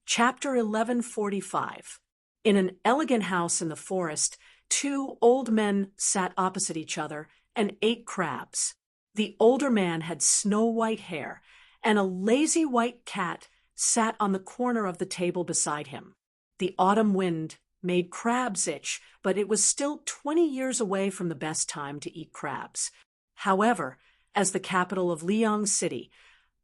Chapter 1145. In an elegant house in the forest, two old men sat opposite each other and ate crabs. The older man had snow-white hair, and a lazy white cat sat on the corner of the table beside him. The autumn wind made crabs itch, but it was still 20 years away from the best time to eat crabs. However, as the capital of Liang City,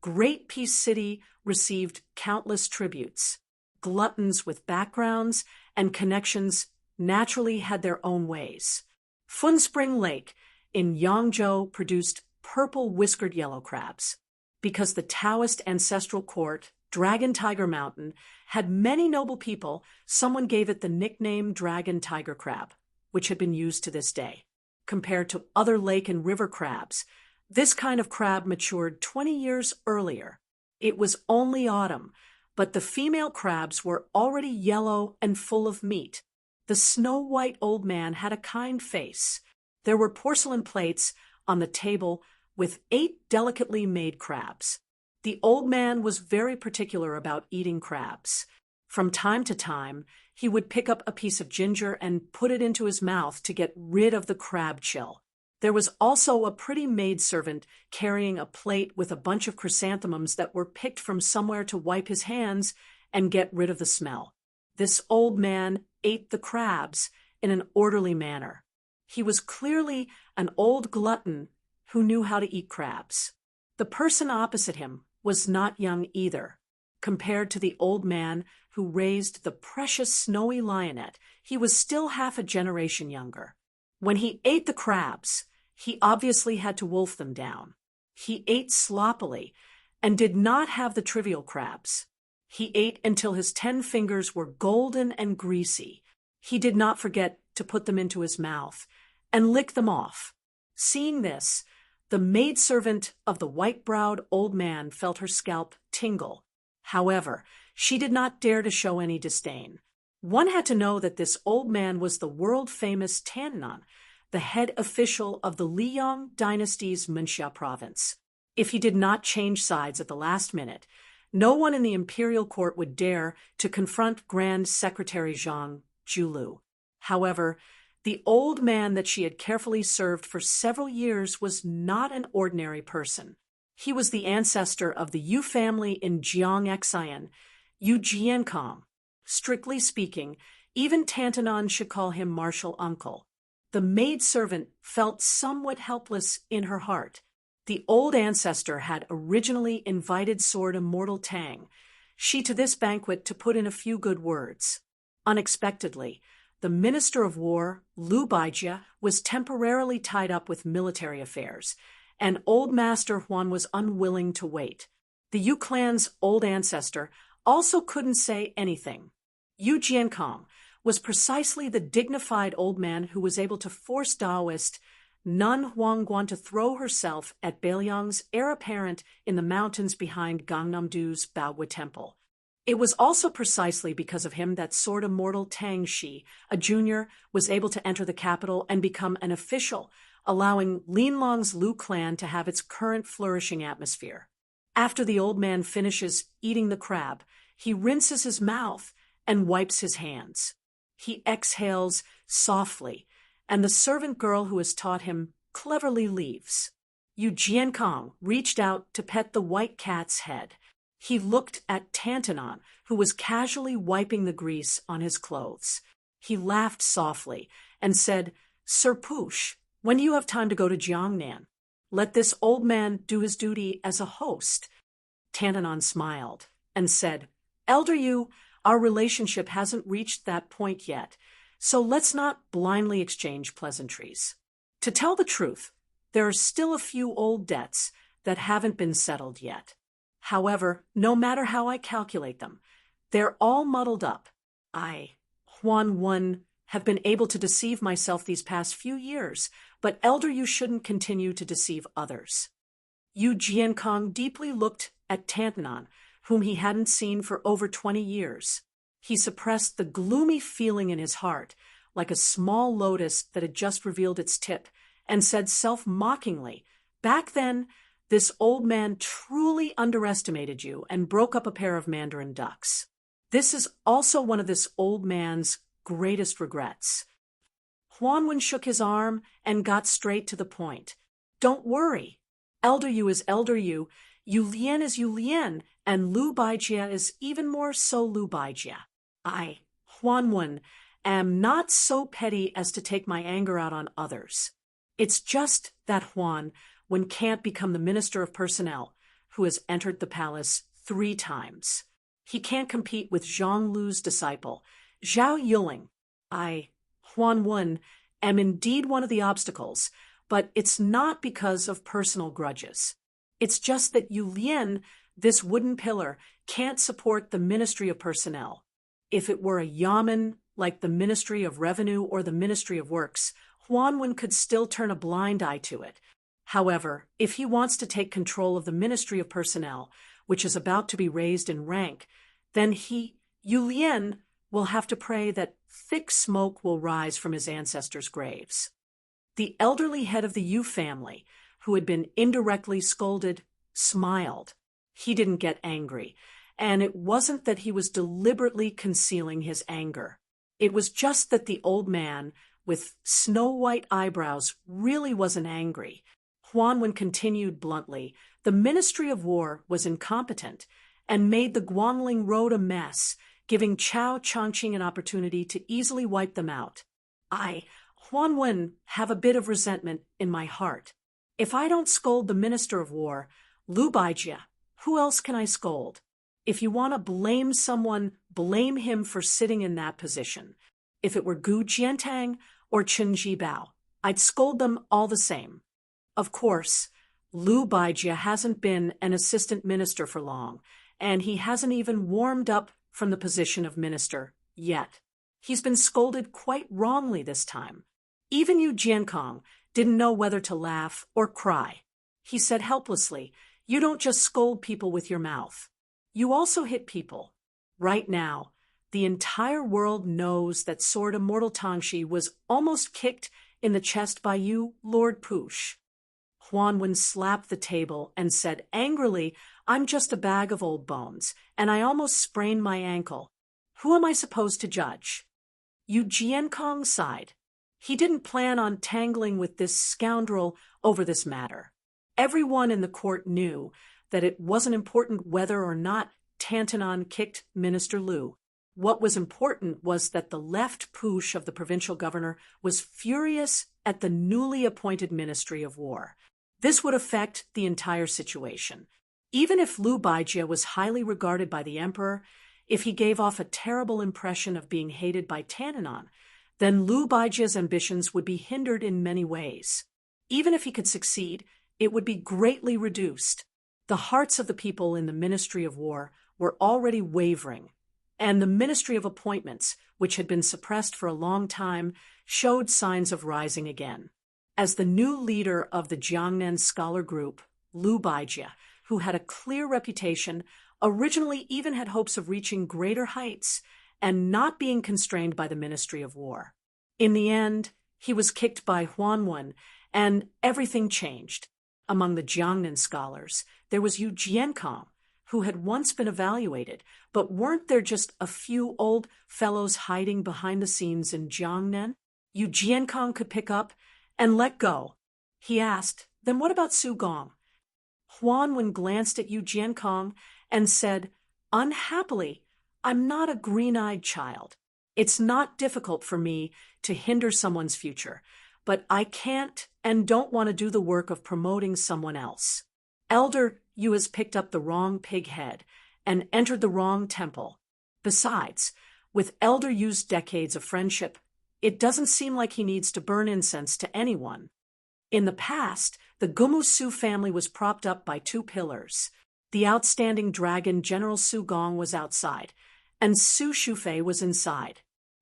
Great Peace City received countless tributes. Gluttons with backgrounds and connections naturally had their own ways. Fun Spring Lake in Yangzhou produced purple whiskered yellow crabs. Because the Taoist ancestral court, Dragon Tiger Mountain, had many noble people, someone gave it the nickname Dragon Tiger Crab, which had been used to this day. Compared to other lake and river crabs, this kind of crab matured 20 years earlier. It was only autumn, but the female crabs were already yellow and full of meat. The snow-white old man had a kind face. There were porcelain plates on the table with 8 delicately made crabs. The old man was very particular about eating crabs. From time to time, he would pick up a piece of ginger and put it into his mouth to get rid of the crab chill. There was also a pretty maidservant carrying a plate with a bunch of chrysanthemums that were picked from somewhere to wipe his hands and get rid of the smell. This old man ate the crabs in an orderly manner. He was clearly an old glutton who knew how to eat crabs. The person opposite him was not young either. Compared to the old man who raised the precious snowy lioness, he was still half a generation younger. When he ate the crabs, he obviously had to wolf them down. He ate sloppily and did not have the trivial crabs. He ate until his 10 fingers were golden and greasy. He did not forget to put them into his mouth and lick them off. Seeing this, the maidservant of the white-browed old man felt her scalp tingle. However, she did not dare to show any disdain. One had to know that this old man was the world-famous Tannan, the head official of the Liang dynasty's Menxia province. If he did not change sides at the last minute, no one in the imperial court would dare to confront Grand Secretary Zhang Julu. However, the old man that she had carefully served for several years was not an ordinary person. He was the ancestor of the Yu family in Jiangxian, Yu Jiankong. Strictly speaking, even Tantanon should call him martial uncle. The maidservant felt somewhat helpless in her heart. The old ancestor had originally invited Sword Immortal Tang, she to this banquet to put in a few good words. Unexpectedly, the Minister of War, Lu Baijia, was temporarily tied up with military affairs, and Old Master Huan was unwilling to wait. The Yu clan's old ancestor also couldn't say anything. Yu Jiankong was precisely the dignified old man who was able to force Taoist Nun Huangguan to throw herself at Beiliang's heir apparent in the mountains behind Gangnam-do's Baogui Temple. It was also precisely because of him that Sword Immortal Tang Shi, a junior, was able to enter the capital and become an official, allowing Linlong's Lu clan to have its current flourishing atmosphere. After the old man finishes eating the crab, he rinses his mouth and wipes his hands. He exhales softly, and the servant girl who has taught him cleverly leaves. Yu Jiankong reached out to pet the white cat's head. He looked at Tantanon, who was casually wiping the grease on his clothes. He laughed softly and said, "Sir Poosh, when do you have time to go to Jiangnan? Let this old man do his duty as a host." Tantanon smiled and said, "Elder Yu, our relationship hasn't reached that point yet, so let's not blindly exchange pleasantries. To tell the truth, there are still a few old debts that haven't been settled yet. However, no matter how I calculate them, they're all muddled up. I, Huan Wen, have been able to deceive myself these past few years, but Elder Yu shouldn't continue to deceive others." Yu Jiankong deeply looked at Tantanon, whom he hadn't seen for over 20 years. He suppressed the gloomy feeling in his heart, like a small lotus that had just revealed its tip, and said self-mockingly, "Back then, this old man truly underestimated you and broke up a pair of mandarin ducks." This is also one of this old man's greatest regrets. Huanwen shook his arm and got straight to the point. Don't worry. Elder Yu is Elder Yu, Yu Lian is Yu Lian, and Lu Baijia is even more so Lu Baijia. I, Huanwen, am not so petty as to take my anger out on others. It's just that Huanwen can't become the Minister of Personnel, who has entered the palace 3 times. He can't compete with Zhang Lu's disciple, Zhao Yuling. I, Huanwen, am indeed one of the obstacles, but it's not because of personal grudges. It's just that Yu Lian, this wooden pillar, can't support the Ministry of Personnel. If it were a yamen like the Ministry of Revenue or the Ministry of Works, Huanwen could still turn a blind eye to it. However, if he wants to take control of the Ministry of Personnel, which is about to be raised in rank, then Yu Lian, will have to pray that thick smoke will rise from his ancestors' graves. The elderly head of the Yu family, who had been indirectly scolded, smiled. He didn't get angry, and it wasn't that he was deliberately concealing his anger. It was just that the old man, with snow-white eyebrows, really wasn't angry. Huanwen continued bluntly, the Ministry of War was incompetent and made the Guanling Road a mess, giving Chao Changqing an opportunity to easily wipe them out. I, Huanwen, have a bit of resentment in my heart. If I don't scold the Minister of War, Lu Baijia, who else can I scold? If you want to blame someone, blame him for sitting in that position. If it were Gu Jiantang or Chen Jibao, I'd scold them all the same. Of course, Lu Baijia hasn't been an assistant minister for long, and he hasn't even warmed up from the position of minister yet. He's been scolded quite wrongly this time. Even Yu Jiankong didn't know whether to laugh or cry. He said helplessly, "You don't just scold people with your mouth. You also hit people." Right now, the entire world knows that Sword Immortal Tangxi was almost kicked in the chest by you, Lord Poosh. Huanwen slapped the table and said angrily, "I'm just a bag of old bones, and I almost sprained my ankle. Who am I supposed to judge?" Yu Jiankong sighed. He didn't plan on tangling with this scoundrel over this matter. Everyone in the court knew that it wasn't important whether or not Tantanon kicked Minister Lu. What was important was that the left Poosh of the provincial governor was furious at the newly appointed Ministry of War. This would affect the entire situation. Even if Lu Baijia was highly regarded by the emperor, if he gave off a terrible impression of being hated by Tantanon, then Lu Baijia's ambitions would be hindered in many ways. Even if he could succeed, it would be greatly reduced. The hearts of the people in the Ministry of War were already wavering, and the Ministry of Appointments, which had been suppressed for a long time, showed signs of rising again. As the new leader of the Jiangnan scholar group, Lu Baijia, who had a clear reputation, originally even had hopes of reaching greater heights and not being constrained by the Ministry of War. In the end, he was kicked by Huanwen, and everything changed. Among the Jiangnan scholars, there was Yu Jiankong, who had once been evaluated, but weren't there just a few old fellows hiding behind the scenes in Jiangnan? Yu Jiankong could pick up and let go. He asked, "Then what about Su Gong?" Huanwen glanced at Yu Jiankong and said, "Unhappily, I'm not a green-eyed child. It's not difficult for me to hinder someone's future, but I can't and don't want to do the work of promoting someone else. Elder Yu has picked up the wrong pig head and entered the wrong temple. Besides, with Elder Yu's decades of friendship, it doesn't seem like he needs to burn incense to anyone." In the past, the Gumu Su family was propped up by 2 pillars. The outstanding dragon General Su Gong was outside, and Su Shufei was inside.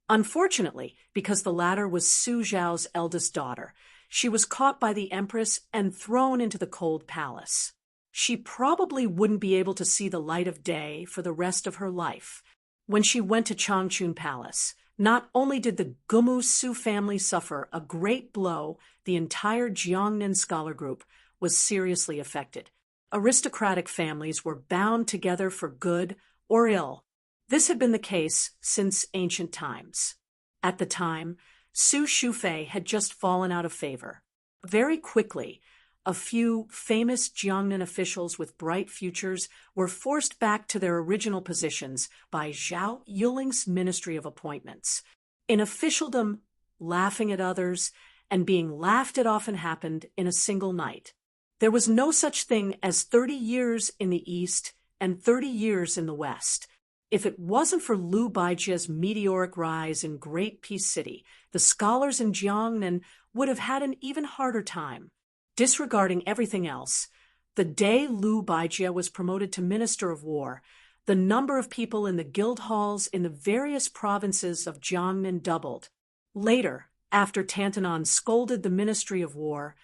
Unfortunately, because the latter was Su Zhao's eldest daughter, she was caught by the Empress and thrown into the cold palace. She probably wouldn't be able to see the light of day for the rest of her life. When she went to Changchun Palace, not only did the Gumu Su family suffer a great blow, the entire Jiangnan scholar group was seriously affected. Aristocratic families were bound together for good or ill. This had been the case since ancient times. At the time, Su Shufei had just fallen out of favor. Very quickly, a few famous Jiangnan officials with bright futures were forced back to their original positions by Zhao Yuling's Ministry of Appointments. In officialdom, laughing at others and being laughed at often happened in a single night. There was no such thing as 30 years in the East and 30 years in the West. If it wasn't for Liu Baijia's meteoric rise in Great Peace City, the scholars in Jiangnan would have had an even harder time. Disregarding everything else, the day Liu Baijia was promoted to Minister of War, the number of people in the guild halls in the various provinces of Jiangnan doubled. Later, after Tantanan scolded the Ministry of War,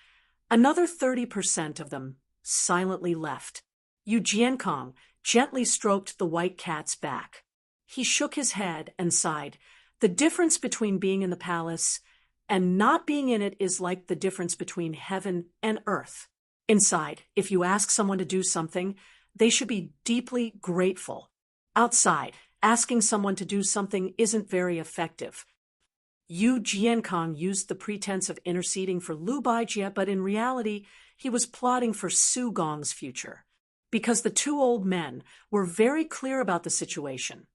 another 30% of them silently left. Yu Jiankong gently stroked the white cat's back. He shook his head and sighed. The difference between being in the palace and not being in it is like the difference between heaven and earth. Inside, if you ask someone to do something, they should be deeply grateful. Outside, asking someone to do something isn't very effective. Yu Jiankong used the pretense of interceding for Liu Baijia, but in reality, he was plotting for Su Gong's future. Because the two old men were very clear about the situation.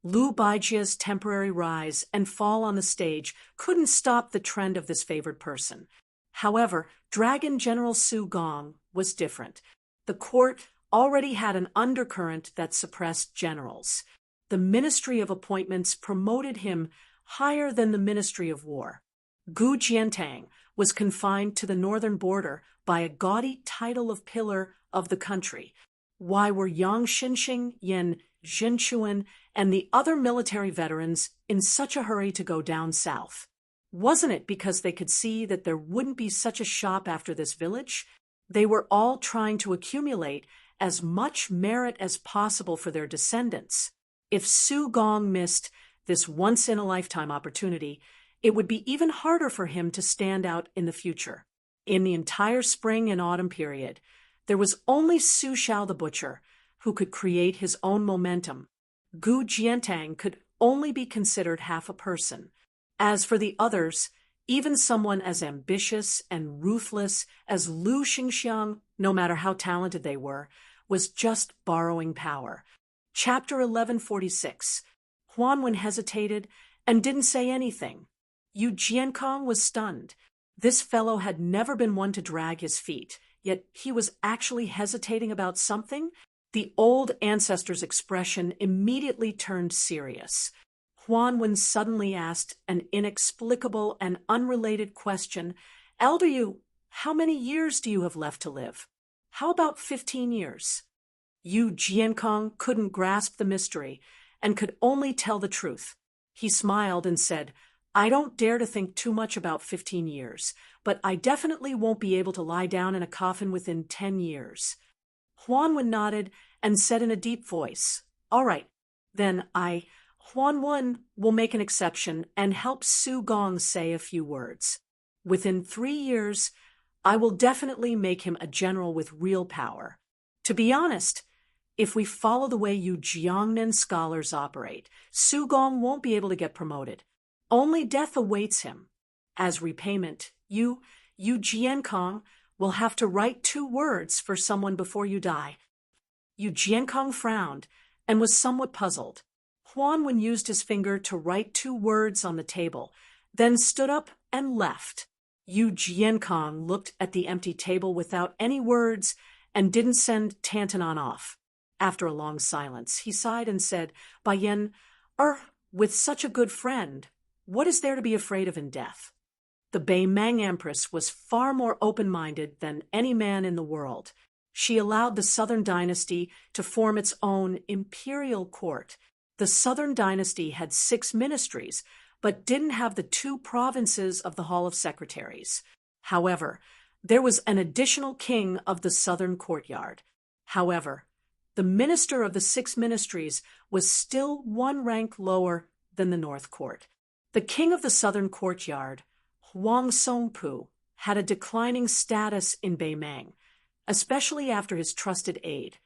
Liu Baijia's temporary rise and fall on the stage couldn't stop the trend of this favored person. However, Dragon General Su Gong was different. The court already had an undercurrent that suppressed generals. The Ministry of Appointments promoted him higher than the Ministry of War. Gu Jiantang was confined to the northern border by a gaudy title of pillar of the country. Why were Yang Xinxing, Yen Zhenchuan, and the other military veterans in such a hurry to go down south? Wasn't it because they could see that there wouldn't be such a shop after this village? They were all trying to accumulate as much merit as possible for their descendants. If Su Gong missed this once-in-a-lifetime opportunity, it would be even harder for him to stand out in the future. In the entire spring and autumn period, there was only Su Xiao the butcher who could create his own momentum. Gu Jiantang could only be considered half a person. As for the others, even someone as ambitious and ruthless as Lu Xingxiang, no matter how talented they were, was just borrowing power. Chapter 1146. Huanwen hesitated and didn't say anything. Yu Jiankong was stunned. This fellow had never been one to drag his feet, yet he was actually hesitating about something. The old ancestor's expression immediately turned serious. Huanwen suddenly asked an inexplicable and unrelated question. Elder Yu, how many years do you have left to live? How about 15 years? Yu Jiankong couldn't grasp the mystery and could only tell the truth. He smiled and said, I don't dare to think too much about 15 years, but I definitely won't be able to lie down in a coffin within 10 years. Huanwen nodded and said in a deep voice, All right, then Huanwen, will make an exception and help Su Gong say a few words. Within 3 years, I will definitely make him a general with real power. To be honest, if we follow the way you Jiangnan scholars operate, Su Gong won't be able to get promoted. Only death awaits him. As repayment, Yu Jiankong will have to write 2 words for someone before you die. Yu Jiankong frowned and was somewhat puzzled. Huanwen used his finger to write 2 words on the table, then stood up and left. Yu Jiankong looked at the empty table without any words and didn't send Tantanan off. After a long silence, he sighed and said, Bai Yan, with such a good friend, what is there to be afraid of in death? The Bei Mang Empress was far more open-minded than any man in the world. She allowed the Southern Dynasty to form its own imperial court. The Southern Dynasty had 6 ministries, but didn't have the 2 provinces of the Hall of Secretaries. However, there was an additional king of the Southern Courtyard. However, the minister of the 6 ministries was still 1 rank lower than the North Court. The king of the Southern Courtyard, Huang Songpu, had a declining status in Beimang, especially after his trusted aide,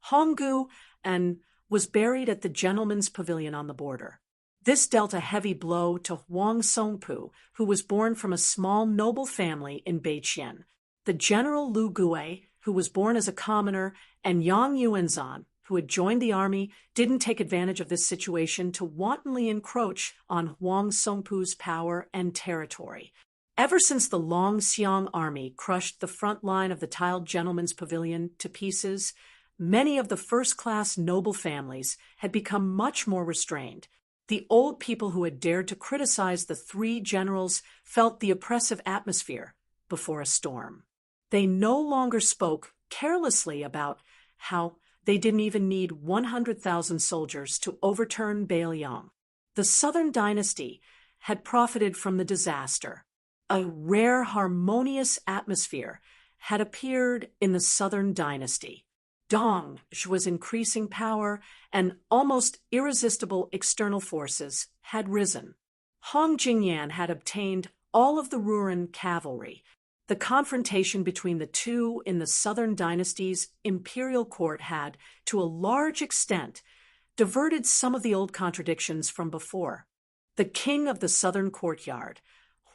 Honggu and was buried at the gentleman's pavilion on the border. This dealt a heavy blow to Huang Songpu, who was born from a small noble family in Beiqian. The general Lu Gui, who was born as a commoner, and Yang Yuanzhan, who had joined the army, didn't take advantage of this situation to wantonly encroach on Huang Songpu's power and territory. Ever since the Longxiang army crushed the front line of the tiled gentleman's pavilion to pieces, many of the first-class noble families had become much more restrained. The old people who had dared to criticize the three generals felt the oppressive atmosphere before a storm. They no longer spoke carelessly about how they didn't even need 100,000 soldiers to overturn Bailiang. The Southern dynasty had profited from the disaster. A rare harmonious atmosphere had appeared in the Southern dynasty. Dong was increasing power, and almost irresistible external forces had risen. Hong Jingyan had obtained all of the Ruren cavalry. The confrontation between the two in the Southern dynasty's imperial court had, to a large extent, diverted some of the old contradictions from before. The king of the Southern courtyard,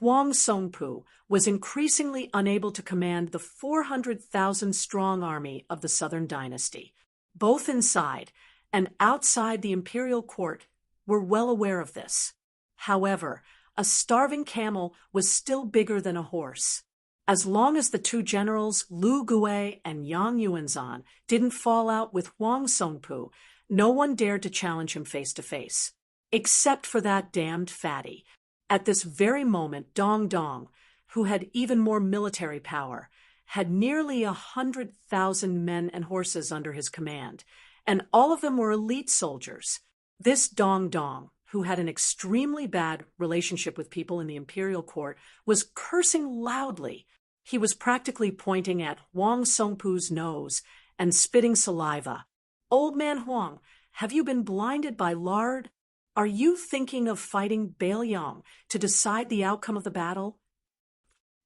Huang Songpu, was increasingly unable to command the 400,000-strong army of the Southern dynasty. Both inside and outside the imperial court were well aware of this. However, a starving camel was still bigger than a horse. As long as the two generals, Lu Gui and Yang Yuanzhan, didn't fall out with Huang Songpu, no one dared to challenge him face to face. Except for that damned fatty. At this very moment, Dong, who had even more military power, had nearly 100,000 men and horses under his command, and all of them were elite soldiers. This Dong, who had an extremely bad relationship with people in the imperial court, was cursing loudly. He was practically pointing at Huang Songpu's nose and spitting saliva. "Old man Huang, have you been blinded by lard? Are you thinking of fighting Bailiang to decide the outcome of the battle?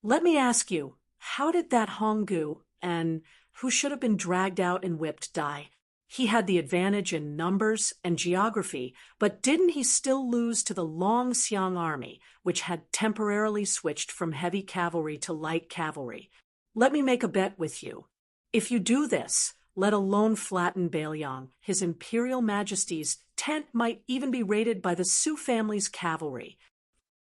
Let me ask you, how did that Honggu, and who should have been dragged out and whipped, die? He had the advantage in numbers and geography, but didn't he still lose to the Longxiang army, which had temporarily switched from heavy cavalry to light cavalry? Let me make a bet with you. If you do this, let alone flatten Bailiang, His Imperial Majesty's tent might even be raided by the Su family's cavalry.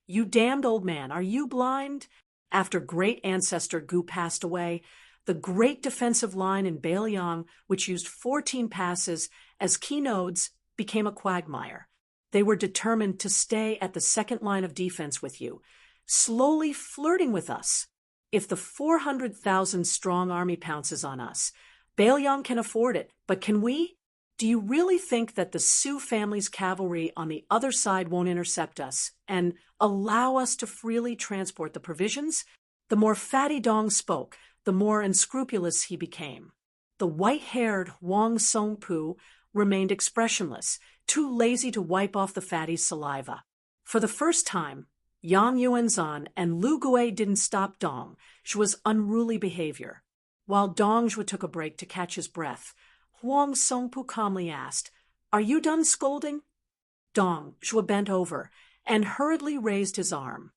You damned old man, are you blind? After great ancestor Gu passed away, the great defensive line in Bailiang, which used 14 passes as key nodes, became a quagmire. They were determined to stay at the second line of defense with you, slowly flirting with us. If the 400,000-strong army pounces on us, Bailiang can afford it, but can we? Do you really think that the Su family's cavalry on the other side won't intercept us and allow us to freely transport the provisions? The more fatty Dong spoke, the more unscrupulous he became. The white-haired Huang Songpu remained expressionless, too lazy to wipe off the fatty's saliva. For the first time, Yang Yuanzhan and Lu Gui didn't stop Dong's unruly behavior. While Dongzhu took a break to catch his breath, Huang Songpu calmly asked, "Are you done scolding?" Dongzhu bent over and hurriedly raised his arm.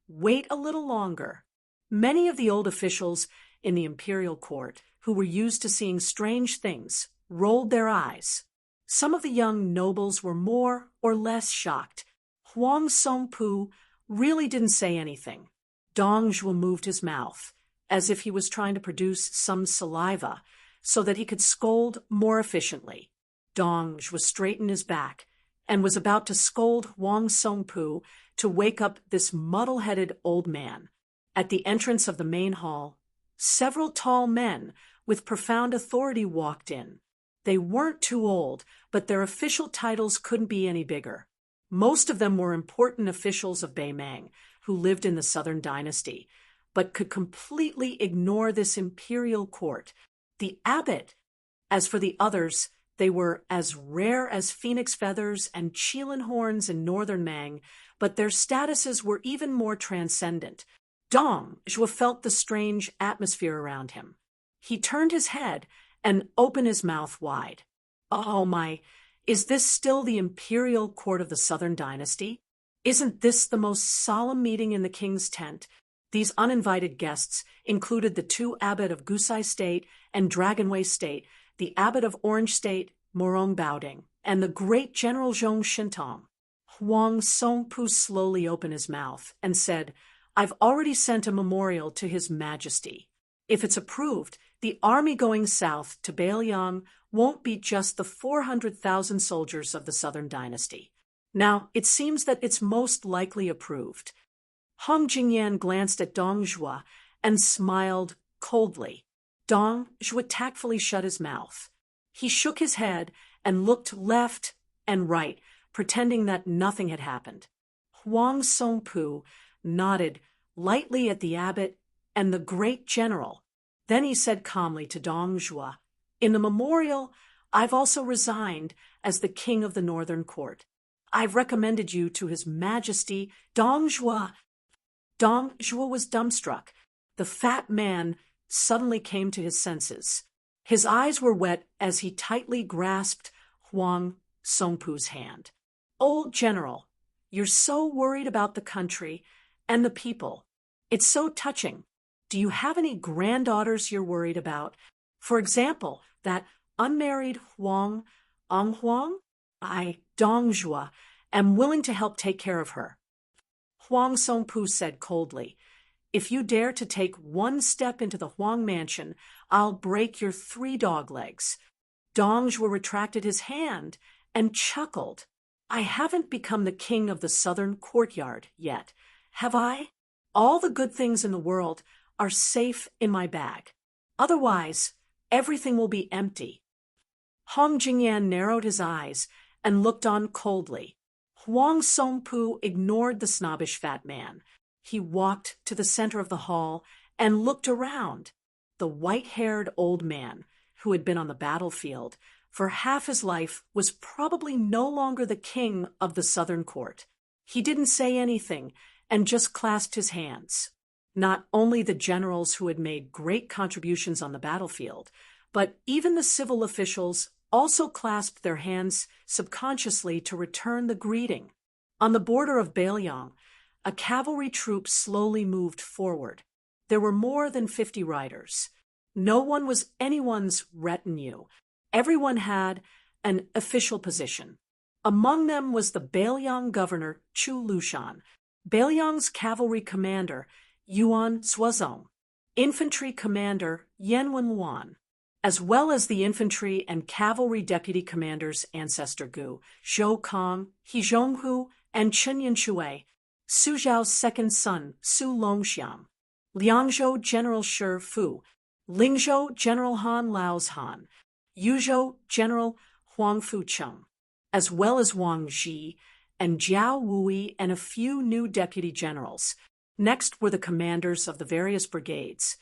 "Wait a little longer." Many of the old officials in the imperial court, who were used to seeing strange things, rolled their eyes. Some of the young nobles were more or less shocked. Huang Songpu really didn't say anything. Dongzhu moved his mouth, as if he was trying to produce some saliva, so that he could scold more efficiently. Dongzhu straightened his back and was about to scold Huang Songpu to wake up this muddle-headed old man. At the entrance of the main hall, several tall men with profound authority walked in. They weren't too old, but their official titles couldn't be any bigger. Most of them were important officials of Beimang, who lived in the Southern dynasty, but could completely ignore this imperial court. The abbot. As for the others, they were as rare as phoenix feathers and qilin horns in northern Mang, but their statuses were even more transcendent. Dongzhu felt the strange atmosphere around him. He turned his head and opened his mouth wide. Oh my, is this still the imperial court of the Southern Dynasty? Isn't this the most solemn meeting in the king's tent? These uninvited guests included the two abbot of Gusai State and Dragonway State, the abbot of Orange State, Morong Baoding, and the great General Zhong Shintong. Huang Songpu slowly opened his mouth and said, "I've already sent a memorial to His Majesty. If it's approved, the army going south to Beiliang won't be just the 400,000 soldiers of the Southern Dynasty. Now, it seems that it's most likely approved." Hong Jingyan glanced at Dong Zhuo and smiled coldly. Dong Zhuo tactfully shut his mouth. He shook his head and looked left and right, pretending that nothing had happened. Huang Songpu nodded lightly at the abbot and the great general. Then he said calmly to Dong Zhuo, "In the memorial, I've also resigned as the king of the Northern Court. I've recommended you to His Majesty Dong Zhuo." Dong Zhuo was dumbstruck. The fat man suddenly came to his senses. His eyes were wet as he tightly grasped Huang Songpu's hand. "Old General, you're so worried about the country and the people. It's so touching. Do you have any granddaughters you're worried about? For example, that unmarried Huang Huang? I, Dong Zhuo, am willing to help take care of her." Huang Songpu said coldly, "If you dare to take one step into the Huang mansion, I'll break your 3 dog legs." Dong Zhuo retracted his hand and chuckled. "I haven't become the king of the southern courtyard yet, have I? All the good things in the world are safe in my bag. Otherwise, everything will be empty." Hong Jingyan narrowed his eyes and looked on coldly. Huang Songpu ignored the snobbish fat man. He walked to the center of the hall and looked around. The white-haired old man, who had been on the battlefield for half his life, was probably no longer the king of the Southern Court. He didn't say anything and just clasped his hands. Not only the generals who had made great contributions on the battlefield, but even the civil officials also clasped their hands subconsciously to return the greeting. On the border of Beiliang, a cavalry troop slowly moved forward. There were more than 50 riders. No one was anyone's retinue. Everyone had an official position. Among them was the Beiliang governor, Chu Lushan, Beiliang's cavalry commander, Yuan Suozong, infantry commander, Yan Wenluan, as well as the infantry and cavalry deputy commanders Ancestor Gu, Zhou Kong, He Zhonghu, and Chen Yanshui, Su Zhao's second son, Su Longxiang, Liangzhou General Shi Fu, Lingzhou General Han Lao's Han, Yuzhou General Huang Fucheng, as well as Wang Zhi and Jiao Wui and a few new deputy generals. Next were the commanders of the various brigades,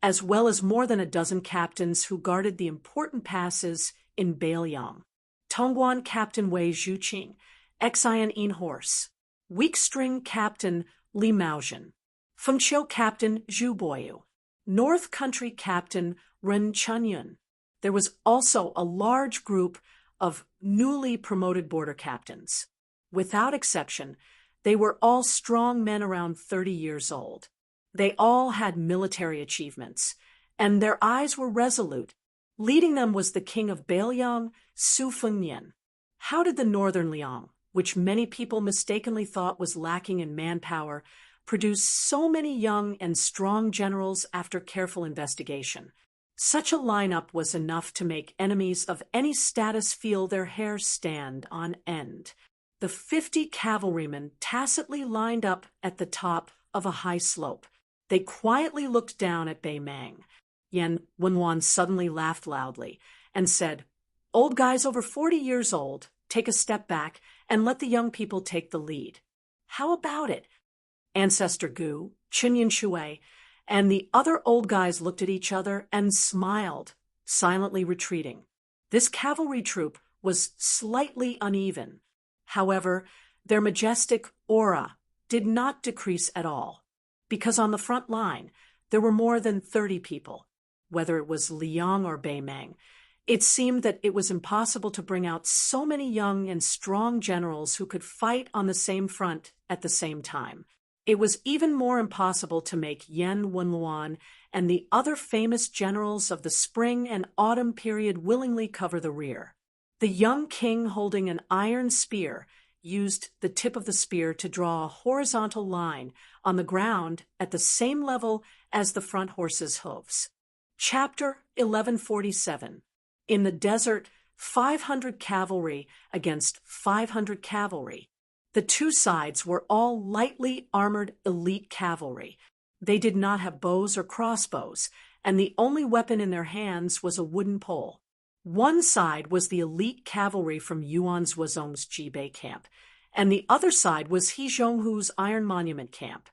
as well as more than a dozen captains who guarded the important passes in Beiliang. Tongguan Captain Wei Zhuqing, Xian In Horse, Weak String Captain Li Maozhen, Fengqiu Captain Zhu Boyu, North Country Captain Ren Chunyun. There was also a large group of newly promoted border captains. Without exception, they were all strong men around 30 years old. They all had military achievements, and their eyes were resolute. Leading them was the king of Beiliang, Su Fengnian. How did the northern Liang, which many people mistakenly thought was lacking in manpower, produce so many young and strong generals after careful investigation? Such a lineup was enough to make enemies of any status feel their hair stand on end. The 50 cavalrymen tacitly lined up at the top of a high slope. They quietly looked down at Bei Mang. Yan Wenluan suddenly laughed loudly and said, "Old guys over 40 years old, take a step back and let the young people take the lead. How about it?" Ancestor Gu, Chen Yanshui, and the other old guys looked at each other and smiled, silently retreating. This cavalry troop was slightly uneven. However, their majestic aura did not decrease at all, because on the front line there were more than 30 people. Whether it was Liang or Bei Mang, It seemed that it was impossible to bring out so many young and strong generals who could fight on the same front at the same time. It was even more impossible to make Yen Wenluan and the other famous generals of the spring and autumn period willingly cover the rear. The young king, holding an iron spear, used the tip of the spear to draw a horizontal line on the ground at the same level as the front horse's hooves. Chapter 1147. In the desert, 500 cavalry against 500 cavalry. The two sides were all lightly armored elite cavalry. They did not have bows or crossbows, and the only weapon in their hands was a wooden pole. One side was the elite cavalry from Yuan Zuozong's Jibei camp, and the other side was He Zhonghu's Iron Monument camp.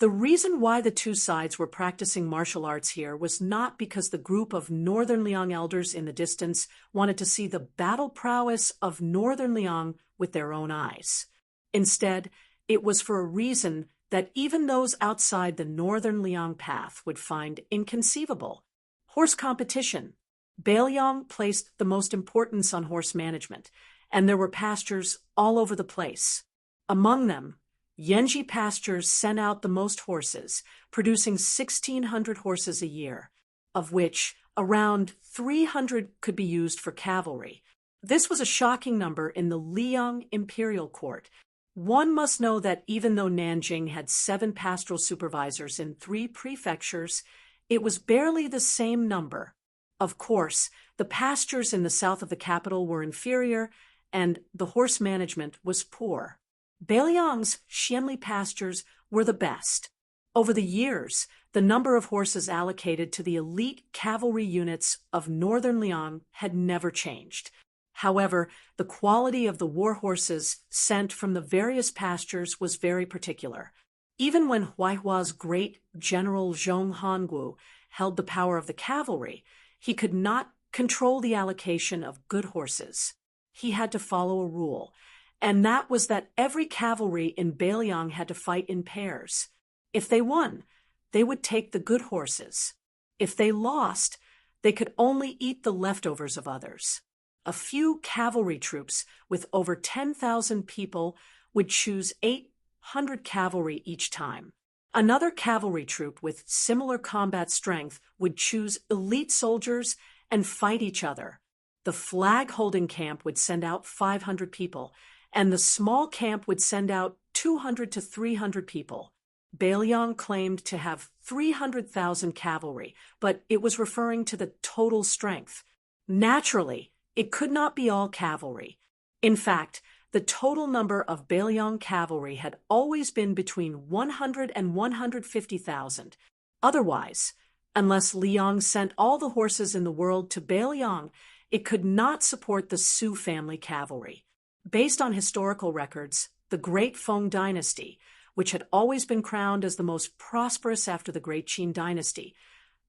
The reason why the two sides were practicing martial arts here was not because the group of Northern Liang elders in the distance wanted to see the battle prowess of Northern Liang with their own eyes. Instead, it was for a reason that even those outside the Northern Liang path would find inconceivable: horse competition. Beiliang placed the most importance on horse management, and there were pastures all over the place. Among them, Yanji pastures sent out the most horses, producing 1,600 horses a year, of which around 300 could be used for cavalry. This was a shocking number in the Liang imperial court. One must know that even though Nanjing had 7 pastoral supervisors in 3 prefectures, it was barely the same number. Of course, the pastures in the south of the capital were inferior, and the horse management was poor. Beiliang's Xianli pastures were the best. Over the years, the number of horses allocated to the elite cavalry units of Northern Liang had never changed. However, the quality of the war horses sent from the various pastures was very particular. Even when Huaihua's great general Zhong Hangu held the power of the cavalry, he could not control the allocation of good horses. He had to follow a rule, and that was that every cavalry in Beiliang had to fight in pairs. If they won, they would take the good horses. If they lost, they could only eat the leftovers of others. A few cavalry troops with over 10,000 people would choose 800 cavalry each time. Another cavalry troop with similar combat strength would choose elite soldiers and fight each other. The flag-holding camp would send out 500 people, and the small camp would send out 200 to 300 people. Beiliang claimed to have 300,000 cavalry, but it was referring to the total strength. Naturally, it could not be all cavalry. In fact, the total number of Beiliang cavalry had always been between 100 and 150,000. Otherwise, unless Liang sent all the horses in the world to Beiliang, it could not support the Su family cavalry. Based on historical records, the Great Feng dynasty, which had always been crowned as the most prosperous after the Great Qin dynasty,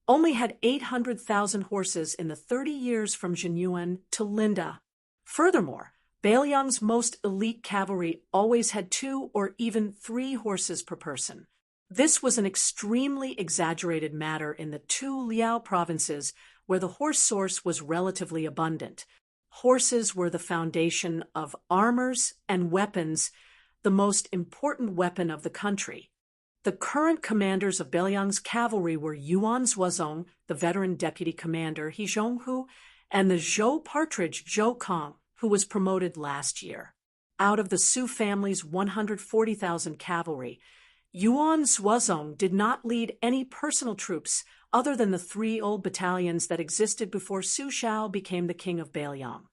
only had 800,000 horses in the 30 years from Zhenyuan to Linda. Furthermore, Beiliang's most elite cavalry always had 2 or even 3 horses per person. This was an extremely exaggerated matter in the 2 Liao provinces where the horse source was relatively abundant. Horses were the foundation of armors and weapons, the most important weapon of the country. The current commanders of Beiliang's cavalry were Yuan Zuozong, the veteran deputy commander He Zhonghu, and the Zhou partridge Zhou Kong, who was promoted last year. Out of the Su family's 140,000 cavalry, Yuan Zuozong did not lead any personal troops other than the 3 old battalions that existed before Su Shao became the king of Beiliang.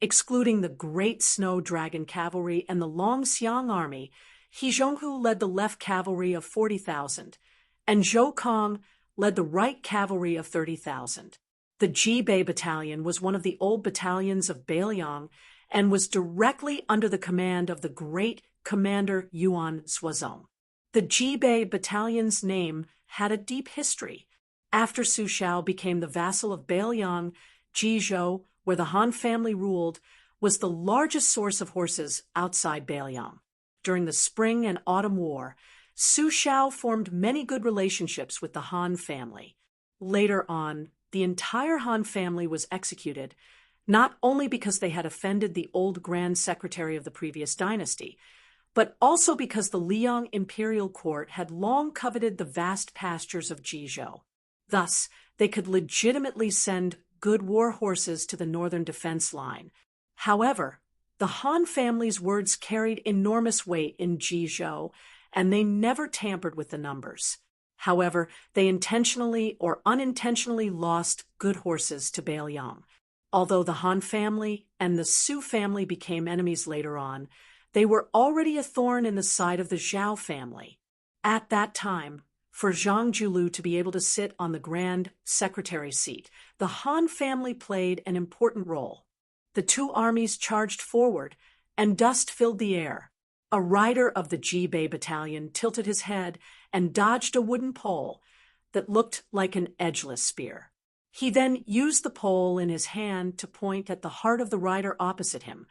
Excluding the Great Snow Dragon Cavalry and the Long Xiang Army, He Zhonghu led the left cavalry of 40,000, and Zhou Kong led the right cavalry of 30,000. The Jibei Battalion was one of the old battalions of Beiliang and was directly under the command of the great commander Yuan Zuozong. The Jibei Battalion's name had a deep history. After Su Shao became the vassal of Beiliang, Jizhou, where the Han family ruled, was the largest source of horses outside Beiliang. During the Spring and Autumn War, Su Shao formed many good relationships with the Han family. Later on, the entire Han family was executed, not only because they had offended the old Grand Secretary of the previous dynasty, but also because the Liang imperial court had long coveted the vast pastures of Jizhou. Thus, they could legitimately send good war horses to the northern defense line. However, the Han family's words carried enormous weight in Jizhou, and they never tampered with the numbers. However, they intentionally or unintentionally lost good horses to Beiliang. Although the Han family and the Su family became enemies later on, they were already a thorn in the side of the Zhao family. At that time, for Zhang Julu to be able to sit on the Grand Secretary seat, the Han family played an important role. The two armies charged forward, and dust filled the air. A rider of the Jibei battalion tilted his head and dodged a wooden pole that looked like an edgeless spear. He then used the pole in his hand to point at the heart of the rider opposite him,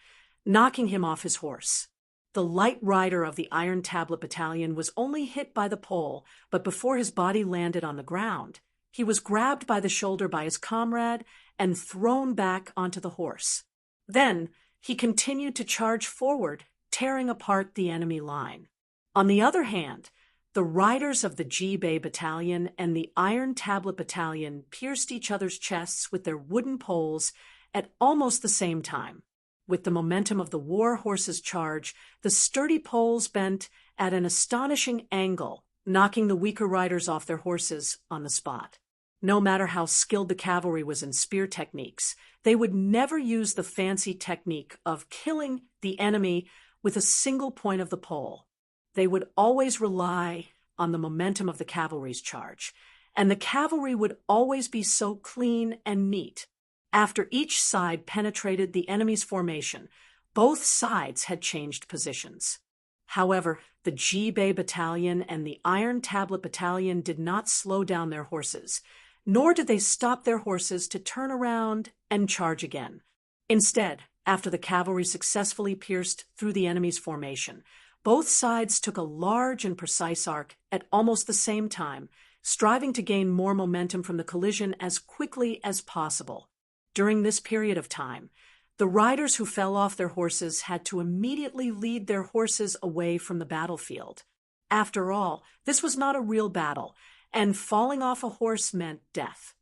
knocking him off his horse. The light rider of the Iron Tablet Battalion was only hit by the pole, but before his body landed on the ground, he was grabbed by the shoulder by his comrade and thrown back onto the horse. Then, he continued to charge forward, tearing apart the enemy line. On the other hand, the riders of the Jibei Battalion and the Iron Tablet Battalion pierced each other's chests with their wooden poles at almost the same time. With the momentum of the war horse's charge, the sturdy poles bent at an astonishing angle, knocking the weaker riders off their horses on the spot. No matter how skilled the cavalry was in spear techniques, they would never use the fancy technique of killing the enemy with a single point of the pole. They would always rely on the momentum of the cavalry's charge, and the cavalry would always be so clean and neat. After each side penetrated the enemy's formation, both sides had changed positions. However, the Jibei Battalion and the Iron Tablet Battalion did not slow down their horses, nor did they stop their horses to turn around and charge again. Instead, after the cavalry successfully pierced through the enemy's formation, both sides took a large and precise arc at almost the same time, striving to gain more momentum from the collision as quickly as possible. During this period of time, the riders who fell off their horses had to immediately lead their horses away from the battlefield. After all, this was not a real battle, and falling off a horse meant death.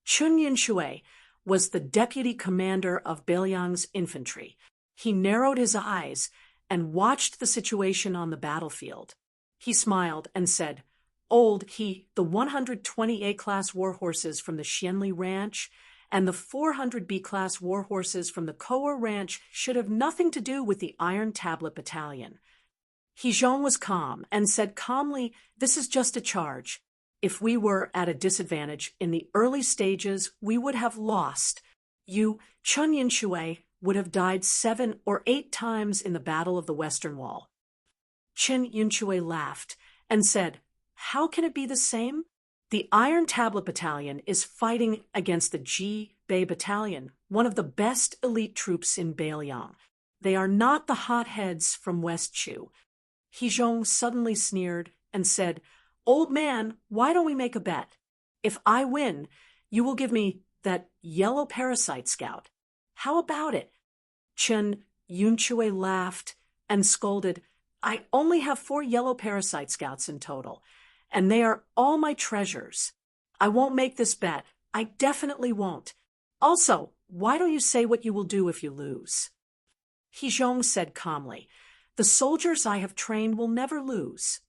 Chun Yinshui was the deputy commander of Beiliang's infantry. He narrowed his eyes and watched the situation on the battlefield. He smiled and said, the 120 A-class war horses from the Xianli Ranch and the 400 B-class war horses from the Koa Ranch should have nothing to do with the Iron Tablet Battalion. Hizhong was calm and said calmly, "This is just a charge. If we were at a disadvantage in the early stages, we would have lost. You, Chun Yinshui, would have died 7 or 8 times in the Battle of the Western Wall." Chun Yinshui laughed and said, "How can it be the same? The Iron Tablet Battalion is fighting against the Jibei Battalion, one of the best elite troops in Beiliang. They are not the hotheads from West Chu." Hizhong suddenly sneered and said, "Old man, why don't we make a bet? If I win, you will give me that yellow parasite scout. How about it?" Chun Yinshui laughed and scolded, "I only have 4 yellow parasite scouts in total, and they are all my treasures. I won't make this bet. I definitely won't. Also, why don't you say what you will do if you lose?" Hizhong said calmly, "The soldiers I have trained will never lose."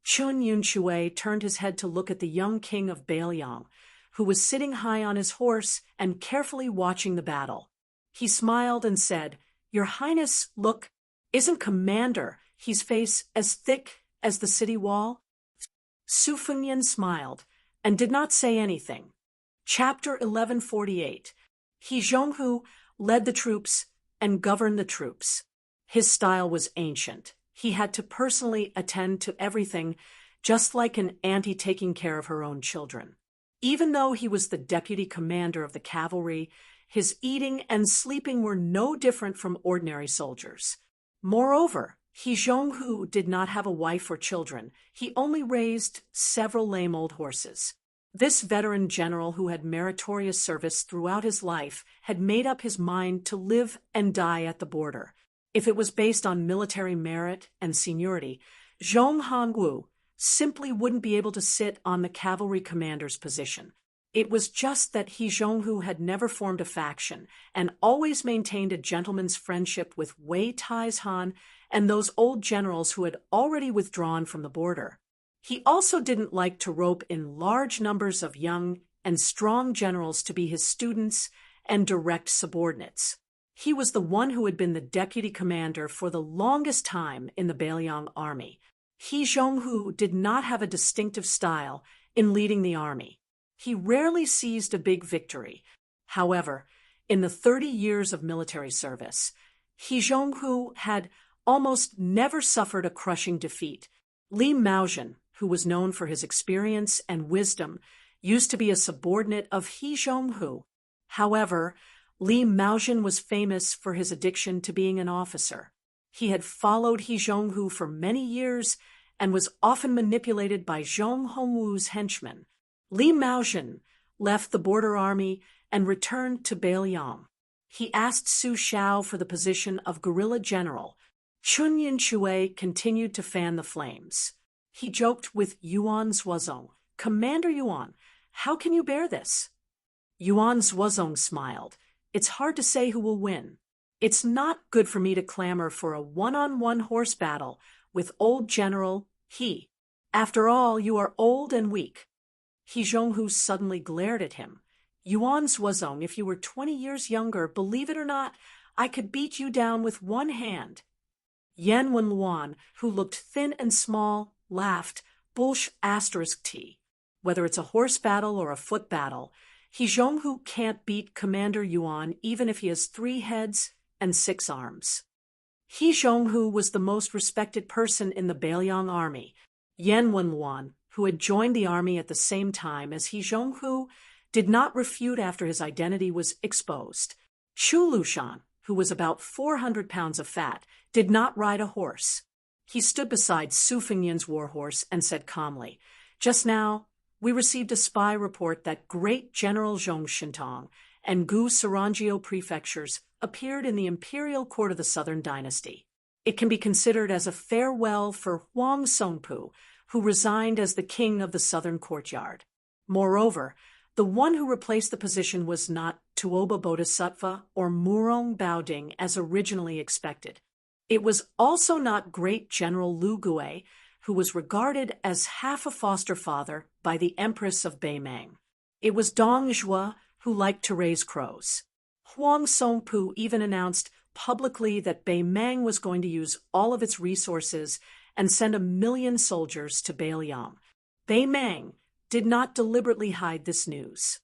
Chun Yinshui turned his head to look at the young king of Beiliang, who was sitting high on his horse and carefully watching the battle. He smiled and said, "Your Highness, look, isn't Commander his face as thick as the city wall?" Su Fengyan smiled and did not say anything. Chapter 1148. He Zhonghu led the troops and governed the troops. His style was ancient. He had to personally attend to everything, just like an auntie taking care of her own children. Even though he was the deputy commander of the cavalry, his eating and sleeping were no different from ordinary soldiers. Moreover, He Zhonghu did not have a wife or children. He only raised several lame old horses. This veteran general who had meritorious service throughout his life had made up his mind to live and die at the border. If it was based on military merit and seniority, Zhong Hongwu simply wouldn't be able to sit on the cavalry commander's position. It was just that He Zhonghu had never formed a faction and always maintained a gentleman's friendship with Wei Taizhan and those old generals who had already withdrawn from the border. He also didn't like to rope in large numbers of young and strong generals to be his students and direct subordinates. He was the one who had been the deputy commander for the longest time in the Beiliang army. He Zhonghu did not have a distinctive style in leading the army. He rarely seized a big victory. However, in the 30 years of military service, He Zhonghu had almost never suffered a crushing defeat. Li Maozhen, who was known for his experience and wisdom, used to be a subordinate of He Zhonghu. However, Li Maozhen was famous for his addiction to being an officer. He had followed He Zhonghu for many years and was often manipulated by Zhong Hongwu's henchmen. Li Maozhen left the border army and returned to Beiliang. He asked Su Xiao for the position of guerrilla general. Chun Yin-Chui continued to fan the flames. He joked with Yuan Zuozong, "Commander Yuan, how can you bear this?" Yuan Zuozong smiled. "It's hard to say who will win. It's not good for me to clamor for a one-on-one horse battle with old General He. After all, you are old and weak." He Zhonghu suddenly glared at him. "Yuan Zuozong, if you were 20 years younger, believe it or not, I could beat you down with one hand." Yan Wenluan, who looked thin and small, laughed. "Bullsh*t. Whether it's a horse battle or a foot battle, He Zhonghu can't beat Commander Yuan even if he has 3 heads and 6 arms." He Zhonghu was the most respected person in the Beiliang army. Yan Wenluan, who had joined the army at the same time as He Zhonghu, did not refute after his identity was exposed. Chu Lushan, who was about 400 pounds of fat, did not ride a horse. He stood beside Su Fengyan's warhorse and said calmly, "Just now, we received a spy report that great General Zhong Shintong and Gu Sarangio prefectures appeared in the imperial court of the Southern Dynasty. It can be considered as a farewell for Huang Songpu, who resigned as the king of the Southern Courtyard. Moreover, the one who replaced the position was not Tuoba Bodhisattva or Murong Baoding as originally expected. It was also not great General Lu Gui, who was regarded as half a foster father by the Empress of Beimang. It was Dong Zhuo, who liked to raise crows. Huang Songpu even announced publicly that Beimang was going to use all of its resources and send 1 million soldiers to Beiliang. Beimang did not deliberately hide this news.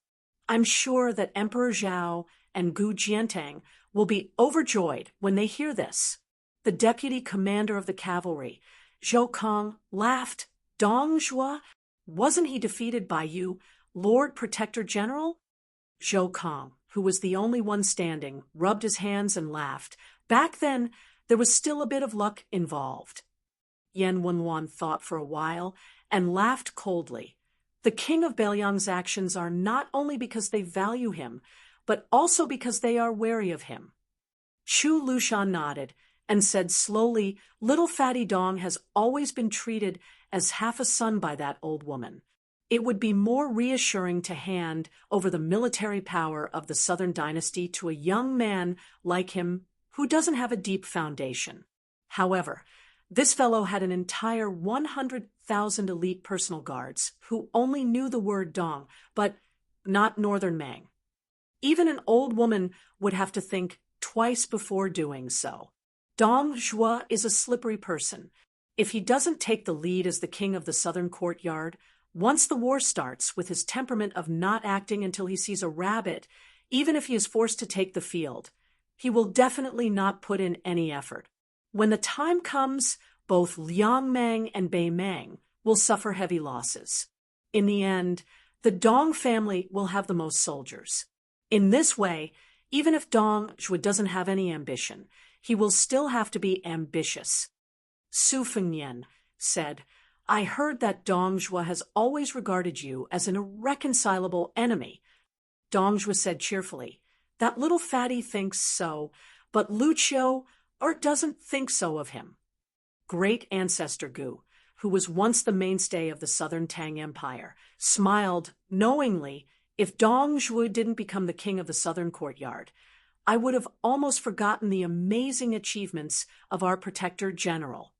I'm sure that Emperor Zhao and Gu Jiantang will be overjoyed when they hear this." The deputy commander of the cavalry, Zhou Kong, laughed. "Dong Zhuo? Wasn't he defeated by you, Lord Protector General?" Zhou Kong, who was the only one standing, rubbed his hands and laughed. Back then, there was still a bit of luck involved. Yan Wenluan thought for a while and laughed coldly. The king of Beiliang's actions are not only because they value him, but also because they are wary of him. Chu Lushan nodded and said slowly, "Little Fatty Dong has always been treated as half a son by that old woman. It would be more reassuring to hand over the military power of the Southern Dynasty to a young man like him who doesn't have a deep foundation." However, this fellow had an entire 100,000 elite personal guards who only knew the word Dong, but not Northern Mang. Even an old woman would have to think twice before doing so. Dong Zhuo is a slippery person. If he doesn't take the lead as the king of the Southern Courtyard, once the war starts, with his temperament of not acting until he sees a rabbit, even if he is forced to take the field, he will definitely not put in any effort. When the time comes, both Liang Mang and Bei Mang will suffer heavy losses. In the end, the Dong family will have the most soldiers. In this way, even if Dong Zhuo doesn't have any ambition, he will still have to be ambitious. Su Fengyan said, I heard that Dong Zhuo has always regarded you as an irreconcilable enemy. Dong Zhuo said cheerfully. That little fatty thinks so, but Lu Qiu doesn't think so of him. Great ancestor Gu, who was once the mainstay of the southern Tang Empire, smiled knowingly. If Dong Zhuo didn't become the king of the southern courtyard, I would have almost forgotten the amazing achievements of our protector general.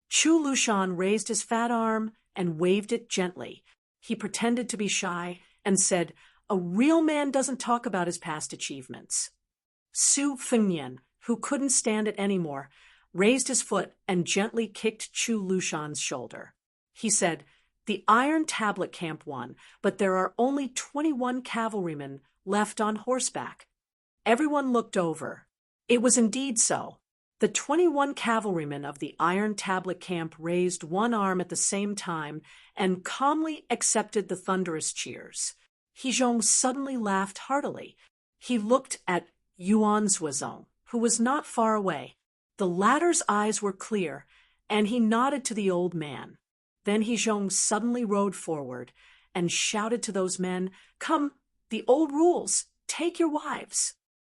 Chu Lushan raised his fat arm and waved it gently. He pretended to be shy and said, "A real man doesn't talk about his past achievements." Su Fengnian, who couldn't stand it anymore, raised his foot and gently kicked Chu Lushan's shoulder. He said, "The Iron Tablet Camp won, but there are only 21 cavalrymen left on horseback." Everyone looked over. It was indeed so. The 21 cavalrymen of the Iron Tablet Camp raised one arm at the same time and calmly accepted the thunderous cheers. Hizhong suddenly laughed heartily. He looked at Yuan Zuozong, who was not far away. The latter's eyes were clear, and he nodded to the old man. Then Hizhong suddenly rode forward and shouted to those men, "Come, the old rules, take your wives."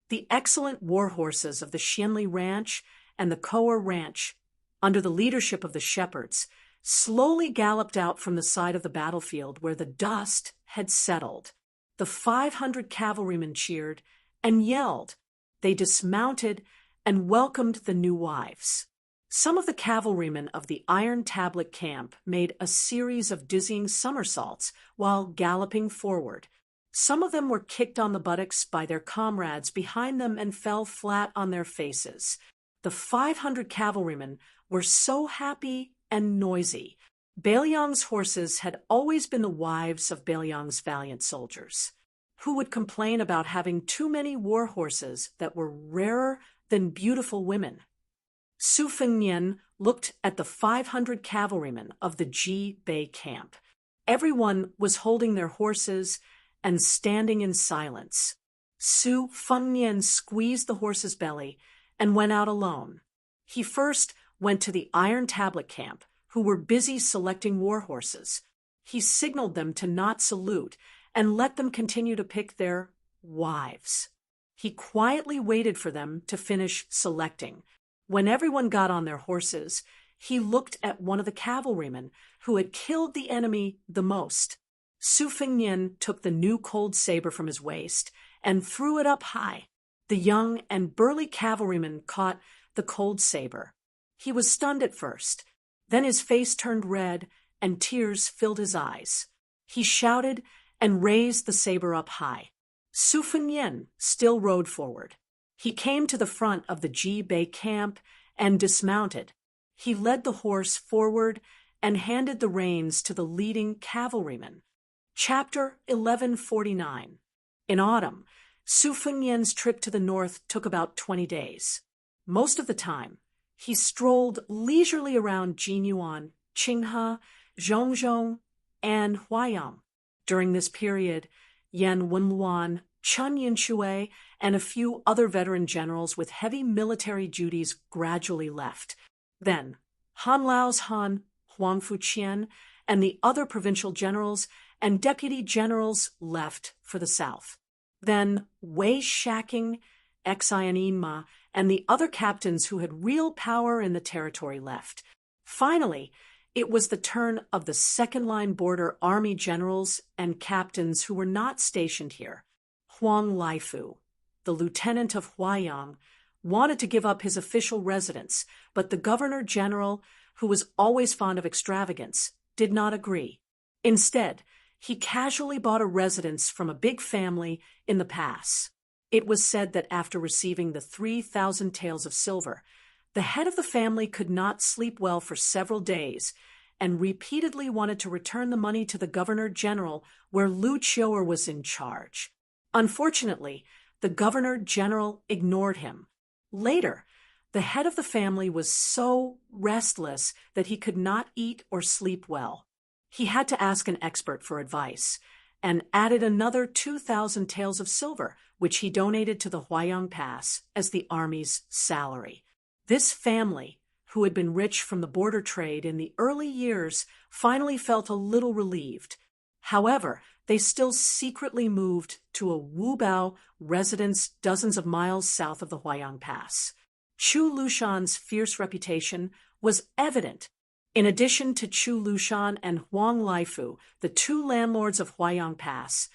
The excellent war horses of the Xianli Ranch and the Koer Ranch, under the leadership of the shepherds, slowly galloped out from the side of the battlefield where the dust had settled. The 500 cavalrymen cheered and yelled. They dismounted and welcomed the new wives. Some of the cavalrymen of the Iron Tablet Camp made a series of dizzying somersaults while galloping forward. Some of them were kicked on the buttocks by their comrades behind them and fell flat on their faces. The 500 cavalrymen were so happy and noisy. Bailiang's horses had always been the wives of Bailiang's valiant soldiers. Who would complain about having too many war horses that were rarer than beautiful women? Su Fengnian looked at the 500 cavalrymen of the Ji Bei camp. Everyone was holding their horses and standing in silence. Su Fengnian squeezed the horse's belly and went out alone. He first went to the Iron Tablet Camp, who were busy selecting war horses. He signaled them to not salute and let them continue to pick their wives. He quietly waited for them to finish selecting. When everyone got on their horses, he looked at one of the cavalrymen who had killed the enemy the most. Su Fengnian took the new cold saber from his waist and threw it up high. The young and burly cavalryman caught the cold saber. He was stunned at first. Then his face turned red and tears filled his eyes. He shouted and raised the saber up high. Su Fengnian still rode forward. He came to the front of the Ji Bei camp and dismounted. He led the horse forward and handed the reins to the leading cavalryman. Chapter 1149. In autumn, Su Fengnian's trip to the north took about 20 days. Most of the time, he strolled leisurely around Jinyuan, Qinghe, Zhongzhong, and Huaiyang. During this period, Yan Wenluan, Chen Yinshui, and a few other veteran generals with heavy military duties gradually left. Then, Han Lao's Han, Huang Fuqian, and the other provincial generals and deputy generals left for the south. Then Wei Shaking, Xian Ma, and the other captains who had real power in the territory left. Finally, it was the turn of the second-line border army generals and captains who were not stationed here. Huang Laifu, the lieutenant of Huaiyang, wanted to give up his official residence, but the governor-general, who was always fond of extravagance, did not agree. Instead, he casually bought a residence from a big family in the pass. It was said that after receiving the 3,000 taels of silver, the head of the family could not sleep well for several days and repeatedly wanted to return the money to the governor-general where Lu Qiu was in charge. Unfortunately, the governor-general ignored him. Later, the head of the family was so restless that he could not eat or sleep well. He had to ask an expert for advice and added another 2,000 taels of silver, which he donated to the Huaiyang Pass as the army's salary. This family, who had been rich from the border trade in the early years, finally felt a little relieved. However, they still secretly moved to a Wubao residence dozens of miles south of the Huayang Pass. Chu Lushan's fierce reputation was evident. In addition to Chu Lushan and Huang Laifu, the two landlords of Huayang Pass,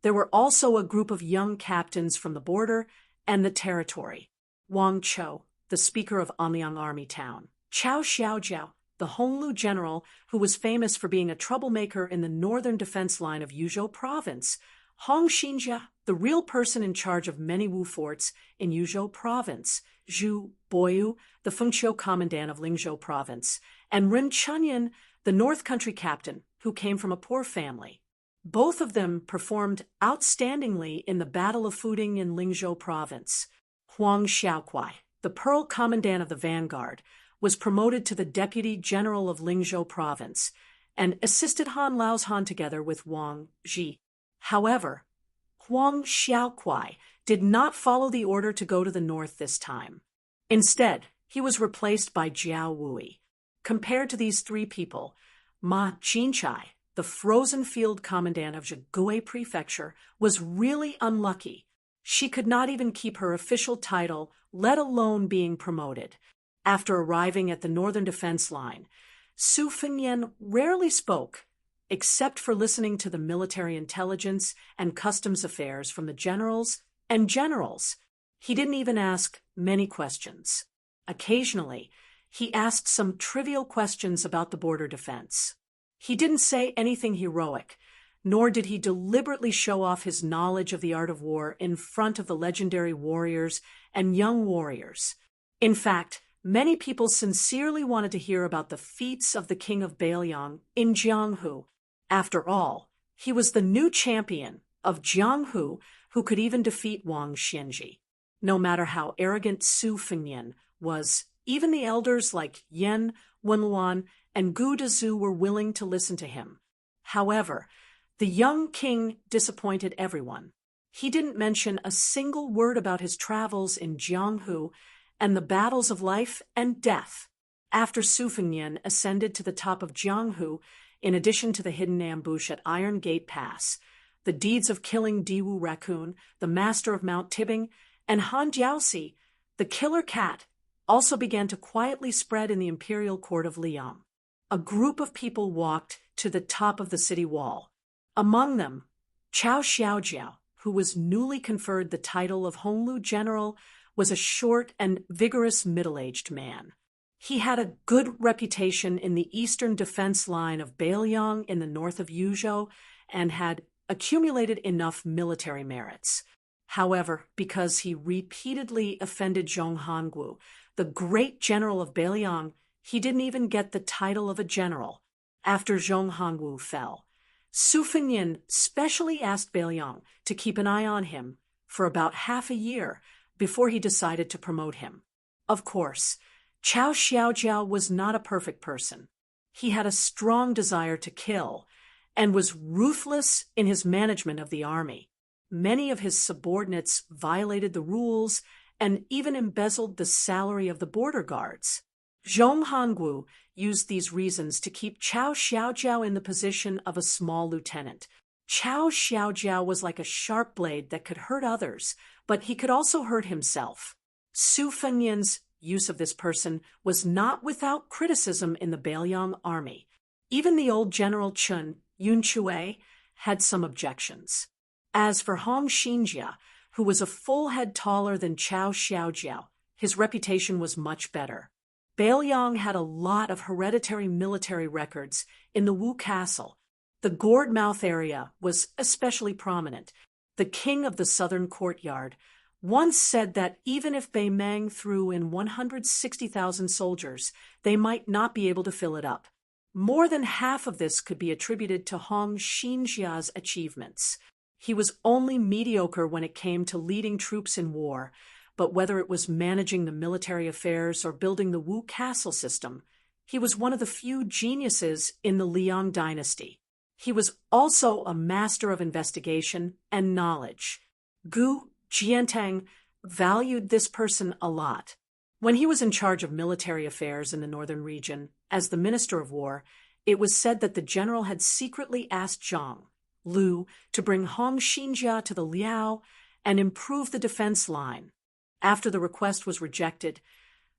there were also a group of young captains from the border and the territory. Wang Chou, the speaker of Anliang Army Town. Chao Xiaojiao, the Honglu general who was famous for being a troublemaker in the northern defense line of Yuzhou province. Hong Xinjia, the real person in charge of many Wu forts in Yuzhou province. Zhu Boyu, the Fengqiu commandant of Lingzhou province. And Ren Chunyan, the North Country captain who came from a poor family. Both of them performed outstandingly in the Battle of Fuding in Lingzhou province. Huang Xiaokuai, the Pearl commandant of the vanguard, was promoted to the deputy general of Lingzhou province and assisted Han Laozhan together with Wang Zhi. However, Huang Xiaokuai did not follow the order to go to the north this time. Instead, he was replaced by Jiao Wui. Compared to these three people, Ma Jinchai, the frozen field commandant of Zhigui Prefecture, was really unlucky. She could not even keep her official title, let alone being promoted. After arriving at the northern defense line, Su Fengyan rarely spoke, except for listening to the military intelligence and customs affairs from the generals and generals. He didn't even ask many questions. Occasionally, he asked some trivial questions about the border defense. He didn't say anything heroic, nor did he deliberately show off his knowledge of the art of war in front of the legendary warriors and young warriors. In fact, many people sincerely wanted to hear about the feats of the king of Bailiang in Jianghu. After all, he was the new champion of Jianghu who could even defeat Wang Xianji. No matter how arrogant Su Fengyan was, even the elders like Yan Wenluan and Gu Dezhu were willing to listen to him. However, the young king disappointed everyone. He didn't mention a single word about his travels in Jianghu and the battles of life and death. After Su Fengyan ascended to the top of Jianghu, in addition to the hidden ambush at Iron Gate Pass, the deeds of killing Diwu Raccoon, the master of Mount Tibbing, and Han Jiaoxi, the killer cat, also began to quietly spread in the imperial court of Liang. A group of people walked to the top of the city wall. Among them, Chao Xiaojiao, who was newly conferred the title of Honglu General, was a short and vigorous middle-aged man. He had a good reputation in the eastern defense line of Bailiang in the north of Yuzhou and had accumulated enough military merits. However, because he repeatedly offended Zhong Hangu, the great general of Bailiang, he didn't even get the title of a general. After Zhong Hangu fell, Su Fengyan specially asked Bailiang to keep an eye on him for about half a year before he decided to promote him. Of course, Chao Xiaojiao was not a perfect person. He had a strong desire to kill and was ruthless in his management of the army. Many of his subordinates violated the rules and even embezzled the salary of the border guards. Zhong Hangu used these reasons to keep Chao Xiaojiao in the position of a small lieutenant. Chao Xiaojiao was like a sharp blade that could hurt others, but he could also hurt himself. Su Fengyan's use of this person was not without criticism in the Bailiang army. Even the old General Chun, Yun Chue, had some objections. As for Hong Xinjia, who was a full head taller than Chao Xiaojiao, his reputation was much better. Bailiang had a lot of hereditary military records in the Wu Castle. The gourd mouth area was especially prominent. The king of the southern courtyard once said that even if Beimang threw in 160,000 soldiers, they might not be able to fill it up. More than half of this could be attributed to Hong Xinjia's achievements. He was only mediocre when it came to leading troops in war, but whether it was managing the military affairs or building the Wu castle system, he was one of the few geniuses in the Liang dynasty. He was also a master of investigation and knowledge. Gu Jiantang valued this person a lot. When he was in charge of military affairs in the northern region, as the Minister of War, it was said that the general had secretly asked Zhang, Lu, to bring Hong Xinjia to the Liao and improve the defense line. After the request was rejected,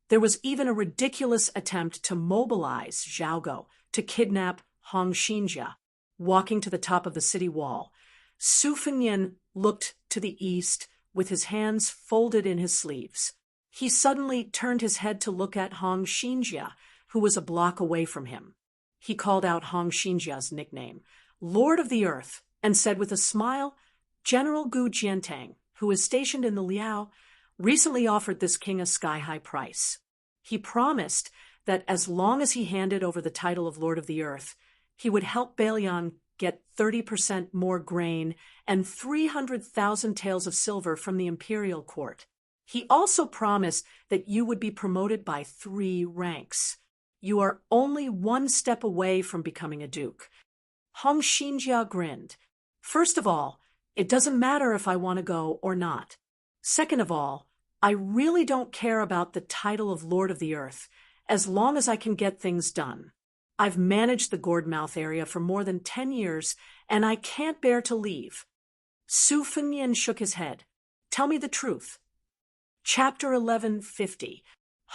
there was even a ridiculous attempt to mobilize Zhaogo to kidnap Hong Xinjia. Walking to the top of the city wall, Su Fengnian looked to the east with his hands folded in his sleeves. He suddenly turned his head to look at Hong Xinjia, who was a block away from him. He called out Hong Xinjia's nickname, Lord of the Earth, and said with a smile, General Gu Jiantang, who is stationed in the Liao, recently offered this king a sky-high price. He promised that as long as he handed over the title of Lord of the Earth, he would help Bailiang get 30% more grain and 300,000 taels of silver from the imperial court. He also promised that you would be promoted by 3 ranks. You are only 1 step away from becoming a duke. Hong Xinjia grinned. First of all, it doesn't matter if I want to go or not. Second of all, I really don't care about the title of Lord of the Earth, as long as I can get things done. I've managed the Gourdmouth area for more than 10 years, and I can't bear to leave. Su Fengnian shook his head. Tell me the truth. Chapter 1150.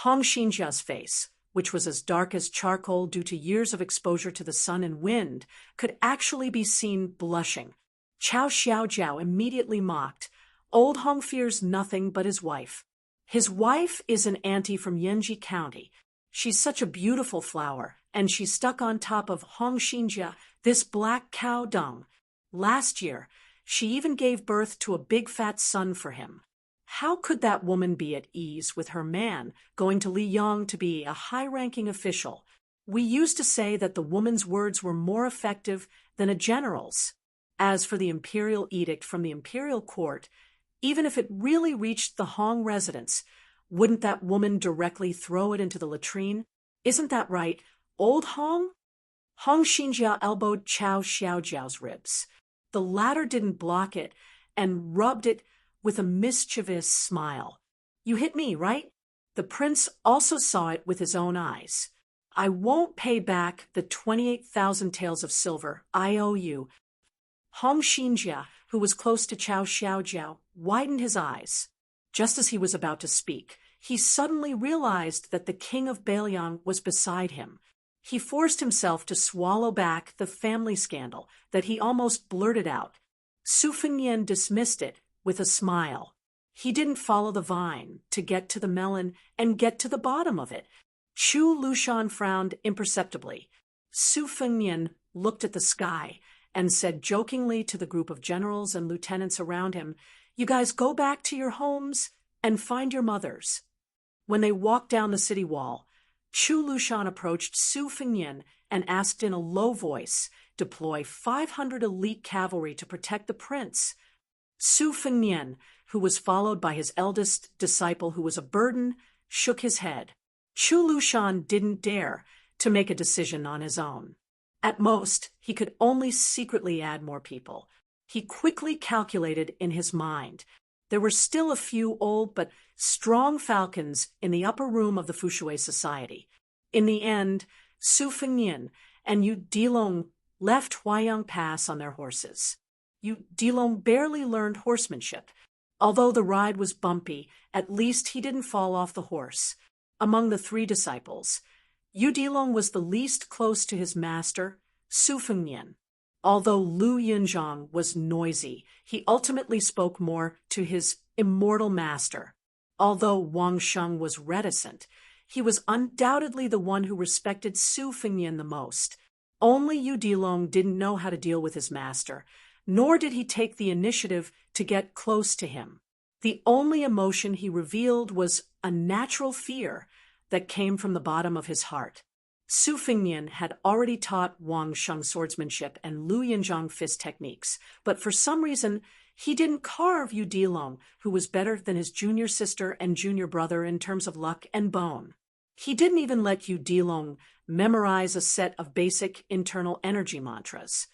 Hong Xinjia's face, which was as dark as charcoal due to years of exposure to the sun and wind, could actually be seen blushing. Chao Xiaojiao immediately mocked. Old Hong fears nothing but his wife. His wife is an auntie from Yanji County. She's such a beautiful flower, and she's stuck on top of Hong Xinjia, this black cow dung. Last year, she even gave birth to a big fat son for him. How could that woman be at ease with her man going to Liyang to be a high-ranking official? We used to say that the woman's words were more effective than a general's. As for the imperial edict from the imperial court, even if it really reached the Hong residence, wouldn't that woman directly throw it into the latrine? Isn't that right, old Hong? Hong Xinjia elbowed Chao Xiaojiao's ribs. The latter didn't block it and rubbed it with a mischievous smile. You hit me, right? The prince also saw it with his own eyes. I won't pay back the 28,000 taels of silver I owe you. Hong Xinjia, who was close to Chao Xiaojiao, widened his eyes. Just as he was about to speak, he suddenly realized that the king of Bailiang was beside him. He forced himself to swallow back the family scandal that he almost blurted out. Su Fengnian dismissed it with a smile. He didn't follow the vine to get to the melon and get to the bottom of it. Chu Lushan frowned imperceptibly. Su Fengnian looked at the sky and said jokingly to the group of generals and lieutenants around him, You guys go back to your homes and find your mothers. When they walked down the city wall, Chu Lushan approached Su Fengnian and asked in a low voice, Deploy 500 elite cavalry to protect the prince. Su Fengnian, who was followed by his eldest disciple who was a burden, shook his head. Chu Lushan didn't dare to make a decision on his own. At most, he could only secretly add more people. He quickly calculated in his mind. There were still a few old but strong falcons in the upper room of the Fushui Society. In the end, Su Fengnian and Yu Dilong left Huayang Pass on their horses. Yu Dilong barely learned horsemanship. Although the ride was bumpy, at least he didn't fall off the horse. Among the 3 disciples, Yu Dilong was the least close to his master, Su Fengnian. Although Lu Yinzhang was noisy, he ultimately spoke more to his immortal master. Although Wang Sheng was reticent, he was undoubtedly the one who respected Su Fengnian the most. Only Yu Dilong didn't know how to deal with his master, nor did he take the initiative to get close to him. The only emotion he revealed was a natural fear that came from the bottom of his heart. Su Fengnian had already taught Wang Sheng swordsmanship and Lu Yinzhang fist techniques, but for some reason he didn't carve Yu Dilong, who was better than his junior sister and junior brother in terms of luck and bone. He didn't even let Yu Dilong memorize a set of basic internal energy mantras.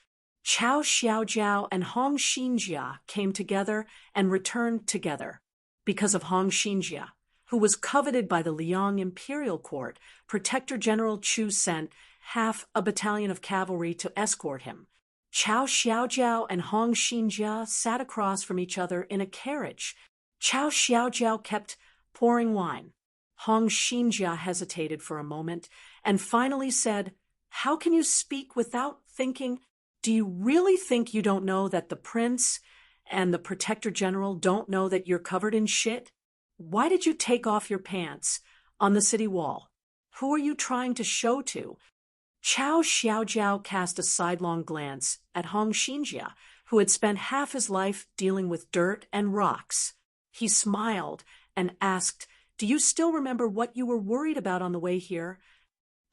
Chao Xiaojiao and Hong Xinjia came together and returned together. Because of Hong Xinjia, who was coveted by the Liang imperial court, Protector General Chu sent half a battalion of cavalry to escort him. Qiao Xiaojiao and Hong Xinjia sat across from each other in a carriage. Qiao Xiaojiao kept pouring wine. Hong Xinjia hesitated for a moment and finally said, "How can you speak without thinking? Do you really think you don't know that the prince and the Protector General don't know that you're covered in shit? Why did you take off your pants on the city wall? Who are you trying to show to?" Qiao Xiaojiao cast a sidelong glance at Hong Xinjia, who had spent half his life dealing with dirt and rocks. He smiled and asked, "Do you still remember what you were worried about on the way here?"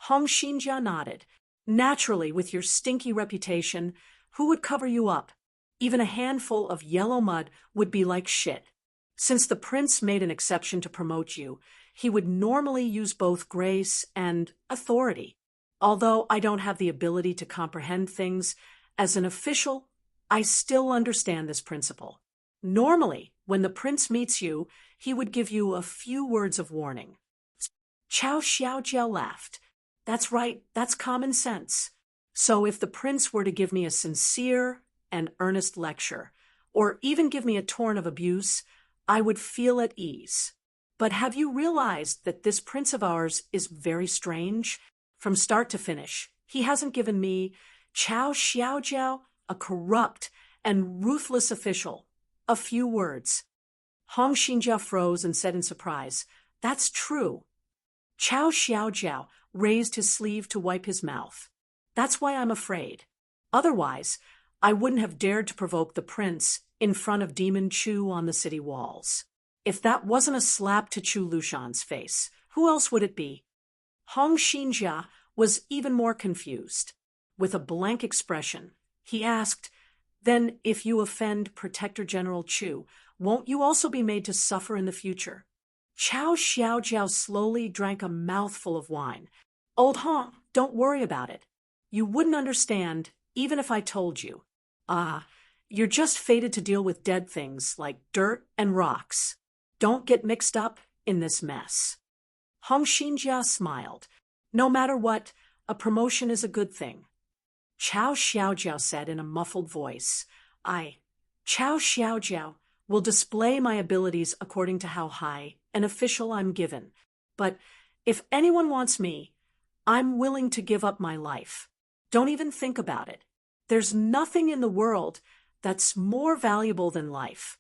Hong Xinjia nodded. "Naturally, with your stinky reputation, who would cover you up? Even a handful of yellow mud would be like shit. Since the prince made an exception to promote you, he would normally use both grace and authority. Although I don't have the ability to comprehend things, as an official, I still understand this principle. Normally, when the prince meets you, he would give you a few words of warning." Qiao Xiaojiao laughed. "That's right, that's common sense. So if the prince were to give me a sincere and earnest lecture, or even give me a torrent of abuse, I would feel at ease. But have you realized that this prince of ours is very strange? From start to finish, he hasn't given me, Qiao Xiaojiao, a corrupt and ruthless official, a few words." Hong Xinjia froze and said in surprise, "That's true." Qiao Xiaojiao raised his sleeve to wipe his mouth. "That's why I'm afraid. Otherwise, I wouldn't have dared to provoke the prince in front of Demon Chu on the city walls. If that wasn't a slap to Chu Lushan's face, who else would it be?" Hong Xinjia was even more confused. With a blank expression, he asked, "Then if you offend Protector General Chu, won't you also be made to suffer in the future?" Qiao Xiaojiao slowly drank a mouthful of wine. "Old Hong, don't worry about it. You wouldn't understand even if I told you. You're just fated to deal with dead things like dirt and rocks. Don't get mixed up in this mess." Hong Xinjia smiled. "No matter what, a promotion is a good thing." Qiao Xiaojiao said in a muffled voice, "I, Qiao Xiaojiao, will display my abilities according to how high an official I'm given. But if anyone wants me, I'm willing to give up my life. Don't even think about it. There's nothing in the world that's more valuable than life.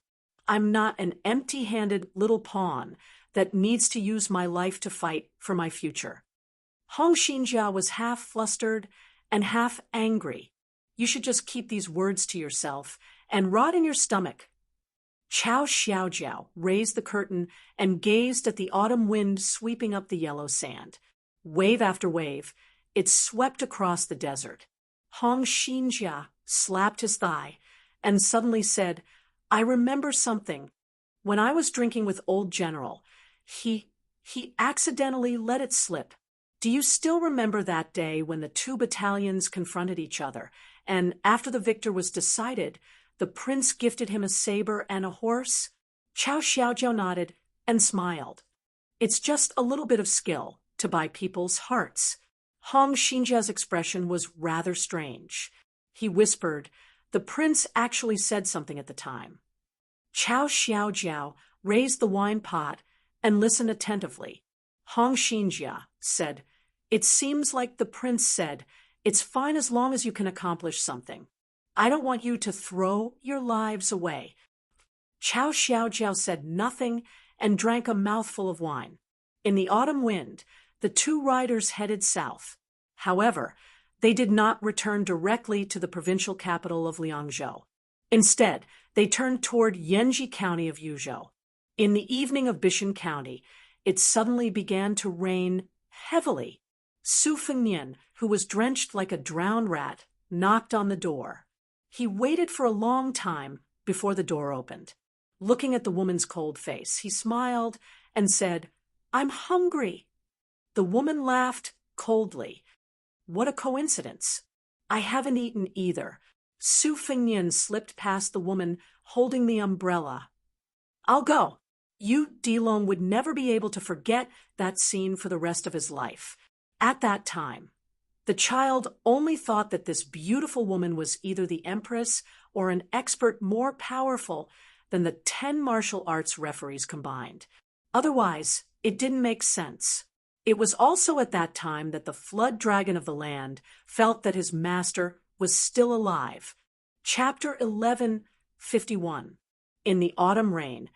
I'm not an empty-handed little pawn that needs to use my life to fight for my future." Hong Xinjia was half flustered and half angry. "You should just keep these words to yourself and rot in your stomach." Qiao Xiaojiao raised the curtain and gazed at the autumn wind sweeping up the yellow sand. Wave after wave, it swept across the desert. Hong Xinjia slapped his thigh and suddenly said, "I remember something. When I was drinking with Old General, he accidentally let it slip. Do you still remember that day when the two battalions confronted each other, and after the victor was decided, the prince gifted him a saber and a horse?" Qiao Xiaojiao nodded and smiled. "It's just a little bit of skill to buy people's hearts." Hong Xinjia's expression was rather strange. He whispered, "The prince actually said something at the time." Qiao Xiaojiao raised the wine pot and listened attentively. Hong Xinjia said, "It seems like the prince said, it's fine as long as you can accomplish something. I don't want you to throw your lives away." Qiao Xiaojiao said nothing and drank a mouthful of wine. In the autumn wind, the two riders headed south. However, they did not return directly to the provincial capital of Liangzhou. Instead, they turned toward Yanji County of Yuzhou. In the evening of Bishan County, it suddenly began to rain heavily. Su Fengnian, who was drenched like a drowned rat, knocked on the door. He waited for a long time before the door opened. Looking at the woman's cold face, he smiled and said, "I'm hungry." The woman laughed coldly. "What a coincidence. I haven't eaten either." Su Fengnian slipped past the woman holding the umbrella. "I'll go. Yu Dilong would never be able to forget that scene for the rest of his life. At that time, the child only thought that this beautiful woman was either the empress or an expert more powerful than the 10 martial arts referees combined. Otherwise, it didn't make sense. It was also at that time that the flood dragon of the land felt that his master was still alive. Chapter 1151. In the autumn rain,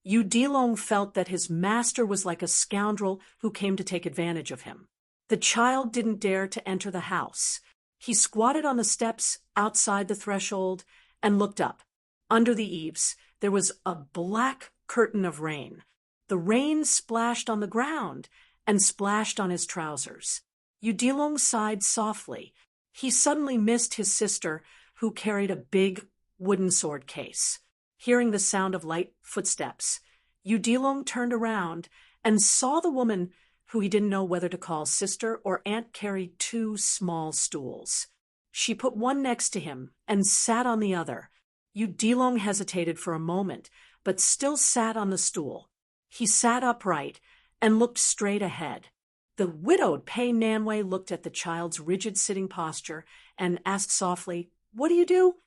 Yu Dilong felt that his master was like a scoundrel who came to take advantage of him. The child didn't dare to enter the house. He squatted on the steps outside the threshold and looked up. Under the eaves, there was a black curtain of rain. The rain splashed on the ground and splashed on his trousers. Yu Dilong sighed softly. He suddenly missed his sister, who carried a big wooden sword case. Hearing the sound of light footsteps, Yu Dilong turned around and saw the woman who he didn't know whether to call sister or aunt carried 2 small stools. She put one next to him and sat on the other. Yu Dilong hesitated for a moment, but still sat on the stool. He sat upright and looked straight ahead. The widowed Pei Nanwei looked at the child's rigid sitting posture and asked softly, "What do you do?"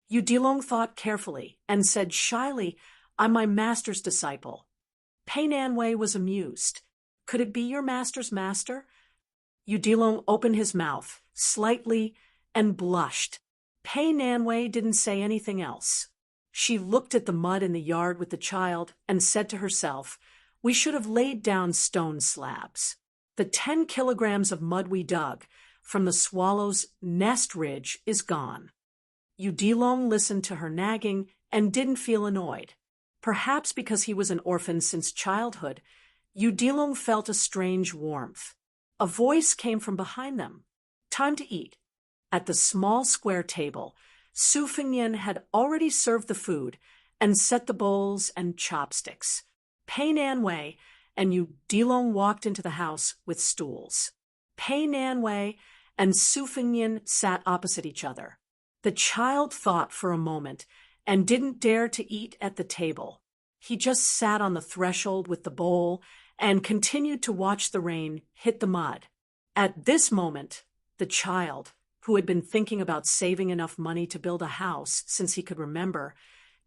Yu Dilong thought carefully and said shyly, "I'm my master's disciple." Pei Nanwei was amused. "Could it be your master's master?" Yu Dilong opened his mouth slightly and blushed. Pei Nanwei didn't say anything else. She looked at the mud in the yard with the child and said to herself, "We should have laid down stone slabs. The 10 kilograms of mud we dug from the swallow's nest ridge is gone." Yu Dilong listened to her nagging and didn't feel annoyed. Perhaps because he was an orphan since childhood, Yu Dilong felt a strange warmth. A voice came from behind them. "Time to eat." At the small square table, Su Fengnian had already served the food and set the bowls and chopsticks. Pei Nanwei and Yu Dilong walked into the house with stools. Pei Nanwei and Su Fengnian sat opposite each other. The child thought for a moment and didn't dare to eat at the table. He just sat on the threshold with the bowl and continued to watch the rain hit the mud. At this moment, the child, who had been thinking about saving enough money to build a house since he could remember,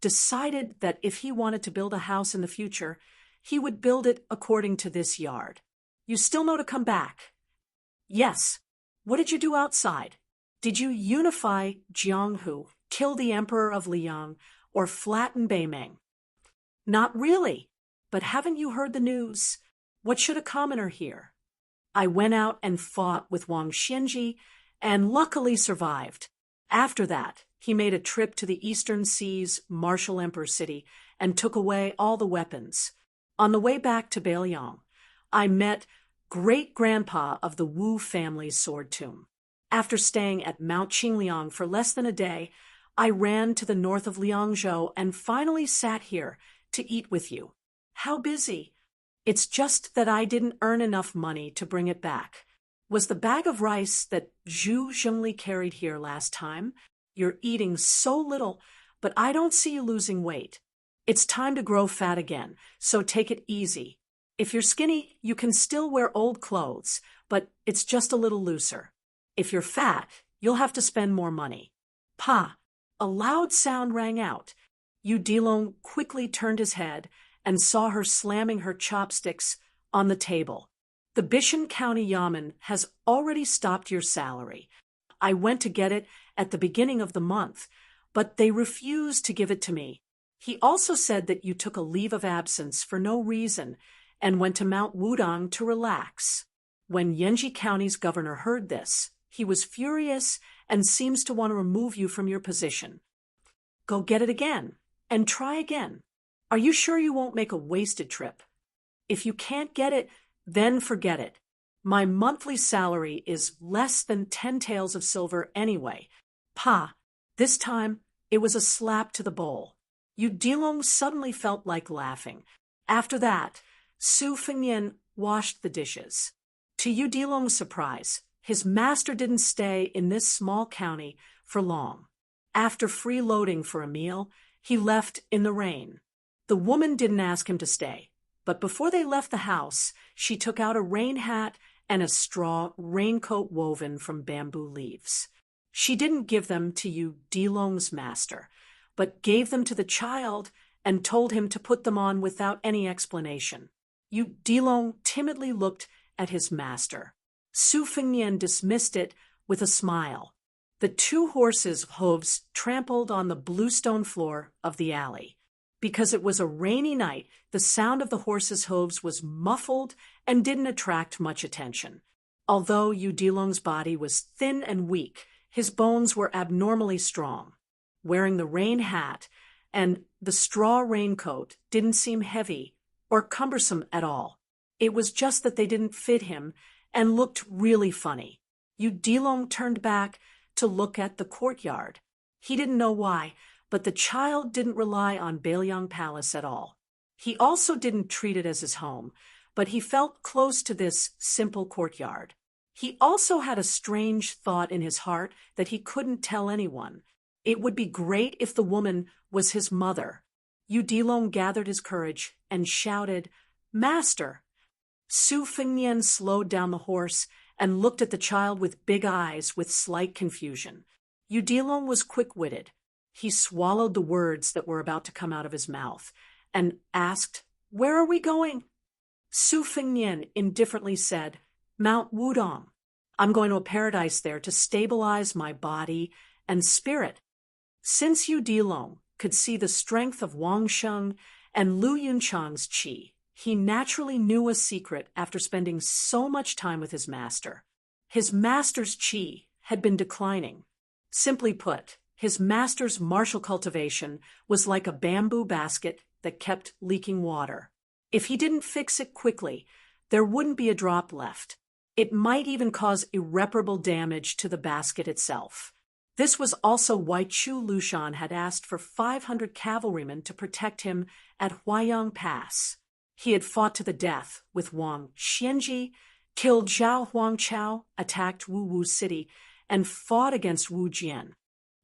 decided that if he wanted to build a house in the future, he would build it according to this yard. "You still know to come back?" "Yes." "What did you do outside? Did you unify Jianghu, kill the emperor of Liang, or flatten Beimeng?" "Not really. But haven't you heard the news? What should a commoner hear? I went out and fought with Wang Xianji and luckily survived. After that, he made a trip to the Eastern Sea's Martial Emperor city and took away all the weapons. On the way back to Beiliang, I met great-grandpa of the Wu family's sword tomb. After staying at Mount Qingliang for less than a day, I ran to the north of Liangzhou and finally sat here to eat with you. How busy? It's just that I didn't earn enough money to bring it back. Was the bag of rice that Zhu Zhengli carried here last time? You're eating so little, but I don't see you losing weight. It's time to grow fat again, so take it easy. If you're skinny, you can still wear old clothes, but it's just a little looser. If you're fat, you'll have to spend more money." "Pa!" A loud sound rang out. Yu Dilong quickly turned his head and saw her slamming her chopsticks on the table. "The Bishan County Yamen has already stopped your salary. I went to get it at the beginning of the month, but they refused to give it to me. He also said that you took a leave of absence for no reason and went to Mount Wudang to relax." When Yanji County's governor heard this, he was furious and seems to want to remove you from your position. Go get it again, and try again. Are you sure you won't make a wasted trip? If you can't get it, then forget it. My monthly salary is less than 10 taels of silver anyway. Pa, this time it was a slap to the bowl. Yu Dilong suddenly felt like laughing. After that, Su Fengnian washed the dishes. To Yu Dilong's surprise, his master didn't stay in this small county for long. After freeloading for a meal, he left in the rain. The woman didn't ask him to stay, but before they left the house, she took out a rain hat and a straw raincoat woven from bamboo leaves. She didn't give them to Yu Dilong's master, but gave them to the child and told him to put them on without any explanation. Yu Dilong timidly looked at his master. Su Fengnian dismissed it with a smile. The two horses' hooves trampled on the bluestone floor of the alley. Because it was a rainy night, the sound of the horses' hooves was muffled and didn't attract much attention. Although Yu Dilong's body was thin and weak, his bones were abnormally strong. Wearing the rain hat and the straw raincoat didn't seem heavy or cumbersome at all. It was just that they didn't fit him and looked really funny. Yu Dilong turned back to look at the courtyard. He didn't know why, but the child didn't rely on Bailiang Palace at all. He also didn't treat it as his home, but he felt close to this simple courtyard. He also had a strange thought in his heart that he couldn't tell anyone. It would be great if the woman was his mother. Yu Dilong gathered his courage and shouted, "Master!" Su Fengnian slowed down the horse and looked at the child with big eyes with slight confusion. Yu Dilong was quick-witted. He swallowed the words that were about to come out of his mouth and asked, "Where are we going?" Su Fengnian indifferently said, "Mount Wudong. I'm going to a paradise there to stabilize my body and spirit." Since Yu Dilong could see the strength of Wang Sheng and Lu Yunchang's qi, he naturally knew a secret after spending so much time with his master. His master's qi had been declining. Simply put, his master's martial cultivation was like a bamboo basket that kept leaking water. If he didn't fix it quickly, there wouldn't be a drop left. It might even cause irreparable damage to the basket itself. This was also why Chu Lushan had asked for 500 cavalrymen to protect him at Huayang Pass. He had fought to the death with Wang Xianji, killed Zhao Huangchao, attacked Wu Wu City, and fought against Wu Jian.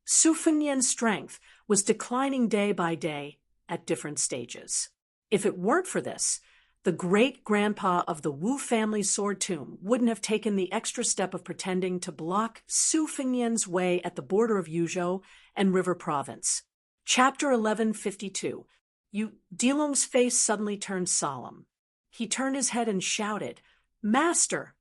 Su Fengnian's strength was declining day by day at different stages. If it weren't for this, the great-grandpa of the Wu family sword tomb wouldn't have taken the extra step of pretending to block Su Fengnian's way at the border of Yuzhou and River Province. Chapter 1152. Yu Dilong's face suddenly turned solemn. He turned his head and shouted, "Master!"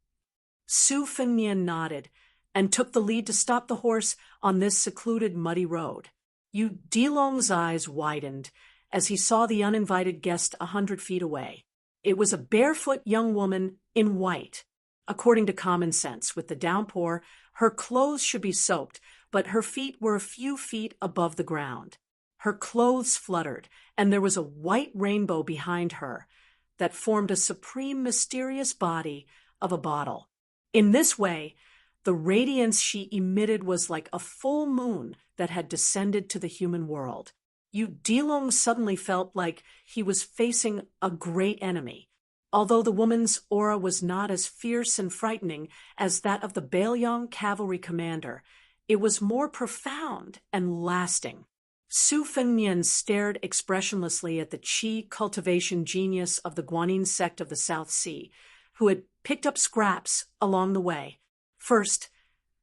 Su Fengnian nodded and took the lead to stop the horse on this secluded muddy road. Yu Dilong's eyes widened as he saw the uninvited guest 100 feet away. It was a barefoot young woman in white. According to common sense, with the downpour, her clothes should be soaked, but her feet were a few feet above the ground. Her clothes fluttered, and there was a white rainbow behind her that formed a supreme mysterious body of a bottle. In this way, the radiance she emitted was like a full moon that had descended to the human world. Yu Dilong suddenly felt like he was facing a great enemy. Although the woman's aura was not as fierce and frightening as that of the Bailiang cavalry commander, it was more profound and lasting. Su Fengnian stared expressionlessly at the qi cultivation genius of the Guanyin sect of the South Sea, who had picked up scraps along the way. First,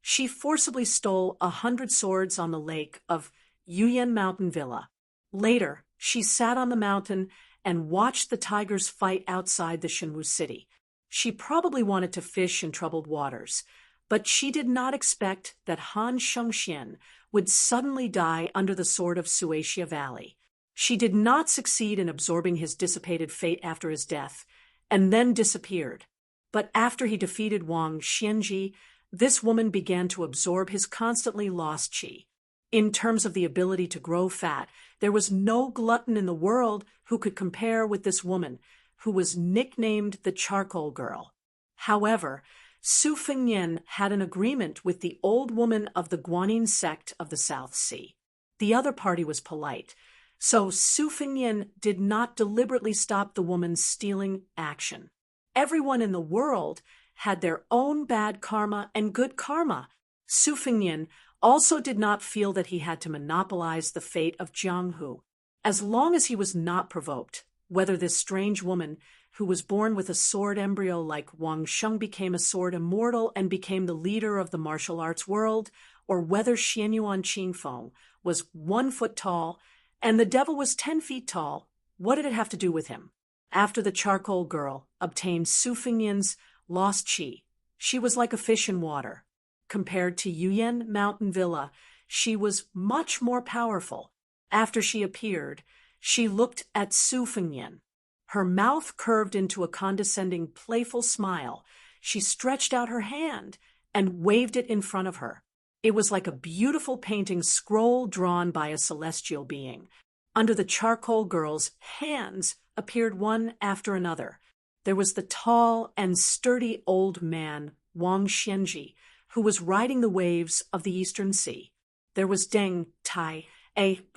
she forcibly stole 100 swords on the lake of Yuyan Mountain Villa. Later, she sat on the mountain and watched the tigers fight outside the Shenwu city. She probably wanted to fish in troubled waters, but she did not expect that Han Shengxian would suddenly die under the sword of Suacia Valley. She did not succeed in absorbing his dissipated fate after his death, and then disappeared. But after he defeated Wang Xianji, this woman began to absorb his constantly lost qi. In terms of the ability to grow fat, there was no glutton in the world who could compare with this woman, who was nicknamed the Charcoal Girl. However, Su Fengnian had an agreement with the old woman of the Guanyin sect of the South Sea. The other party was polite, so Su Fengnian did not deliberately stop the woman's stealing action. Everyone in the world had their own bad karma and good karma. Su Fengnian also did not feel that he had to monopolize the fate of Jiang Hu. as long as he was not provoked, whether this strange woman, who was born with a sword embryo like Wang Sheng, became a sword immortal and became the leader of the martial arts world, or whether Xianyuan Qingfeng was 1 foot tall and the devil was 10 feet tall, what did it have to do with him? After the charcoal girl obtained Su Fengnian's lost qi, she was like a fish in water. Compared to Yuyan Mountain Villa, she was much more powerful. After she appeared, she looked at Su Fengnian. Her mouth curved into a condescending, playful smile. She stretched out her hand and waved it in front of her. It was like a beautiful painting scroll drawn by a celestial being. Under the charcoal girl's hands appeared one after another. There was the tall and sturdy old man, Wang Xianji, who was riding the waves of the Eastern Sea. There was Deng Tai,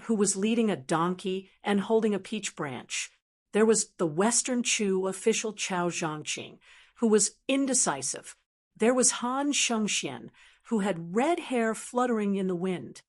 who was leading a donkey and holding a peach branch. There was the Western Chu official Chao Zhangqing, who was indecisive. There was Han Shengxian, who had red hair fluttering in the wind.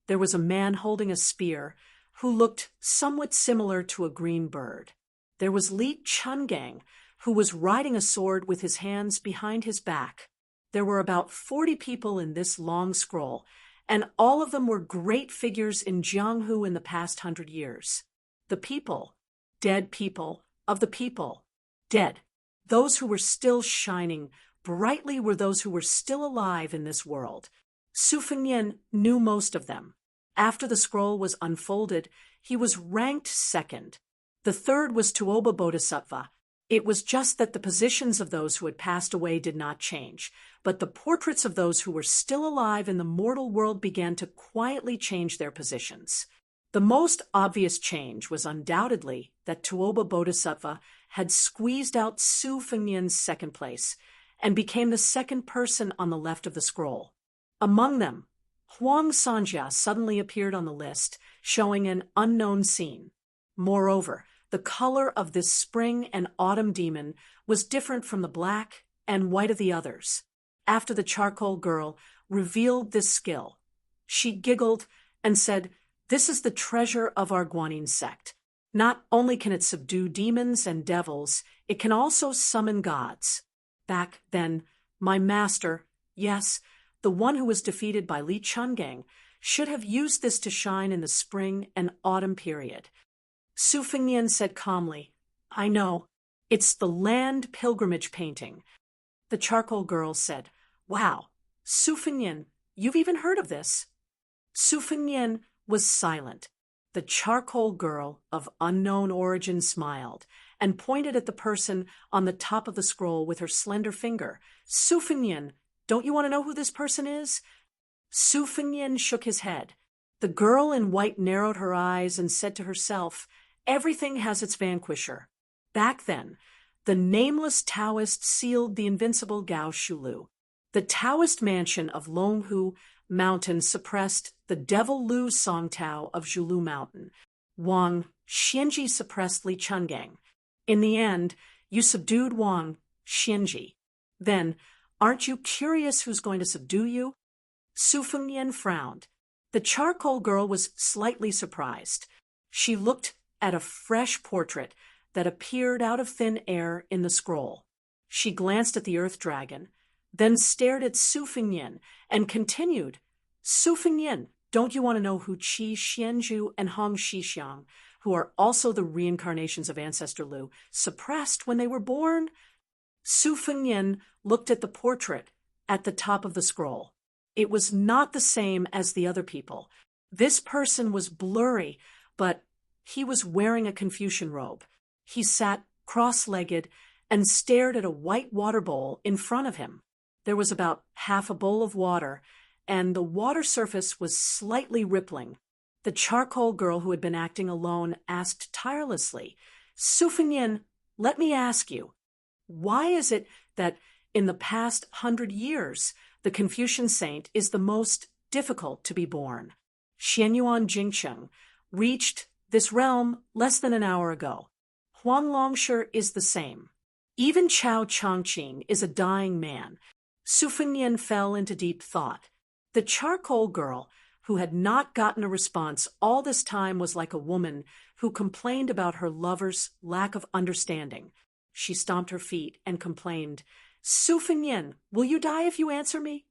There was a man holding a spear, who looked somewhat similar to a green bird. There was Li Chungang, who was riding a sword with his hands behind his back. There were about 40 people in this long scroll, and all of them were great figures in Jianghu in the past 100 years. The people, dead people of the people, dead. Those who were still shining brightly were those who were still alive in this world. Su Fengnian knew most of them. After the scroll was unfolded, he was ranked second. The third was Tuoba Bodhisattva. It was just that the positions of those who had passed away did not change, but the portraits of those who were still alive in the mortal world began to quietly change their positions. The most obvious change was undoubtedly that Tuoba Bodhisattva had squeezed out Su Fengnian's second place and became the second person on the left of the scroll. Among them, Huang Sanjia suddenly appeared on the list, showing an unknown scene. Moreover, the color of this spring and autumn demon was different from the black and white of the others. After the charcoal girl revealed this skill, she giggled and said, "This is the treasure of our Guanyin sect. Not only can it subdue demons and devils, it can also summon gods." Back then, my master, yes, the one who was defeated by Li Chungang, should have used this to shine in the spring and autumn period. Su Fengnian said calmly, "I know. It's the land pilgrimage painting." The charcoal girl said, "Wow, Su Fengnian, you've even heard of this?" Su Fengnian was silent. The charcoal girl of unknown origin smiled and pointed at the person on the top of the scroll with her slender finger. "Su Fengnian, don't you want to know who this person is?" Su Fengnian shook his head. The girl in white narrowed her eyes and said to herself, "Everything has its vanquisher." Back then, the nameless Taoist sealed the invincible Gao Shulu. The Taoist mansion of Longhu Mountain suppressed the devil Lu Songtao of Zhulu Mountain. Wang Xianji suppressed Li Chungang. In the end, you subdued Wang Xianji. Then, aren't you curious who's going to subdue you? Su Fengnian frowned. The charcoal girl was slightly surprised. She looked at a fresh portrait that appeared out of thin air in the scroll. She glanced at the earth dragon, then stared at Su Fengnian and continued, "Su Fengnian, don't you want to know who Qi Xianju and Hong Shixiang, who are also the reincarnations of Ancestor Lu, suppressed when they were born?" Su Fengnian looked at the portrait at the top of the scroll. It was not the same as the other people. This person was blurry, but he was wearing a Confucian robe. He sat cross-legged and stared at a white water bowl in front of him. There was about half a bowl of water, and the water surface was slightly rippling. The charcoal girl who had been acting alone asked tirelessly, "Su Fengnian, let me ask you, why is it that in the past 100 years, the Confucian saint is the most difficult to be born? Xianyuan Jingcheng reached this realm less than an hour ago. Huang Longshi is the same. Even Chao Changqing is a dying man." Su Fengnian fell into deep thought. The charcoal girl, who had not gotten a response all this time, was like a woman who complained about her lover's lack of understanding. She stomped her feet and complained, "Su Fengnian, will you die if you answer me?"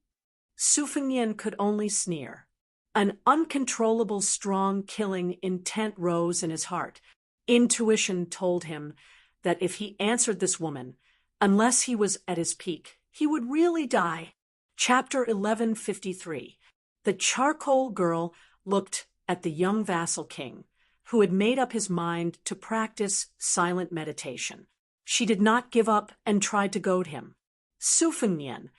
Su Fengnian could only sneer. An uncontrollable, strong, killing intent rose in his heart. Intuition told him that if he answered this woman, unless he was at his peak, he would really die. Chapter 1153. The charcoal girl looked at the young vassal king, who had made up his mind to practice silent meditation. She did not give up and tried to goad him. "Su Fengnian,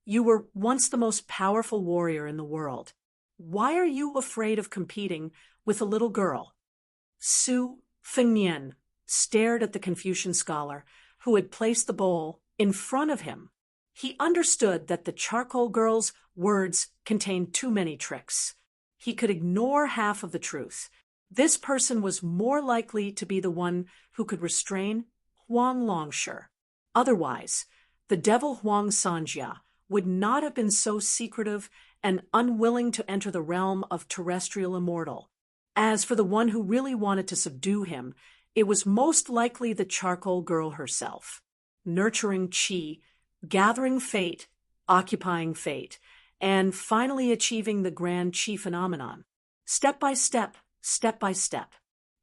you were once the most powerful warrior in the world. Why are you afraid of competing with a little girl?" Su Fengnian stared at the Confucian scholar, who had placed the bowl in front of him. He understood that the charcoal girl's words contained too many tricks. He could ignore half of the truth. This person was more likely to be the one who could restrain Huang Longshi. Otherwise, the devil Huang Sanjia would not have been so secretive and unwilling to enter the realm of terrestrial immortal. As for the one who really wanted to subdue him, it was most likely the charcoal girl herself. Nurturing qi, gathering fate, occupying fate, and finally achieving the grand qi phenomenon. Step by step, step by step.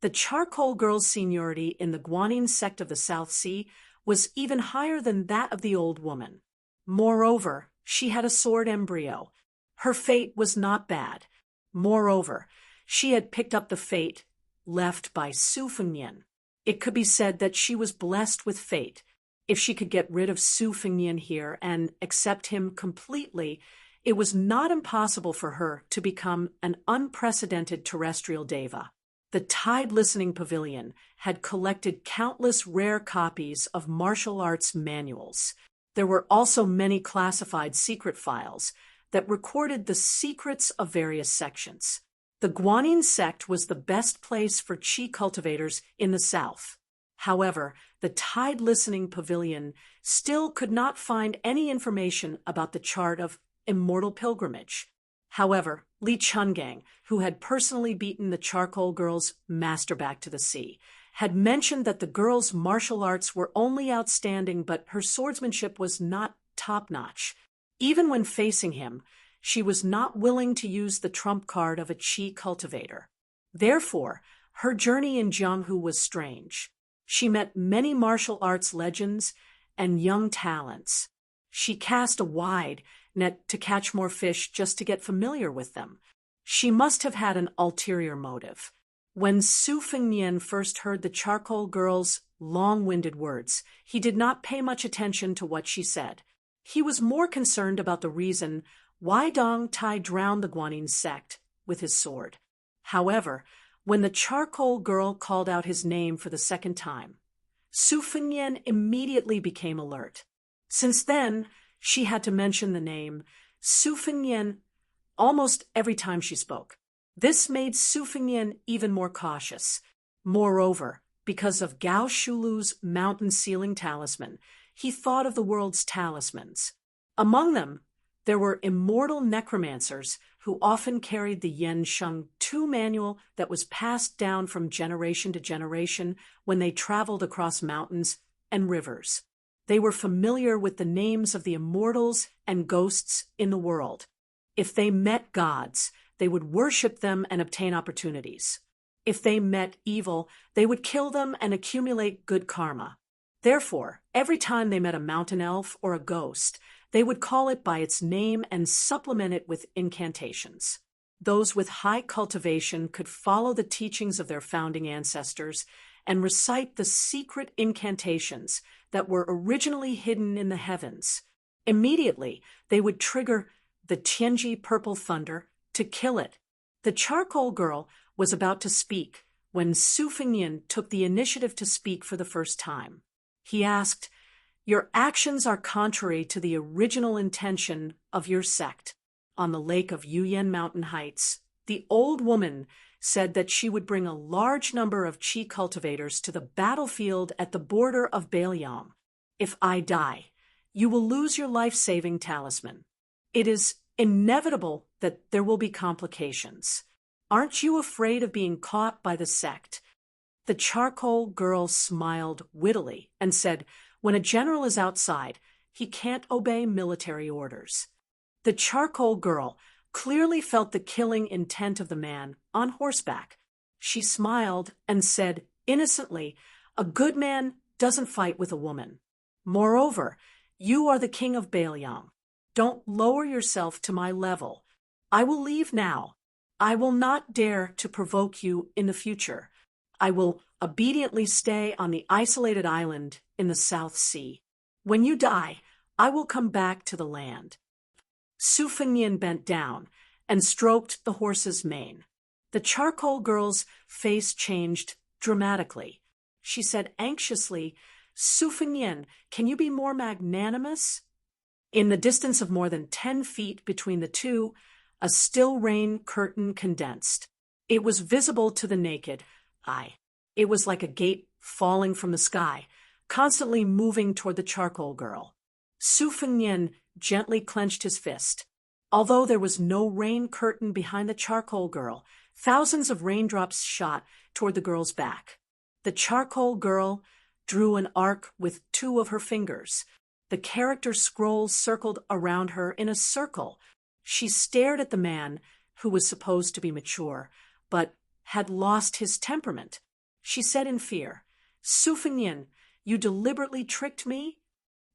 The charcoal girl's seniority in the Guanyin sect of the South Sea was even higher than that of the old woman. Moreover, she had a sword embryo. Her fate was not bad. Moreover, she had picked up the fate left by Su Fengnian. It could be said that she was blessed with fate. If she could get rid of Su Fengnian here and accept him completely, it was not impossible for her to become an unprecedented terrestrial deva. The Tide Listening Pavilion had collected countless rare copies of martial arts manuals. There were also many classified secret files that recorded the secrets of various sections. The Guanyin sect was the best place for qi cultivators in the south. However, the Tide Listening Pavilion still could not find any information about the chart of immortal pilgrimage. However, Li Chungang, who had personally beaten the charcoal girl's master back to the sea, had mentioned that the girl's martial arts were only outstanding, but her swordsmanship was not top-notch. Even when facing him, she was not willing to use the trump card of a qi cultivator. Therefore, her journey in Jianghu was strange. She met many martial arts legends and young talents. She cast a wide net to catch more fish just to get familiar with them. She must have had an ulterior motive. When Su Fengnian first heard the charcoal girl's long-winded words, he did not pay much attention to what she said. He was more concerned about the reason why Dong Tai drowned the Guanyin sect with his sword. However, when the charcoal girl called out his name for the second time, Su Fengnian immediately became alert. Since then, she had to mention the name Su Fengnian almost every time she spoke. This made Su Fengnian even more cautious. Moreover, because of Gao Shulu's mountain ceiling talisman, he thought of the world's talismans. Among them, there were immortal necromancers who often carried the Yen Sheng Tu manual that was passed down from generation to generation when they traveled across mountains and rivers. They were familiar with the names of the immortals and ghosts in the world. If they met gods, they would worship them and obtain opportunities. If they met evil, they would kill them and accumulate good karma. Therefore, every time they met a mountain elf or a ghost, they would call it by its name and supplement it with incantations. Those with high cultivation could follow the teachings of their founding ancestors and recite the secret incantations that were originally hidden in the heavens. Immediately, they would trigger the Tianji purple thunder to kill it. The charcoal girl was about to speak when Su Fengnian took the initiative to speak for the first time. He asked, "Your actions are contrary to the original intention of your sect." On the lake of Yuyan Mountain Heights, the old woman said that she would bring a large number of qi cultivators to the battlefield at the border of Bailiang. "If I die, you will lose your life-saving talisman. It is inevitable that there will be complications. Aren't you afraid of being caught by the sect? The charcoal girl smiled wittily and said, when a general is outside, he can't obey military orders. The charcoal girl clearly felt the killing intent of the man on horseback. She smiled and said innocently, a good man doesn't fight with a woman. Moreover, you are the king of Baelyang. Don't lower yourself to my level. I will leave now. I will not dare to provoke you in the future. I will obediently stay on the isolated island in the South Sea. When you die, I will come back to the land. Su Fengnian bent down and stroked the horse's mane. The charcoal girl's face changed dramatically. She said anxiously, Su Fengnian, can you be more magnanimous? In the distance of more than 10 feet between the two, a still rain curtain condensed. It was visible to the naked eye. It was like a gate falling from the sky, constantly moving toward the charcoal girl. Su Fengnian gently clenched his fist. Although there was no rain curtain behind the charcoal girl, thousands of raindrops shot toward the girl's back. The charcoal girl drew an arc with 2 of her fingers. The character scrolls circled around her in a circle. She stared at the man, who was supposed to be mature, but had lost his temperament. She said in fear, Su Fengnian, you deliberately tricked me?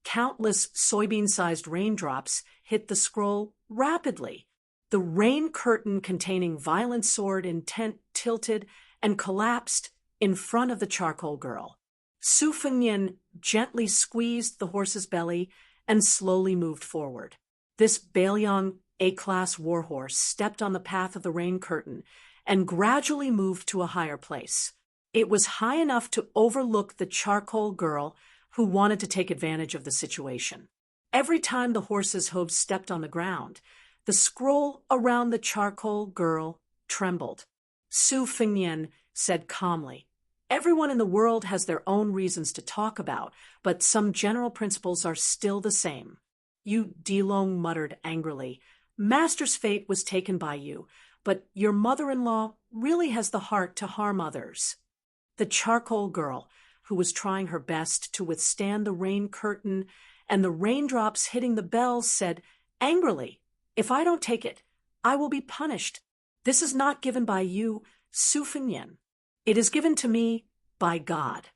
Countless soybean-sized raindrops hit the scroll rapidly. The rain curtain containing violent sword intent tilted and collapsed in front of the charcoal girl. Su Fengnian gently squeezed the horse's belly and slowly moved forward. This Baelyang A-class warhorse stepped on the path of the rain curtain and gradually moved to a higher place. It was high enough to overlook the charcoal girl who wanted to take advantage of the situation. Every time the horse's hooves stepped on the ground, the scroll around the charcoal girl trembled. Su Fengnian said calmly, everyone in the world has their own reasons to talk about, but some general principles are still the same. Yu Dilong muttered angrily, Master's fate was taken by you, but your mother-in-law really has the heart to harm others. The charcoal girl, who was trying her best to withstand the rain curtain and the raindrops hitting the bells, said angrily, if I don't take it, I will be punished. This is not given by you, Su Fengnian. It is given to me by God.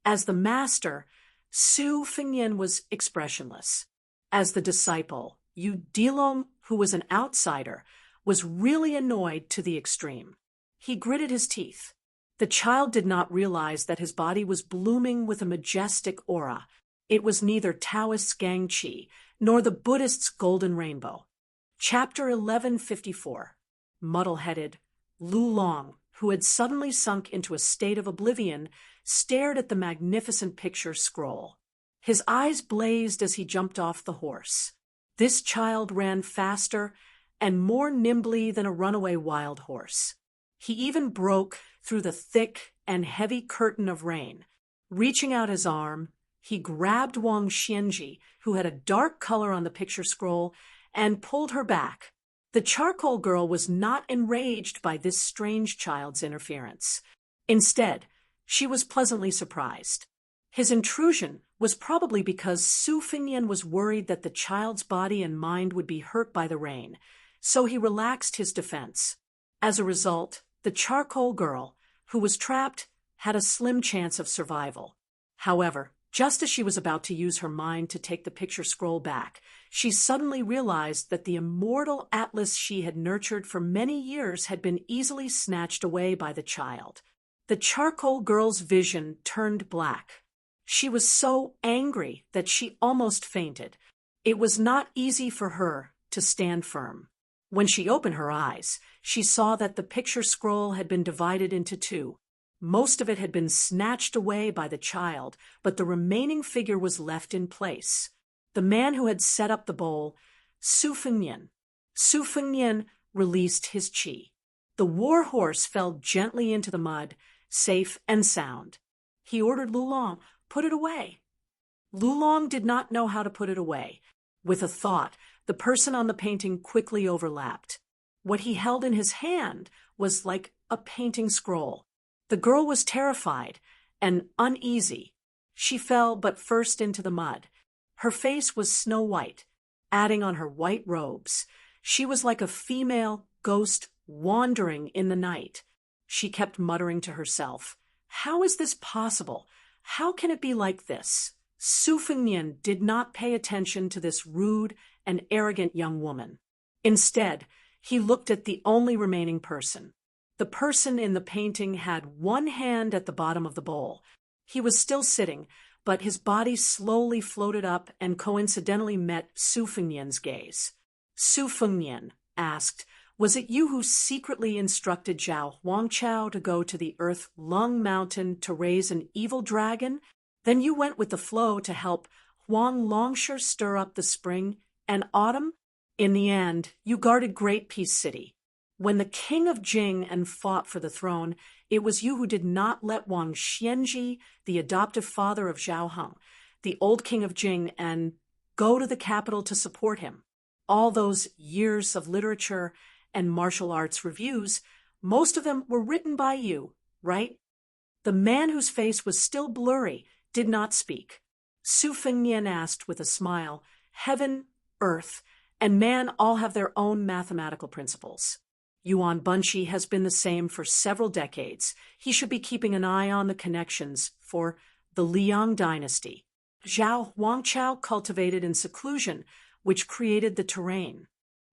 As the master, Su Fengnian was expressionless. As the disciple, Yu Dilong, who was an outsider, was really annoyed to the extreme. He gritted his teeth. The child did not realize that his body was blooming with a majestic aura. It was neither Taoist's Gang Qi nor the Buddhist's golden rainbow. Chapter 1154. Muddle-headed Lu Long, who had suddenly sunk into a state of oblivion, stared at the magnificent picture scroll. His eyes blazed as he jumped off the horse. This child ran faster and more nimbly than a runaway wild horse. He even broke through the thick and heavy curtain of rain. Reaching out his arm, he grabbed Wang Xianji, who had a dark color on the picture scroll, and pulled her back. The charcoal girl was not enraged by this strange child's interference. Instead, she was pleasantly surprised. His intrusion was probably because Su Fengnian was worried that the child's body and mind would be hurt by the rain, so he relaxed his defense. As a result, the charcoal girl, who was trapped, had a slim chance of survival. However, just as she was about to use her mind to take the picture scroll back, she suddenly realized that the immortal atlas she had nurtured for many years had been easily snatched away by the child. The charcoal girl's vision turned black. She was so angry that she almost fainted. It was not easy for her to stand firm. When she opened her eyes, she saw that the picture scroll had been divided into 2. Most of it had been snatched away by the child, but the remaining figure was left in place. The man who had set up the bowl, Su Fengnian. Su Fengnian released his qi. The war horse fell gently into the mud, safe and sound. He ordered Lulong, put it away. Lulong did not know how to put it away. With a thought, The person on the painting quickly overlapped. What he held in his hand was like a painting scroll. The girl was terrified and uneasy. She fell but first into the mud. Her face was snow white, adding on her white robes. She was like a female ghost wandering in the night. She kept muttering to herself, "How is this possible? How can it be like this?" Su Fengnian did not pay attention to this rude and arrogant young woman. Instead, he looked at the only remaining person. The person in the painting had one hand at the bottom of the bowl. He was still sitting, but his body slowly floated up and coincidentally met Su Fengnian's gaze. Su Fengnian asked, "Was it you who secretly instructed Zhao Huangchao to go to the Earth Lung Mountain to raise an evil dragon? Then you went with the flow to help Huang Longsher stir up the spring and autumn? In the end, you guarded Great Peace City. When the king of Jing and fought for the throne, it was you who did not let Wang Xianji, the adoptive father of Zhao Heng, the old king of Jing, and go to the capital to support him. All those years of literature and martial arts reviews, most of them were written by you, right?" The man whose face was still blurry did not speak. Su Fengnian asked with a smile, "Heaven, earth, and man all have their own mathematical principles. Yuan Bunshi has been the same for several decades. He should be keeping an eye on the connections for the Liang dynasty. Zhao Huangchao cultivated in seclusion, which created the terrain.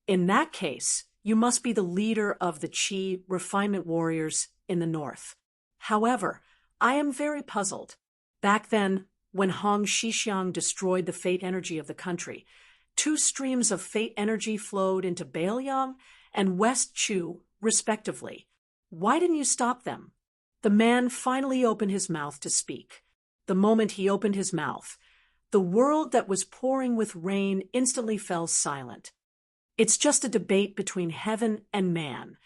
In that case, you must be the leader of the Qi refinement warriors in the north. However, I am very puzzled. Back then, when Hong Xixiang destroyed the fate energy of the country, 2 streams of fate energy flowed into Beiliang and West Chu, respectively. Why didn't you stop them?" The man finally opened his mouth to speak. The moment he opened his mouth, the world that was pouring with rain instantly fell silent. "It's just a debate between heaven and man.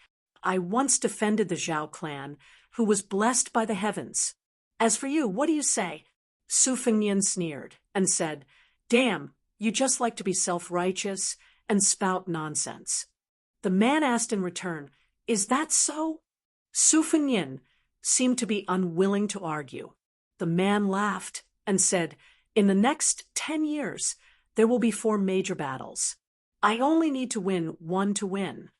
I once defended the Zhao clan, who was blessed by the heavens. As for you, what do you say?" Su Fengnian sneered and said, "Damn, you just like to be self-righteous and spout nonsense." The man asked in return, "Is that so?" Su Fengnian seemed to be unwilling to argue. The man laughed and said, "In the next 10 years, there will be 4 major battles. I only need to win 1 to win."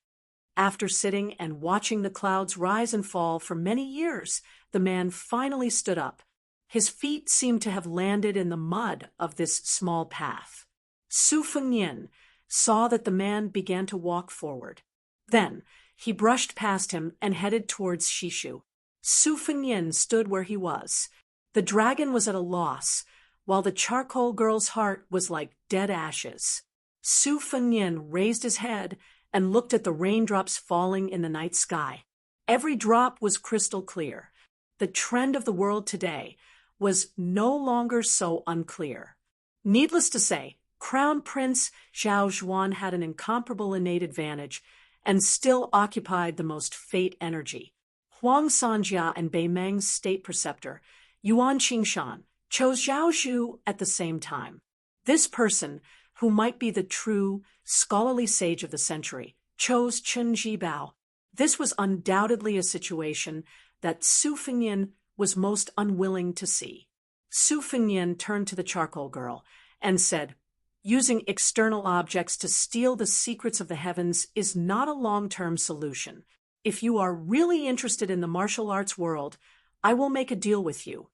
After sitting and watching the clouds rise and fall for many years, the man finally stood up. His feet seemed to have landed in the mud of this small path. Su Fengnian saw that the man began to walk forward. Then he brushed past him and headed towards Shishu. Su Fengnian stood where he was. The dragon was at a loss, while the charcoal girl's heart was like dead ashes. Su Fengnian raised his head and looked at the raindrops falling in the night sky. Every drop was crystal clear. The trend of the world today was no longer so unclear. Needless to say, Crown Prince Zhao Zhuan had an incomparable innate advantage and still occupied the most fate energy. Huang Sanjia and Bei Meng's state preceptor, Yuan Qingshan, chose Zhao Zhu at the same time. This person, who might be the true scholarly sage of the century, chose Chen Jibao. This was undoubtedly a situation that Su Fengnian was most unwilling to see. Su Fengnian turned to the charcoal girl and said, "Using external objects to steal the secrets of the heavens is not a long-term solution. If you are really interested in the martial arts world, I will make a deal with you."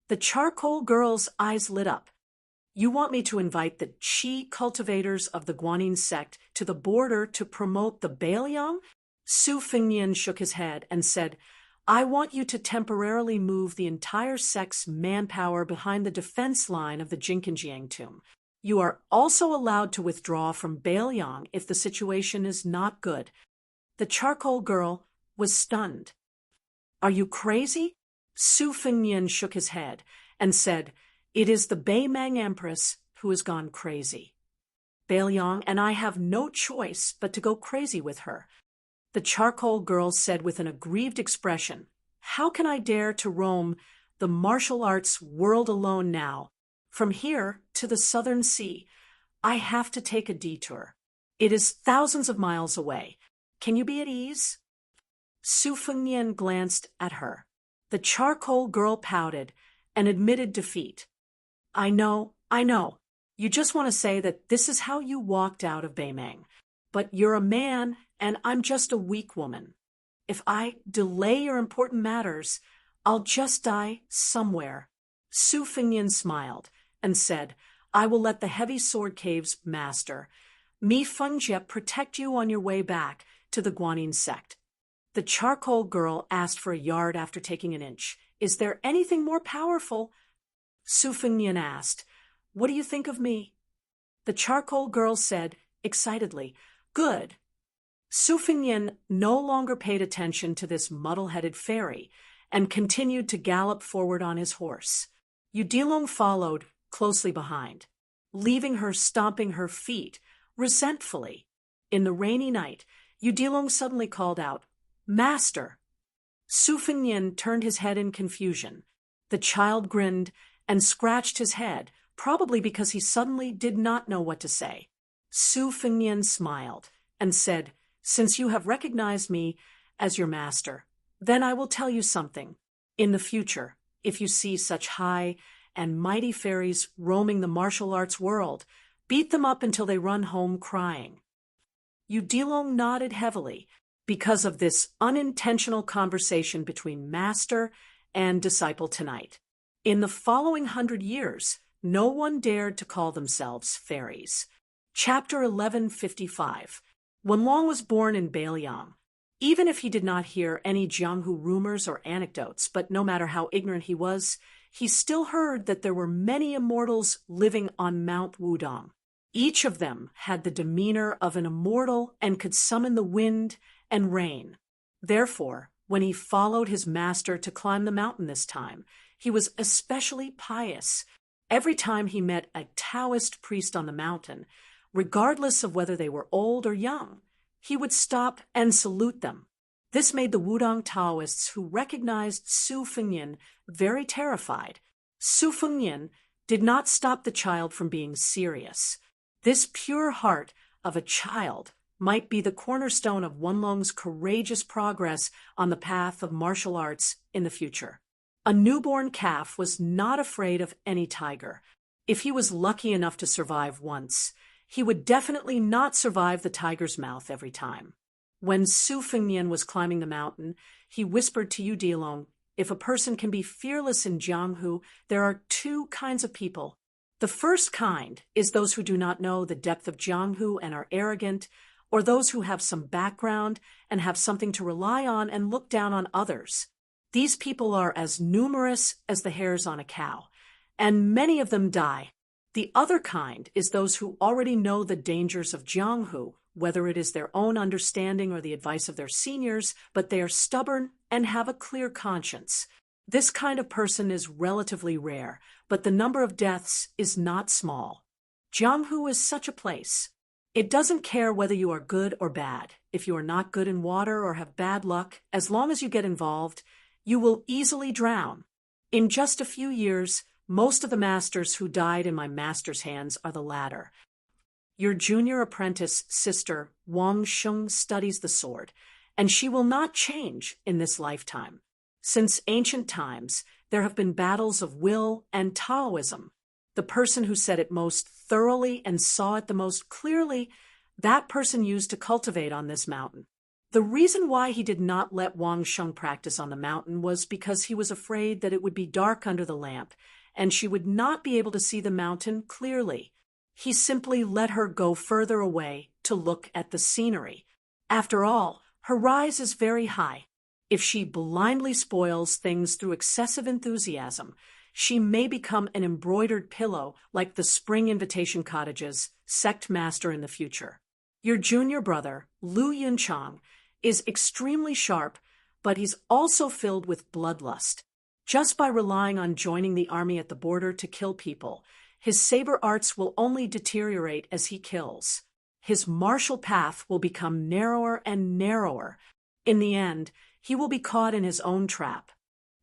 The charcoal girl's eyes lit up. "You want me to invite the Qi cultivators of the Guanyin sect to the border to promote the Beiliang?" Su Fengnian shook his head and said, "I want you to temporarily move the entire sect's manpower behind the defense line of the Jinkenjiang tomb. You are also allowed to withdraw from Beiliang if the situation is not good." The charcoal girl was stunned. "Are you crazy?" Su Fengnian shook his head and said, "It is the Bei Meng Empress who has gone crazy. Beiliang and I have no choice but to go crazy with her." The charcoal girl said with an aggrieved expression, "How can I dare to roam the martial arts world alone now? From here to the southern sea, I have to take a detour. It is thousands of miles away. Can you be at ease? Su Fengnian glanced at her. The charcoal girl pouted and admitted defeat. I know. You just want to say that this is how you walked out of Beimeng. But you're a man, and I'm just a weak woman. If I delay your important matters, I'll just die somewhere. Su Fengnian smiled and said, I will let the heavy sword cave's master, Mi Fengjie, protect you on your way back to the Guanyin sect. The charcoal girl asked for a yard after taking an inch. Is there anything more powerful? Su Fengnian asked, What do you think of me? The charcoal girl said, excitedly, Good. Su Fengnian no longer paid attention to this muddle-headed fairy and continued to gallop forward on his horse. Yu Dilong followed closely behind, leaving her stomping her feet resentfully. In the rainy night, Yu Dilong suddenly called out, Master! Su Fengnian turned his head in confusion. The child grinned and scratched his head, probably because he suddenly did not know what to say. Su Fengnian smiled and said, Since you have recognized me as your master, then I will tell you something. In the future, if you see such high and mighty fairies roaming the martial arts world, beat them up until they run home crying. Yu Dilong nodded heavily because of this unintentional conversation between master and disciple tonight. In the following 100 years, no one dared to call themselves fairies. Chapter 1155. When Long was born in Beiliang, even if he did not hear any Jianghu rumors or anecdotes, but no matter how ignorant he was, he still heard that there were many immortals living on Mount Wudong. Each of them had the demeanor of an immortal and could summon the wind and rain. Therefore, when he followed his master to climb the mountain this time, he was especially pious. Every time he met a Taoist priest on the mountain, regardless of whether they were old or young, he would stop and salute them. This made the Wudong Taoists who recognized Su Fengnian very terrified. Su Fengnian did not stop the child from being serious. This pure heart of a child might be the cornerstone of Wenlong's courageous progress on the path of martial arts in the future. A newborn calf was not afraid of any tiger. If he was lucky enough to survive once, he would definitely not survive the tiger's mouth every time. When Su Fengnian was climbing the mountain, he whispered to Yu Dilong, If a person can be fearless in Jianghu, there are two kinds of people. The first kind is those who do not know the depth of Jianghu and are arrogant, or those who have some background and have something to rely on and look down on others. These people are as numerous as the hairs on a cow, and many of them die. The other kind is those who already know the dangers of Jianghu, whether it is their own understanding or the advice of their seniors, but they are stubborn and have a clear conscience. This kind of person is relatively rare, but the number of deaths is not small. Jianghu is such a place. It doesn't care whether you are good or bad. If you are not good in water or have bad luck, as long as you get involved, you will easily drown. In just a few years, most of the masters who died in my master's hands are the latter. Your junior apprentice sister, Wang Sheng, studies the sword, and she will not change in this lifetime. Since ancient times, there have been battles of will and Taoism. The person who said it most thoroughly and saw it the most clearly, that person used to cultivate on this mountain. The reason why he did not let Wang Sheng practice on the mountain was because he was afraid that it would be dark under the lamp, and she would not be able to see the mountain clearly. He simply let her go further away to look at the scenery. After all, her rise is very high. If she blindly spoils things through excessive enthusiasm, she may become an embroidered pillow like the Spring Invitation Cottage's sect master in the future. Your junior brother, Lu Yunchang, is extremely sharp, but he's also filled with bloodlust. Just by relying on joining the army at the border to kill people, his saber arts will only deteriorate as he kills. His martial path will become narrower and narrower. In the end, he will be caught in his own trap.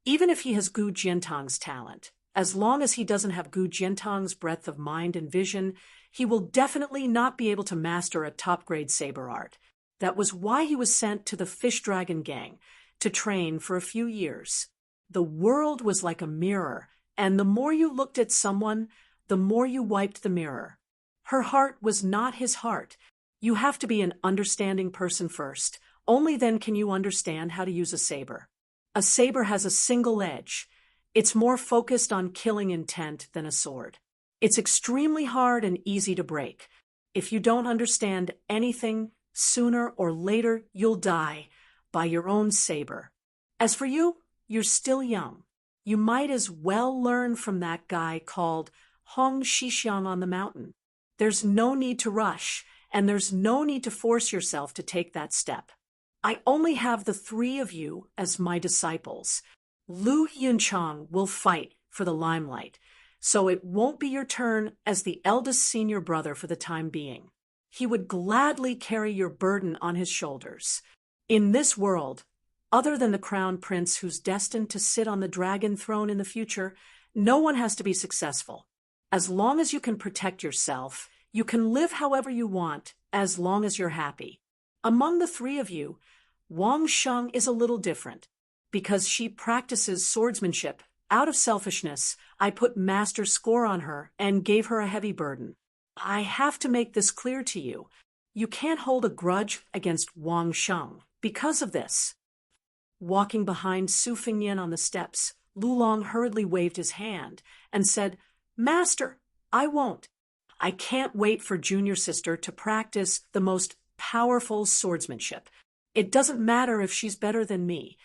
Even if he has Gu Jiantang's talent, as long as he doesn't have Gu Jiantang's breadth of mind and vision, He will definitely not be able to master a top-grade saber art. That was why he was sent to the Fish Dragon Gang, to train for a few years. The world was like a mirror, and the more you looked at someone, the more you wiped the mirror. Her heart was not his heart. You have to be an understanding person first. Only then can you understand how to use a saber. A saber has a single edge. It's more focused on killing intent than a sword. It's extremely hard and easy to break. If you don't understand anything, sooner or later you'll die by your own saber. As for you, you're still young. You might as well learn from that guy called Hong Shixiang on the mountain. There's no need to rush, and there's no need to force yourself to take that step. I only have the three of you as my disciples. Lu Yunchang will fight for the limelight, so it won't be your turn as the eldest senior brother for the time being. He would gladly carry your burden on his shoulders. In this world, other than the crown prince who's destined to sit on the dragon throne in the future, no one has to be successful. As long as you can protect yourself, you can live however you want, as long as you're happy. Among the three of you, Wang Sheng is a little different. Because she practices swordsmanship, out of selfishness, I put master score on her and gave her a heavy burden. I have to make this clear to you. You can't hold a grudge against Wang Sheng because of this. Walking behind Su Fingyan on the steps, Lulong hurriedly waved his hand and said, "Master, I won't. I can't wait for junior sister to practice the most powerful swordsmanship. It doesn't matter if she's better than me."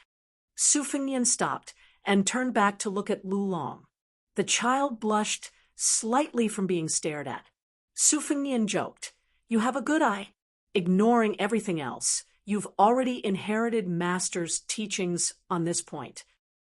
Su Fingyan stopped and turned back to look at Lulong. The child blushed slightly from being stared at. Su Fingyan joked, "You have a good eye." Ignoring everything else, you've already inherited master's teachings on this point.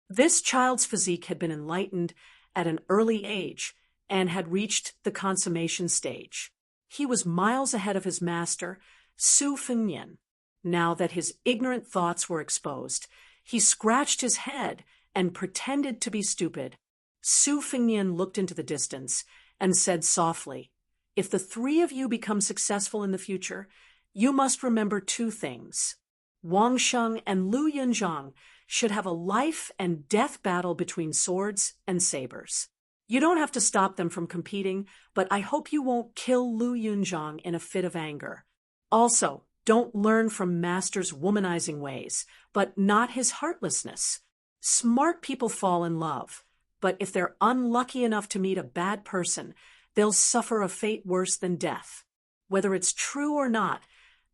This child's physique had been enlightened at an early age and had reached the consummation stage. He was miles ahead of his master, Su Fingyan. Now that his ignorant thoughts were exposed, he scratched his head and pretended to be stupid. Su Fingyan looked into the distance and said softly, "If the three of you become successful in the future, you must remember two things. Wang Sheng and Lu Yunzhang should have a life and death battle between swords and sabers. You don't have to stop them from competing, but I hope you won't kill Lu Yunzhang in a fit of anger. Also, don't learn from master's womanizing ways, but not his heartlessness. Smart people fall in love, but if they're unlucky enough to meet a bad person, they'll suffer a fate worse than death. Whether it's true or not,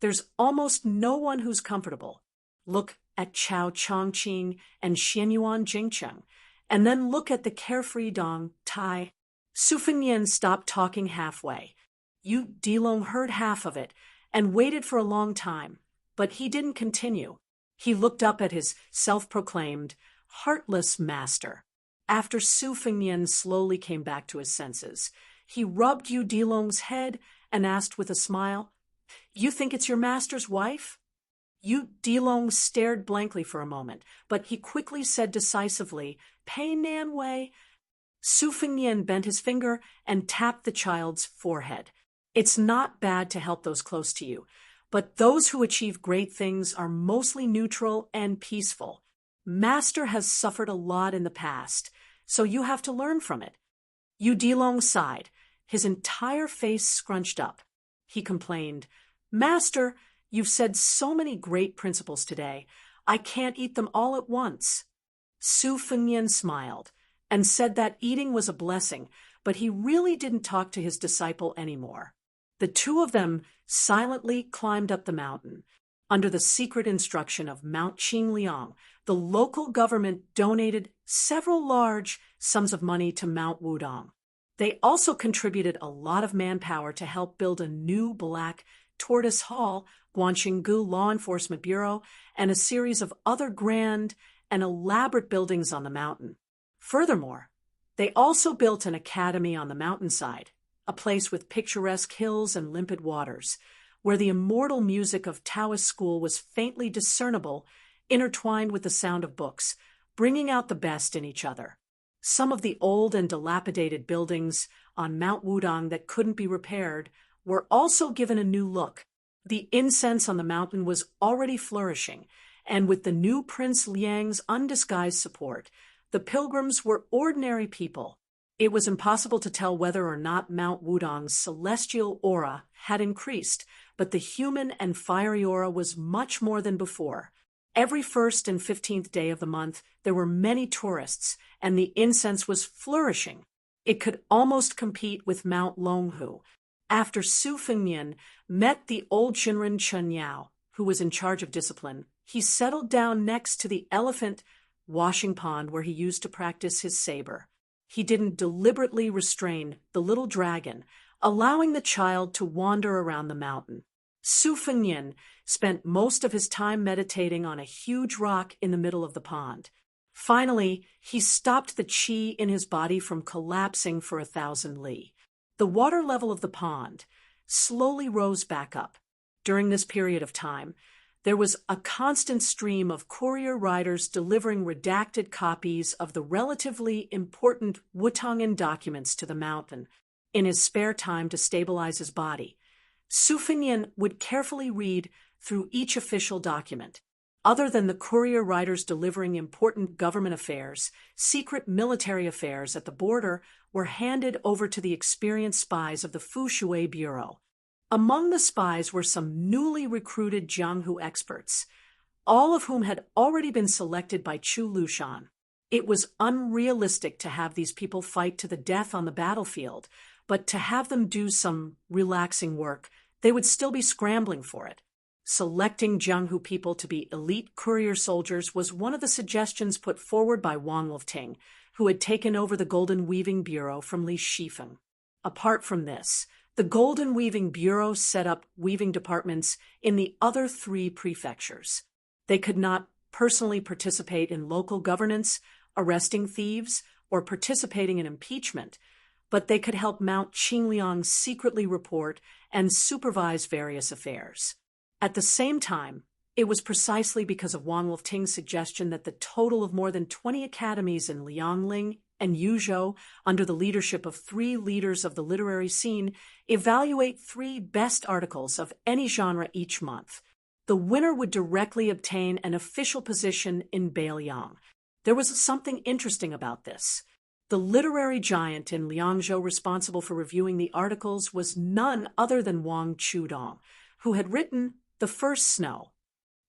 there's almost no one who's comfortable. Look at Chao Chongqing and Xianyuan Jingcheng, and then look at the carefree Dong Tai." Su Fingyan stopped talking halfway. Yu Dilong heard half of it and waited for a long time, but he didn't continue. He looked up at his self-proclaimed heartless master. After Su Fingyan slowly came back to his senses, he rubbed Yu Dilong's head and asked with a smile, "You think it's your master's wife?" Yu Dilong stared blankly for a moment, but he quickly said decisively, "Pei Nan Wei." Su Fingyan bent his finger and tapped the child's forehead. "It's not bad to help those close to you, but those who achieve great things are mostly neutral and peaceful. Master has suffered a lot in the past, so you have to learn from it." Yu Dilong sighed, his entire face scrunched up. He complained, "Master, you've said so many great principles today. I can't eat them all at once." Su Fingyan smiled and said that eating was a blessing, but he really didn't talk to his disciple anymore. The two of them silently climbed up the mountain. Under the secret instruction of Mount Qingliang, the local government donated several large sums of money to Mount Wudong. They also contributed a lot of manpower to help build a new black tortoise hall, Guanxinggu Law Enforcement Bureau, and a series of other grand and elaborate buildings on the mountain. Furthermore, they also built an academy on the mountainside, a place with picturesque hills and limpid waters, where the immortal music of Taoist school was faintly discernible, intertwined with the sound of books, bringing out the best in each other. Some of the old and dilapidated buildings on Mount Wudang that couldn't be repaired were also given a new look. The incense on the mountain was already flourishing, and with the new Prince Liang's undisguised support, the pilgrims were ordinary people. It was impossible to tell whether or not Mount Wudang's celestial aura had increased, but the human and fiery aura was much more than before. Every 1st and 15th day of the month, there were many tourists, and the incense was flourishing. It could almost compete with Mount Longhu. After Su Fengnian met the old Shinran Chenyao, who was in charge of discipline, he settled down next to the elephant washing pond where he used to practice his saber. He didn't deliberately restrain the little dragon, allowing the child to wander around the mountain. Su Fengnian spent most of his time meditating on a huge rock in the middle of the pond. Finally, he stopped the qi in his body from collapsing for 1,000 li. The water level of the pond slowly rose back up. During this period of time, there was a constant stream of courier riders delivering redacted copies of the relatively important Wutangan documents to the mountain. In his spare time to stabilize his body, Su Fengnian would carefully read through each official document. Other than the courier riders delivering important government affairs, secret military affairs at the border were handed over to the experienced spies of the Fushui Bureau. Among the spies were some newly recruited Jianghu experts, all of whom had already been selected by Chu Lushan. It was unrealistic to have these people fight to the death on the battlefield, but to have them do some relaxing work, they would still be scrambling for it. Selecting Jianghu people to be elite courier soldiers was one of the suggestions put forward by Wang Lifting, who had taken over the Golden Weaving Bureau from Li Shifeng. Apart from this, the Golden Weaving Bureau set up weaving departments in the other 3 prefectures. They could not personally participate in local governance, arresting thieves, or participating in impeachment, but they could help Mount Qingliang secretly report and supervise various affairs. At the same time, it was precisely because of Wang Lifting's suggestion that the total of more than 20 academies in Liangling and Yuzhou, under the leadership of 3 leaders of the literary scene, evaluate 3 best articles of any genre each month. The winner would directly obtain an official position in Beiliang. There was something interesting about this. The literary giant in Liangzhou responsible for reviewing the articles was none other than Wang Chudong, who had written The First Snow.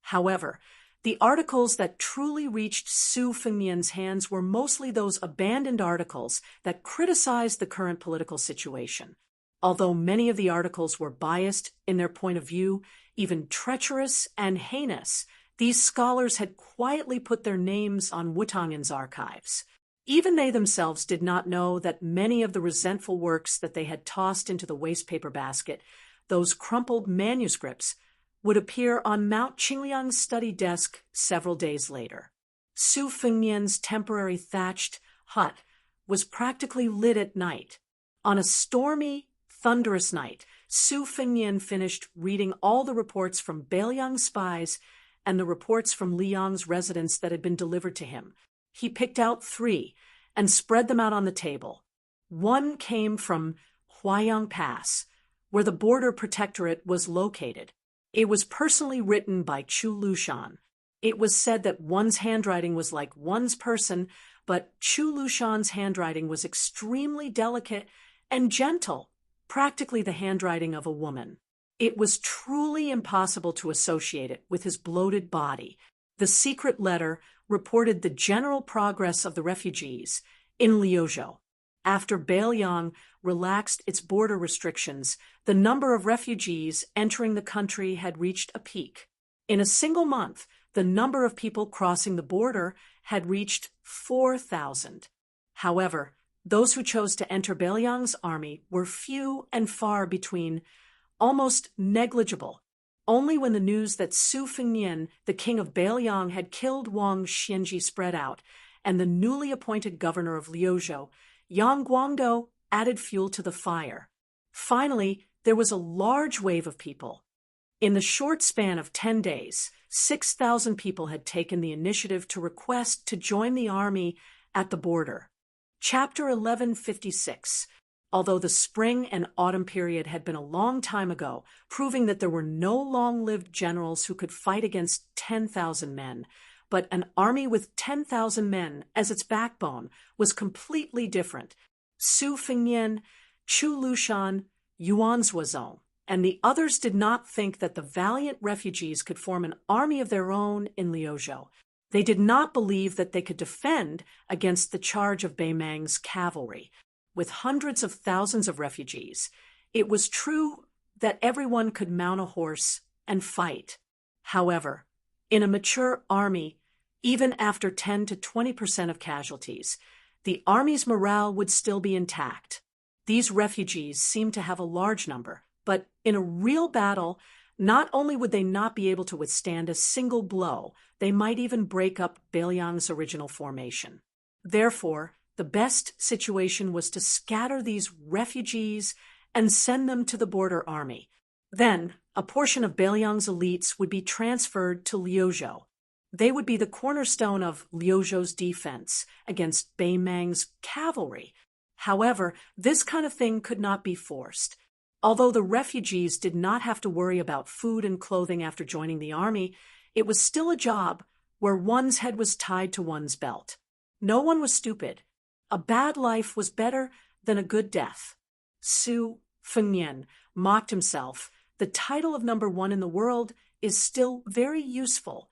However, the articles that truly reached Su Fengnian's hands were mostly those abandoned articles that criticized the current political situation. Although many of the articles were biased in their point of view, even treacherous and heinous, these scholars had quietly put their names on Wutangan's archives. Even they themselves did not know that many of the resentful works that they had tossed into the wastepaper basket, those crumpled manuscripts, would appear on Mount Qingliang's study desk several days later. Su Fengnian's temporary thatched hut was practically lit at night. On a stormy, thunderous night, Su Fengnian finished reading all the reports from Beiliang's spies and the reports from Liang's residents that had been delivered to him. He picked out 3 and spread them out on the table. One came from Huayang Pass, where the border protectorate was located. It was personally written by Chu Lushan. It was said that one's handwriting was like one's person, but Chu Lushan's handwriting was extremely delicate and gentle, practically the handwriting of a woman. It was truly impossible to associate it with his bloated body. The secret letter reported the general progress of the refugees in Liuzhou. After Beiliang relaxed its border restrictions, the number of refugees entering the country had reached a peak. In a single month, the number of people crossing the border had reached 4,000. However, those who chose to enter Beiliang's army were few and far between, almost negligible. Only when the news that Su Fengnian, the king of Beiliang, had killed Wang Xianji spread out, and the newly appointed governor of Liuzhou, Yang Guangdou, added fuel to the fire. Finally, there was a large wave of people. In the short span of 10 days, 6,000 people had taken the initiative to request to join the army at the border. Chapter 1156. Although the spring and autumn period had been a long time ago, proving that there were no long-lived generals who could fight against 10,000 men, but an army with 10,000 men as its backbone was completely different. Su Fengnian, Chu Lushan, Yuan Zuozong, and the others did not think that the valiant refugees could form an army of their own in Liuzhou. They did not believe that they could defend against the charge of Bei Mang's cavalry. With hundreds of thousands of refugees, it was true that everyone could mount a horse and fight. However, in a mature army, even after 10 to 20% of casualties, the army's morale would still be intact. These refugees seemed to have a large number, but in a real battle, not only would they not be able to withstand a single blow, they might even break up Beiliang's original formation. Therefore, the best situation was to scatter these refugees and send them to the border army. Then, a portion of Beiliang's elites would be transferred to Liuzhou. They would be the cornerstone of Liuzhou's defense against Bei Mang's cavalry. However, this kind of thing could not be forced. Although the refugees did not have to worry about food and clothing after joining the army, it was still a job where one's head was tied to one's belt. No one was stupid. A bad life was better than a good death. Su Fengnian mocked himself. The title of number one in the world is still very useful.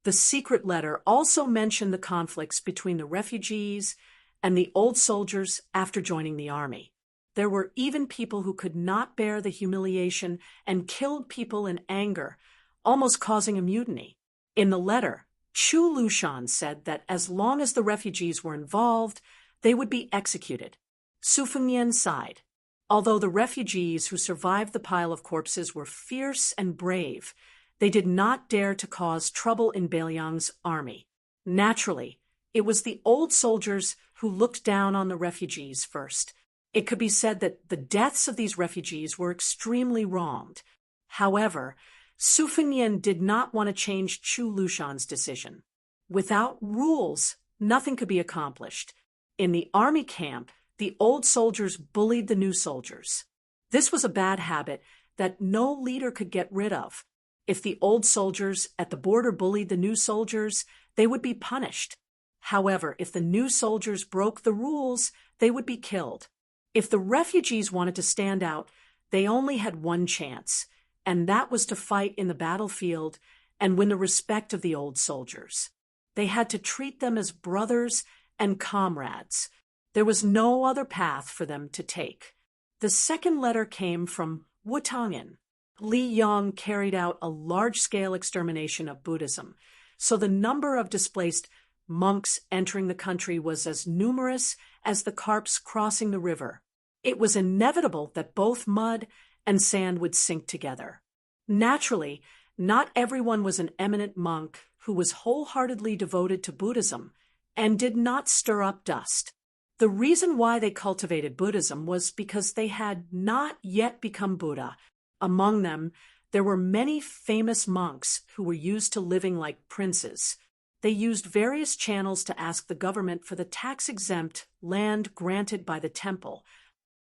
The secret letter also mentioned the conflicts between the refugees and the old soldiers after joining the army. There were even people who could not bear the humiliation and killed people in anger, almost causing a mutiny. In the letter, Chu Lushan said that as long as the refugees were involved, they would be executed. Su Fengnian sighed. Although the refugees who survived the pile of corpses were fierce and brave, they did not dare to cause trouble in Beiliang's army. Naturally, it was the old soldiers who looked down on the refugees first. It could be said that the deaths of these refugees were extremely wronged. However, Su Fengnian did not want to change Chu Lushan's decision. Without rules, nothing could be accomplished. In the army camp, the old soldiers bullied the new soldiers. This was a bad habit that no leader could get rid of. If the old soldiers at the border bullied the new soldiers, they would be punished. However, if the new soldiers broke the rules, they would be killed. If the refugees wanted to stand out, they only had one chance, and that was to fight in the battlefield and win the respect of the old soldiers. They had to treat them as brothers and comrades. There was no other path for them to take. The second letter came from Wutongin. Li Yong carried out a large-scale extermination of Buddhism, so the number of displaced monks entering the country was as numerous as the carps crossing the river. It was inevitable that both mud and sand would sink together. Naturally, not everyone was an eminent monk who was wholeheartedly devoted to Buddhism and did not stir up dust. The reason why they cultivated Buddhism was because they had not yet become Buddha. Among them, there were many famous monks who were used to living like princes. They used various channels to ask the government for the tax-exempt land granted by the temple.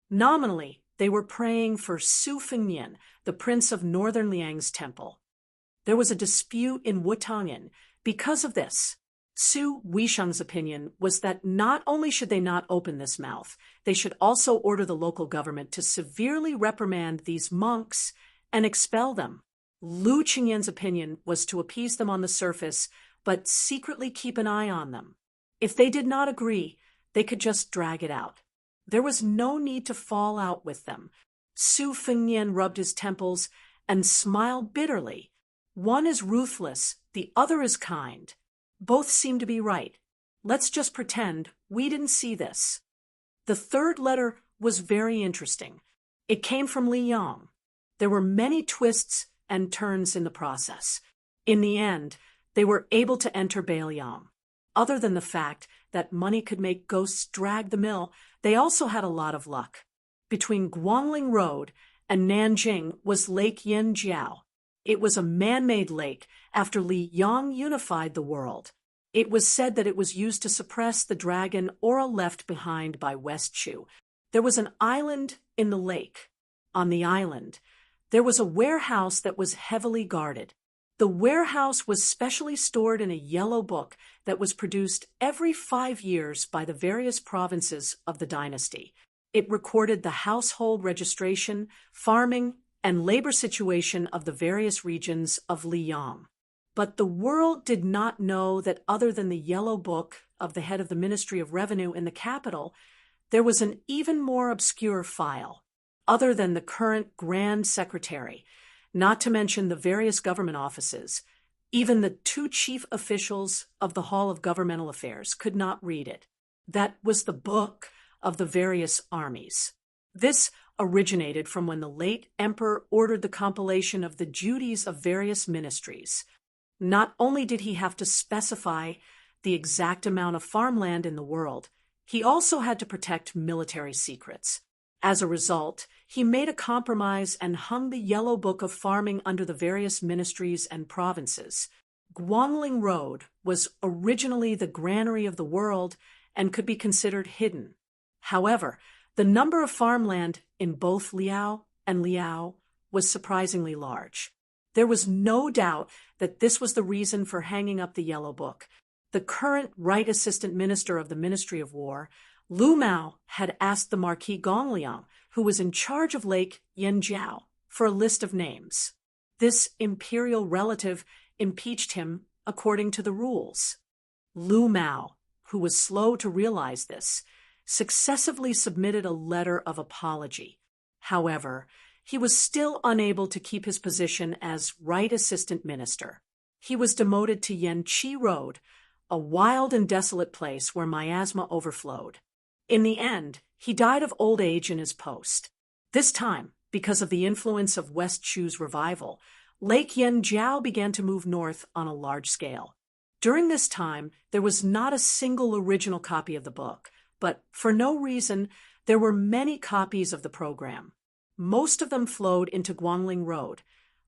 Nominally, they were praying for Su Fengnian, the prince of northern Liang's temple. There was a dispute in Wutongin because of this. Su Weisheng's opinion was that not only should they not open this mouth, they should also order the local government to severely reprimand these monks and expel them. Lu Qingyan's opinion was to appease them on the surface, but secretly keep an eye on them. If they did not agree, they could just drag it out. There was no need to fall out with them. Su Fengnian rubbed his temples and smiled bitterly. One is ruthless, the other is kind. Both seem to be right. Let's just pretend we didn't see this. The third letter was very interesting. It came from Li Yong. There were many twists and turns in the process. In the end, they were able to enter Beiliang. Other than the fact that money could make ghosts drag the mill, they also had a lot of luck. Between Guangling Road and Nanjing was Lake Yanjiao. It was a man-made lake after Li Yong unified the world. It was said that it was used to suppress the dragon aura left behind by West Chu. There was an island in the lake. On the island, there was a warehouse that was heavily guarded. The warehouse was specially stored in a yellow book that was produced every 5 years by the various provinces of the dynasty. It recorded the household registration, farming, and labor situation of the various regions of Liang. But the world did not know that other than the yellow book of the head of the Ministry of Revenue in the capital, there was an even more obscure file, other than the current Grand Secretary, not to mention the various government offices. Even the 2 chief officials of the Hall of Governmental Affairs could not read it. That was the book of the various armies. This originated from when the late emperor ordered the compilation of the duties of various ministries. Not only did he have to specify the exact amount of farmland in the world, he also had to protect military secrets. As a result, he made a compromise and hung the Yellow Book of Farming under the various ministries and provinces. Guangling Road was originally the granary of the world and could be considered hidden. However, the number of farmland in both Liao and Liao was surprisingly large. There was no doubt that this was the reason for hanging up the Yellow Book. The current Right Assistant Minister of the Ministry of War, Lu Mao, had asked the Marquis Gongliang, who was in charge of Lake Yanjiao, for a list of names. This imperial relative impeached him according to the rules. Lu Mao, who was slow to realize this, successively submitted a letter of apology. However, he was still unable to keep his position as Right Assistant Minister. He was demoted to Yanqi Road, a wild and desolate place where miasma overflowed. In the end, he died of old age in his post. This time, because of the influence of West Chu's revival, Lake Yanjiao began to move north on a large scale. During this time, there was not a single original copy of the book, but for no reason, there were many copies of the program. Most of them flowed into Guangling Road,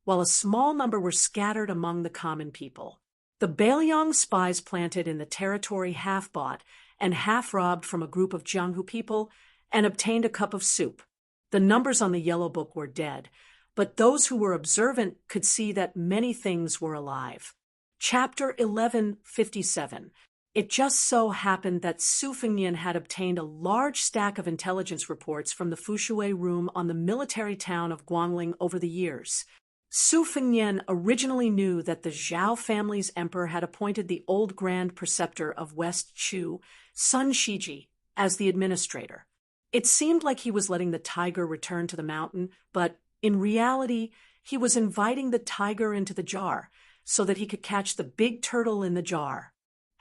while a small number were scattered among the common people. The Bailiang spies planted in the territory half bought and half robbed from a group of Jianghu people and obtained a cup of soup. The numbers on the Yellow Book were dead, but those who were observant could see that many things were alive. Chapter 1157. It just so happened that Su Fengnian had obtained a large stack of intelligence reports from the Fushui room on the military town of Guangling over the years. Su Fengnian originally knew that the Zhao family's emperor had appointed the old Grand Preceptor of West Chu, Sun Shiji, as the administrator. It seemed like he was letting the tiger return to the mountain, but in reality, he was inviting the tiger into the jar so that he could catch the big turtle in the jar.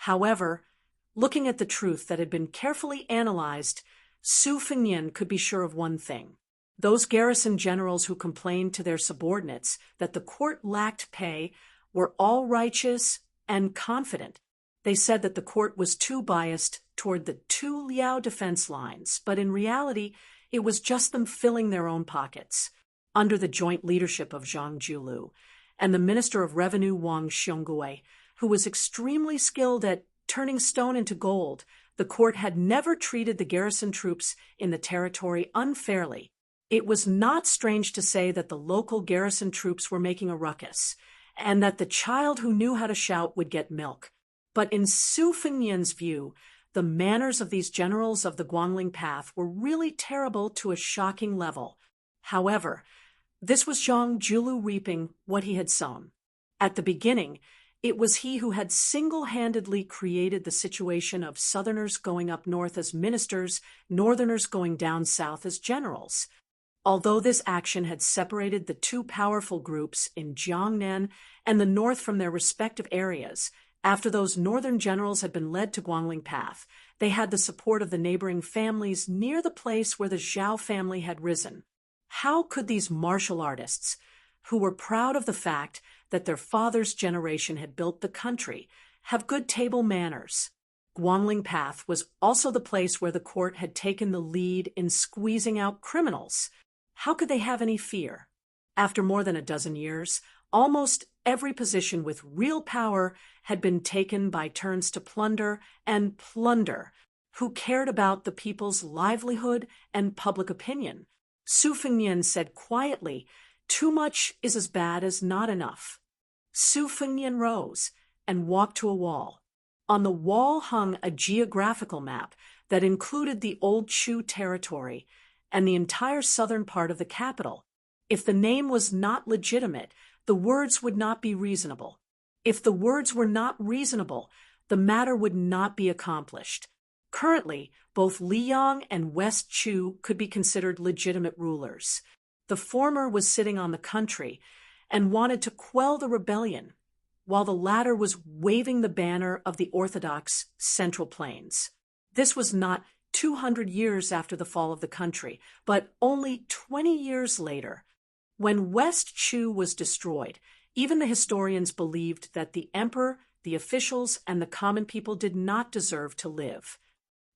However, looking at the truth that had been carefully analyzed, Su Fengnian could be sure of one thing. Those garrison generals who complained to their subordinates that the court lacked pay were all righteous and confident. They said that the court was too biased toward the 2 Liao defense lines, but in reality, it was just them filling their own pockets. Under the joint leadership of Zhang Julu and the Minister of Revenue Wang Xiongui, who was extremely skilled at turning stone into gold, the court had never treated the garrison troops in the territory unfairly. It was not strange to say that the local garrison troops were making a ruckus, and that the child who knew how to shout would get milk. But in Su Fengnian's view, the manners of these generals of the Guangling Path were really terrible to a shocking level. However, this was Zhang Julu reaping what he had sown. At the beginning, it was he who had single-handedly created the situation of Southerners going up north as ministers, Northerners going down south as generals. Although this action had separated the 2 powerful groups in Jiangnan and the north from their respective areas, after those northern generals had been led to Guangling Path, they had the support of the neighboring families near the place where the Zhao family had risen. How could these martial artists, who were proud of the fact that their father's generation had built the country, have good table manners? Guangling Path was also the place where the court had taken the lead in squeezing out criminals. How could they have any fear? After more than a dozen years, almost every position with real power had been taken by turns to plunder and plunder, who cared about the people's livelihood and public opinion. Su Fengnian said quietly, "Too much is as bad as not enough." Su Fengnian rose and walked to a wall. On the wall hung a geographical map that included the old Chu territory and the entire southern part of the capital. If the name was not legitimate, the words would not be reasonable. If the words were not reasonable, the matter would not be accomplished. Currently, both Liyang and West Chu could be considered legitimate rulers. The former was sitting on the country and wanted to quell the rebellion, while the latter was waving the banner of the orthodox Central Plains. This was not 200 years after the fall of the country, but only 20 years later. When West Chu was destroyed, even the historians believed that the emperor, the officials, and the common people did not deserve to live.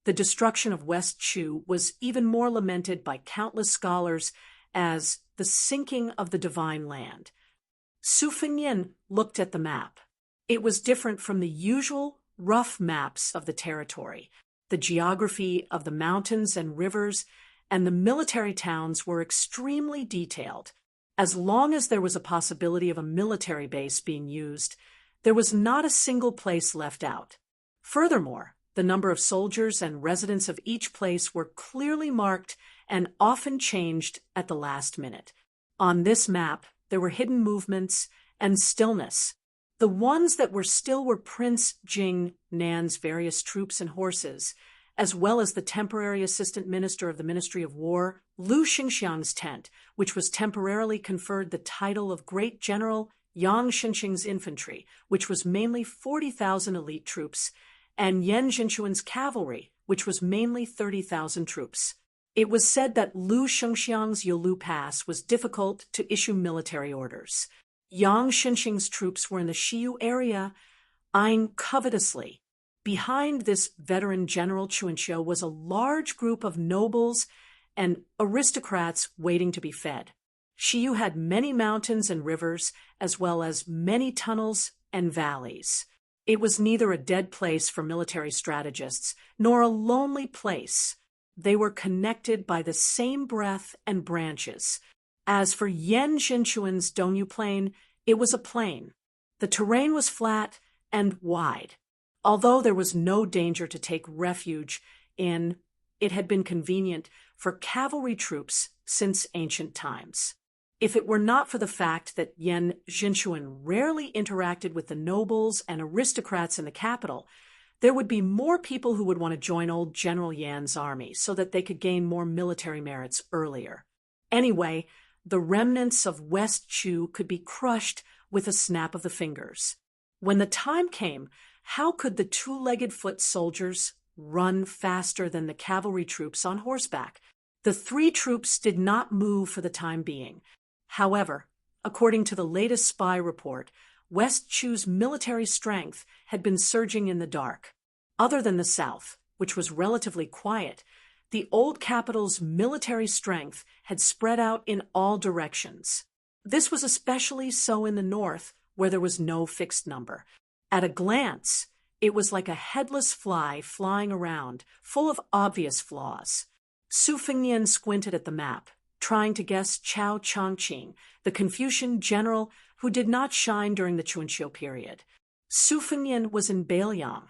The destruction of West Chu was even more lamented by countless scholars as the sinking of the divine land. Su Fengnian looked at the map. It was different from the usual rough maps of the territory. The geography of the mountains and rivers and the military towns were extremely detailed. As long as there was a possibility of a military base being used, there was not a single place left out. Furthermore, the number of soldiers and residents of each place were clearly marked and often changed at the last minute. On this map, there were hidden movements and stillness. The ones that were still were Prince Jing Nan's various troops and horses, as well as the temporary assistant minister of the Ministry of War, Lu Xingxiang's tent, which was temporarily conferred the title of Great General Yang Xinqing's infantry, which was mainly 40,000 elite troops, and Yan Xinchuan's cavalry, which was mainly 30,000 troops. It was said that Lu Xingxiang's Yolu Pass was difficult to issue military orders. Yang Xinqing's troops were in the Xiyu area, eyeing covetously. Behind this veteran General Chuanqiu was a large group of nobles and aristocrats waiting to be fed. Xiyu had many mountains and rivers, as well as many tunnels and valleys. It was neither a dead place for military strategists, nor a lonely place. They were connected by the same breath and branches. As for Yan Xinchuan's Dongyu Plain, it was a plain. The terrain was flat and wide. Although there was no danger to take refuge in, it had been convenient for cavalry troops since ancient times. If it were not for the fact that Yan Xinchuan rarely interacted with the nobles and aristocrats in the capital, there would be more people who would want to join old General Yan's army so that they could gain more military merits earlier. Anyway, the remnants of West Chu could be crushed with a snap of the fingers. When the time came, how could the two-legged foot soldiers run faster than the cavalry troops on horseback? The three troops did not move for the time being. However, according to the latest spy report, West Chu's military strength had been surging in the dark. Other than the south, which was relatively quiet, the old capital's military strength had spread out in all directions. This was especially so in the north, where there was no fixed number. At a glance, it was like a headless fly flying around, full of obvious flaws. Su Fengnian squinted at the map, trying to guess Chao Chongqing, the Confucian general who did not shine during the Chuanqiu period. Su Fengnian was in Beiliang.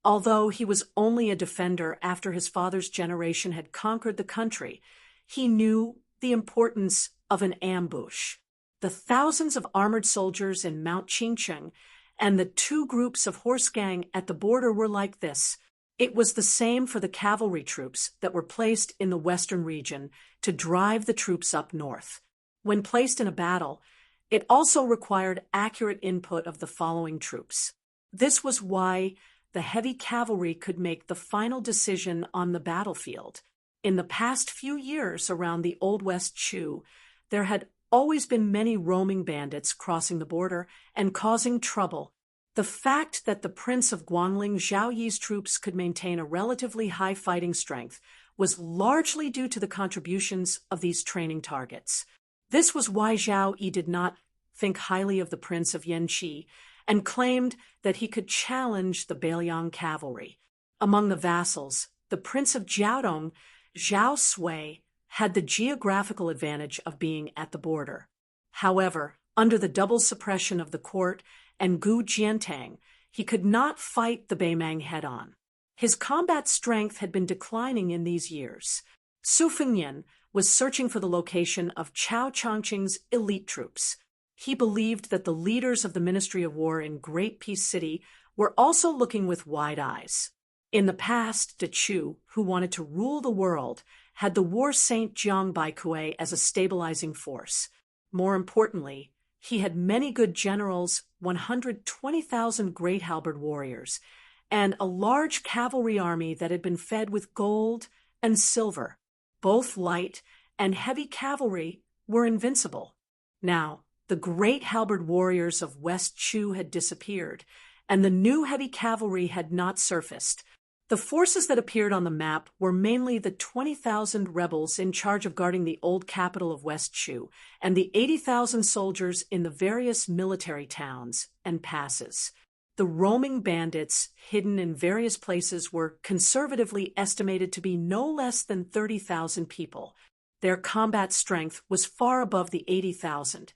Although he was only a defender after his father's generation had conquered the country, he knew the importance of an ambush. The thousands of armored soldiers in Mount Qingcheng and the two groups of horse gang at the border were like this. It was the same for the cavalry troops that were placed in the western region to drive the troops up north. When placed in a battle, it also required accurate input of the following troops. This was why the heavy cavalry could make the final decision on the battlefield. In the past few years around the Old West Chu, there had always been many roaming bandits crossing the border and causing trouble. The fact that the Prince of Guangling Zhao Yi's troops could maintain a relatively high fighting strength was largely due to the contributions of these training targets. This was why Zhao Yi did not think highly of the Prince of Yanqi, and claimed that he could challenge the Beiliang cavalry. Among the vassals, the Prince of Jiaodong, Zhao Sui, had the geographical advantage of being at the border. However, under the double suppression of the court and Gu Jiantang, he could not fight the Beimang head-on. His combat strength had been declining in these years. Su Fengnian was searching for the location of Chao Chongqing's elite troops. He believed that the leaders of the Ministry of War in Great Peace City were also looking with wide eyes. In the past, De Chu, who wanted to rule the world, had the war saint Jiang Baikue as a stabilizing force. More importantly, he had many good generals, 120,000 great halberd warriors, and a large cavalry army that had been fed with gold and silver. Both light and heavy cavalry were invincible. Now, the great halberd warriors of West Chu had disappeared, and the new heavy cavalry had not surfaced. The forces that appeared on the map were mainly the 20,000 rebels in charge of guarding the old capital of West Chu and the 80,000 soldiers in the various military towns and passes. The roaming bandits hidden in various places were conservatively estimated to be no less than 30,000 people. Their combat strength was far above the 80,000,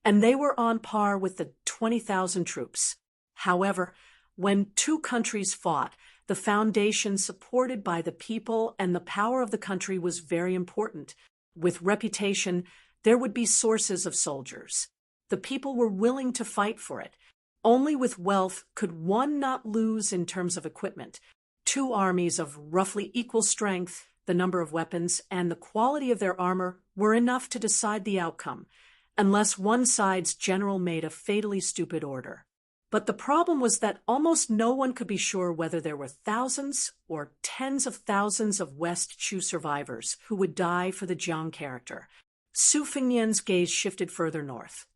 and they were on par with the 20,000 troops. However, when two countries fought, the foundation supported by the people and the power of the country was very important. With reputation, there would be sources of soldiers. The people were willing to fight for it. Only with wealth could one not lose in terms of equipment. Two armies of roughly equal strength, the number of weapons, and the quality of their armor were enough to decide the outcome, unless one side's general made a fatally stupid order. But the problem was that almost no one could be sure whether there were thousands or tens of thousands of West Chu survivors who would die for the Jiang character. Su Fengnian's gaze shifted further north,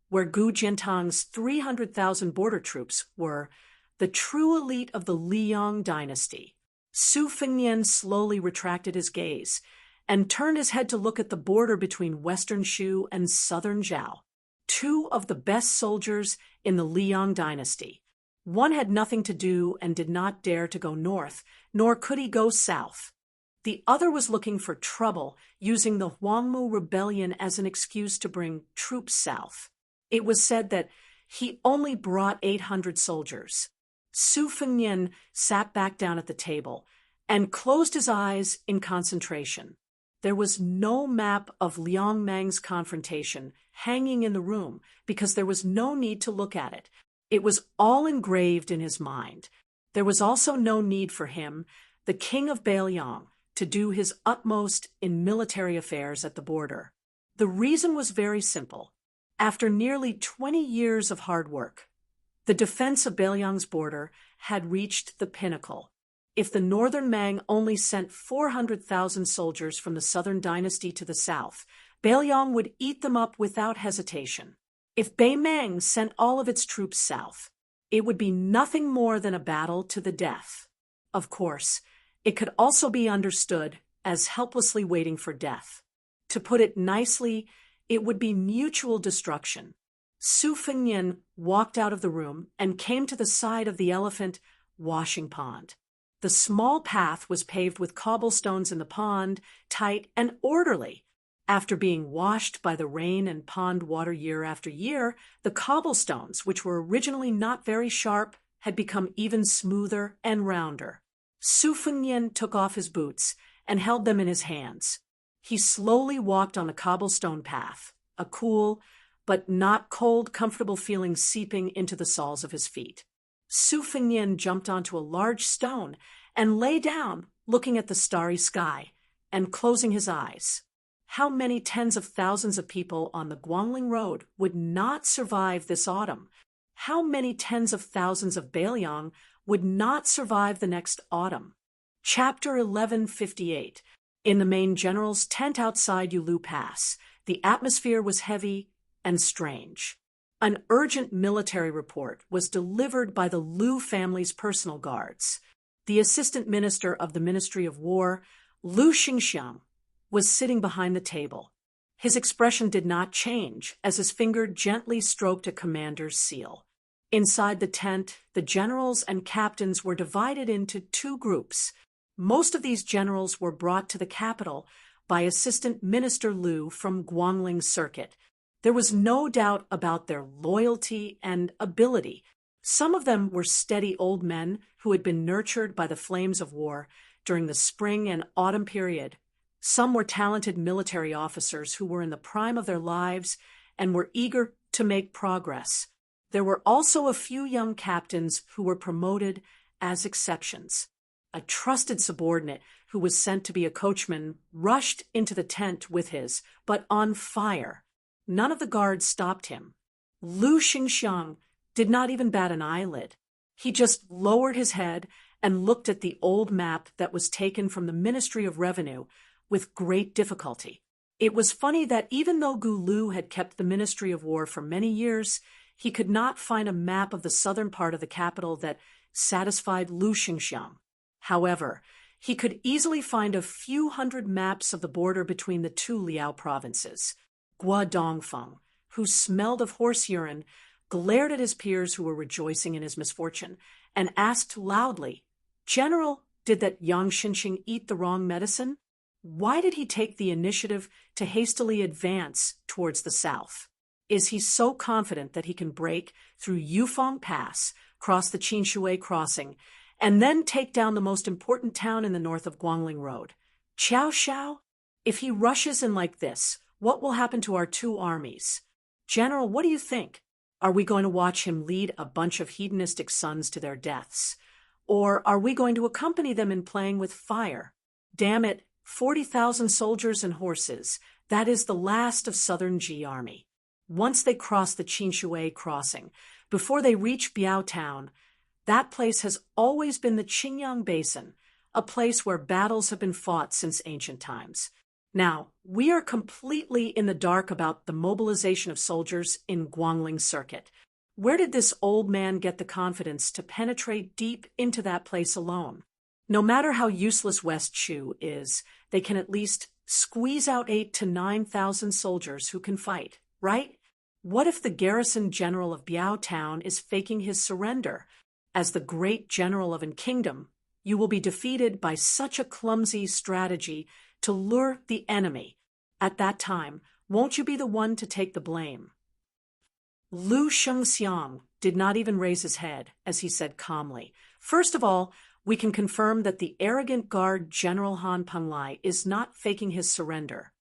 where Gu Jiantang's 300,000 border troops were, the true elite of the Liang dynasty. Su Fengnian slowly retracted his gaze and turned his head to look at the border between western Shu and southern Zhao, two of the best soldiers in the Liang dynasty. One had nothing to do and did not dare to go north, nor could he go south. The other was looking for trouble, using the Huangmu rebellion as an excuse to bring troops south. It was said that he only brought 800 soldiers. Su Fengnian sat back down at the table and closed his eyes in concentration. There was no map of Liang Mang's confrontation hanging in the room because there was no need to look at it. It was all engraved in his mind. There was also no need for him, the king of Beiliang, to do his utmost in military affairs at the border. The reason was very simple. After nearly 20 years of hard work, the defense of Beiliang's border had reached the pinnacle. If the northern Mang only sent 400,000 soldiers from the southern dynasty to the south, Beiliang would eat them up without hesitation. If Beimang sent all of its troops south, it would be nothing more than a battle to the death. Of course, it could also be understood as helplessly waiting for death. To put it nicely, it would be mutual destruction. Su Fengnian walked out of the room and came to the side of the elephant washing pond. The small path was paved with cobblestones in the pond, tight and orderly. After being washed by the rain and pond water year after year, the cobblestones, which were originally not very sharp, had become even smoother and rounder. Su Fengnian took off his boots and held them in his hands. He slowly walked on the cobblestone path, a cool but not cold, comfortable feeling seeping into the soles of his feet. Su Fengnian jumped onto a large stone and lay down, looking at the starry sky and closing his eyes. How many tens of thousands of people on the Guangling Road would not survive this autumn? How many tens of thousands of Beiliang would not survive the next autumn? Chapter 1158. In the main general's tent outside Yulu Pass, the atmosphere was heavy and strange. An urgent military report was delivered by the Lu family's personal guards. The assistant minister of the Ministry of War, Lu Xingxiang, was sitting behind the table. His expression did not change as his finger gently stroked a commander's seal. Inside the tent, the generals and captains were divided into two groups. Most of these generals were brought to the capital by Assistant Minister Liu from Guangling Circuit. There was no doubt about their loyalty and ability. Some of them were steady old men who had been nurtured by the flames of war during the spring and autumn period. Some were talented military officers who were in the prime of their lives and were eager to make progress. There were also a few young captains who were promoted as exceptions. A trusted subordinate who was sent to be a coachman rushed into the tent with his, but on fire. None of the guards stopped him. Lu Xingxiang did not even bat an eyelid. He just lowered his head and looked at the old map that was taken from the Ministry of Revenue with great difficulty. It was funny that even though Gu Lu had kept the Ministry of War for many years, he could not find a map of the southern part of the capital that satisfied Lu Xingxiang. However, he could easily find a few hundred maps of the border between the two Liao provinces. Gua Dongfeng, who smelled of horse urine, glared at his peers who were rejoicing in his misfortune, and asked loudly, "General, did that Yang Xinxing eat the wrong medicine? Why did he take the initiative to hastily advance towards the south? Is he so confident that he can break through Yufeng Pass, cross the Qinshui Crossing, and then take down the most important town in the north of Guangling Road? Qiao Xiao? If he rushes in like this, what will happen to our two armies? General, what do you think? Are we going to watch him lead a bunch of hedonistic sons to their deaths? Or are we going to accompany them in playing with fire? Damn it, 40,000 soldiers and horses. That is the last of Southern Ji Army. Once they cross the Qinshui Crossing, before they reach Biao Town, that place has always been the Qingyang Basin, a place where battles have been fought since ancient times. Now, we are completely in the dark about the mobilization of soldiers in Guangling Circuit. Where did this old man get the confidence to penetrate deep into that place alone? No matter how useless West Chu is, they can at least squeeze out 8,000 to 9,000 soldiers who can fight, right? What if the garrison general of Biao Town is faking his surrender? As the great general of a kingdom, you will be defeated by such a clumsy strategy to lure the enemy. At that time, won't you be the one to take the blame? Lu Shengxiang did not even raise his head as he said calmly, "First of all, we can confirm that the arrogant guard General Han Penglai is not faking his surrender.